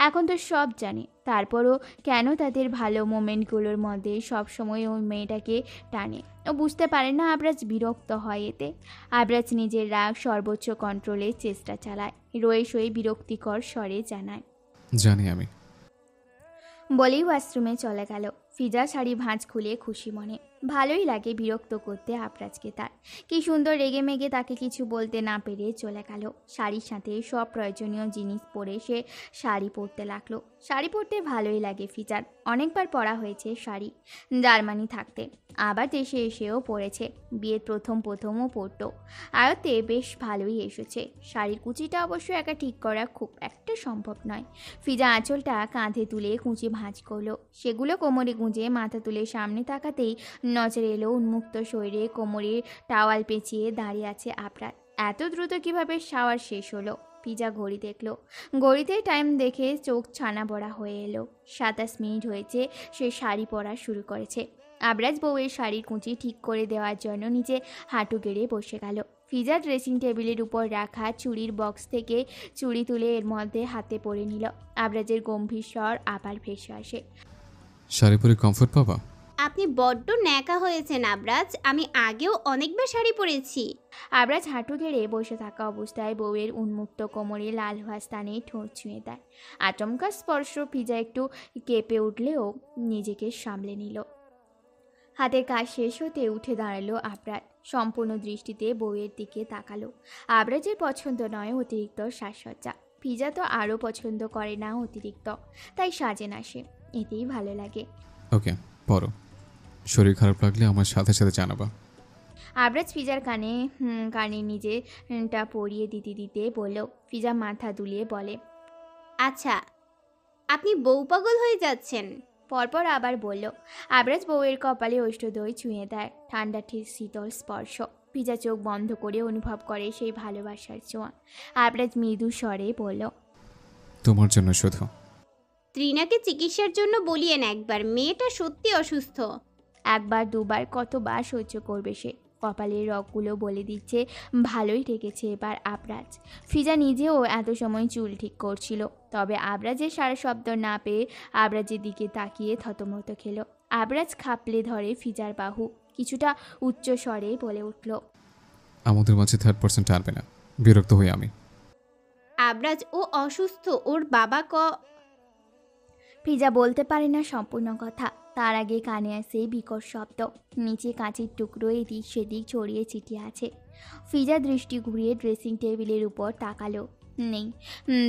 এখন তো সব জানে, তারপরও কেন তাদের ভালো মোমেন্টগুলোর মধ্যে সবসময় ওই মেয়েটাকে টানে? ও বুঝতে পারে না আবরাজ বিরক্ত হয় এতে। আবরাজ নিজের রাগ সর্বোচ্চ কন্ট্রোলের চেষ্টা চালায়। রয়ে সয়ে বিরক্তিকর স্বরে জানায়, জানি আমি। বলেই ওয়াশরুমে চলে গেল। ফিজা শাড়ি ভাঁজ খুলে খুশি মনে। ভালোই লাগে বিরক্ত করতে আবরাজকে তার। কি সুন্দর রেগে মেগে তাকে কিছু বলতে না পেরে চলে গেল। শাড়ির সাথে সব প্রয়োজনীয় জিনিস পরে সে শাড়ি পরতে লাগলো। শাড়ি পরতে ভালোই লাগে ফিজার। অনেকবার পরা হয়েছে শাড়ি জার্মানি থাকতে, আবার দেশে এসেও পরেছে। বিয়ের প্রথমও পরতো। আয়তে বেশ ভালোই এসেছে। শাড়ির কুচিটা অবশ্য একা ঠিক করা খুব একটা সম্ভব নয়। ফিজা আঁচলটা কাঁধে তুলে কুচি ভাঁজ করলো। সেগুলো কোমরে গুঁজে মাথা তুলে সামনে তাকাতেই নজরে এলো উন্মুক্ত শরীরে কোমরে টাওয়াল পেঁচিয়ে দাঁড়িয়ে আছে আবরাজ। এত দ্রুত কিভাবে শাওয়ার শেষ হলো? ফিজা ঘড়ি দেখলো। ঘড়িতে টাইম দেখে চোখ ছানা বড়া হয়ে এলো। 27 মিনিট হয়েছে সে শাড়ি পরা শুরু করেছে। আবরাজ বউয়ের শাড়ির কুঁচি ঠিক করে দেওয়ার জন্য নিচে হাঁটু গেড়ে বসে গেল। ফিজা ড্রেসিং টেবিলের উপর রাখা চুড়ির বক্স থেকে চুড়ি তুলে এর মধ্যে হাতে পরে নিল। আবরাজের গম্ভীর স্বর আবার ভেসে আসে, শাড়ি পরে কমফোর্ট পাবা? আপনি বড্ড ন্যাকা হয়েছেন আবরাজ, আমি আগেও অনেকবার শাড়ি পরেছি। আবরাজ হাঁটু গেড়ে বসে থাকা অবস্থায় বউয়ের উন্মুক্ত কোমরে লাল হওয়া স্থানে ঠোঁট ছুঁয়ে দেয়। আচমকা স্পর্শ। ফিজা একটু কেঁপে উঠলেও নিজেকে সামলে নিল। হাতের কাজ শেষ হতে উঠে দাঁড়ালো আবরাজ। সম্পূর্ণ দৃষ্টিতে বউয়ের দিকে তাকালো। আবরাজের পছন্দ নয় অতিরিক্ত সাজসজ্জা। ফিজা তো আরও পছন্দ করে না অতিরিক্ত, তাই সাজে না সে, এতেই ভালো লাগে। ওকে, পরো। শরীর খারাপ লাগলে আমার সাথে সাথে জানাবা। আবরাজ ফিজার কানে নিজেটা পরিয়ে দিতে বলল। ফিজা মাথা দুলিয়ে বলে, আচ্ছা, আপনি বউ পাগল হয়ে যাচ্ছেন। পরপর আবার বলল। আবরাজ বউয়ের কপালে অষ্টদই ছুঁয়ে দেয়। ঠান্ডা ঠিক শীতল স্পর্শ। ফিজা চোখ বন্ধ করে অনুভব করে সেই ভালোবাসার ছোঁয়া। আবরাজ মৃদু স্বরে বলল, তোমার জন্য শুধু। ত্রিনাকে চিকিৎসার জন্য বলিয়েন একবার, মেয়েটা সত্যি অসুস্থ। একবার দুবার কতবার সহ্য করবে সে। কপালের রগগুলো বলে দিচ্ছে ভালোই ঠেকেছে এবার আবরাজ। ফিজা নিজেও এত সময় চুল ঠিক করছিল, তবে আবরাজের সারা শব্দ না পেয়ে আবরাজের দিকে তাকিয়ে থতমত খেল। আবরাজ খাপলে ধরে ফিজার বাহু, কিছুটা উচ্চ স্বরে বলে উঠল, আমাদের মাঝে থার্ড পার্সন টানবে না, বিরক্ত হই আমি। আবরাজ ও অসুস্থ, ওর বাবা ফিজা বলতে পারে না সম্পূর্ণ কথা, তার আগে কানে আসে বিকট শব্দ। নিচে কাঁচের টুকরো এদিক সেদিক ছড়িয়ে ছিটিয়ে আছে। ফিজা দৃষ্টি ঘুরিয়ে ড্রেসিং টেবিলের উপর তাকালো, নেই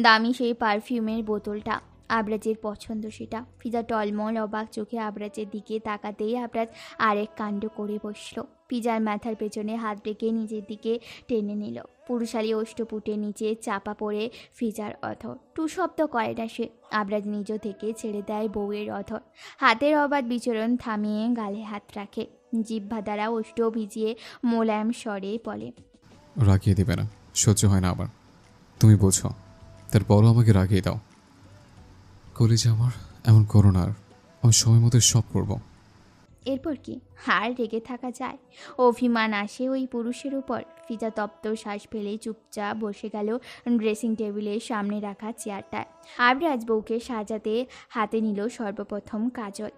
দামি সেই পারফিউমের বোতলটা। আবরাজের পছন্দ সেটা। ফিজা টলমল অবাক চোখে আবরাজের দিকে তাকাতেই আবরাজ আরেক কাণ্ড করে বসল। ফিজার মাথার পেছনে হাত রেখে নিজের দিকে টেনে নিল। পুরুষালী ওষ্ঠপুটের নিচে চাপা পড়ে ফিজার অধর। টু শব্দ করে না সে। আবরাজ নিজ থেকে ছেড়ে দেয় বউয়ের অধর। হাতের অবাধ বিচরণ থামিয়ে গালে হাত রাখে। জিহ্বা দ্বারা ওষ্ঠ ভিজিয়ে মোলায়েম স্বরে বলে, রাগিয়ে দিবে না, সহ্য হয় না আমার, তুমি বোঝো, তারপরও আমাকে রাগিয়ে দাও। কলেজে আমার এমন করো না, আমি সময় মতো সব করবো। এরপর কি আর রেগে থাকা যায়? অভিমান আসে ওই পুরুষের উপর। ফিজা তপ্ত শ্বাস ফেলে চুপচাপ বসে গেল ড্রেসিং টেবিলের সামনে রাখা চেয়ারটায়। আবরাজ বউকে সাজাতে হাতে নিল সর্বপ্রথম কাজল।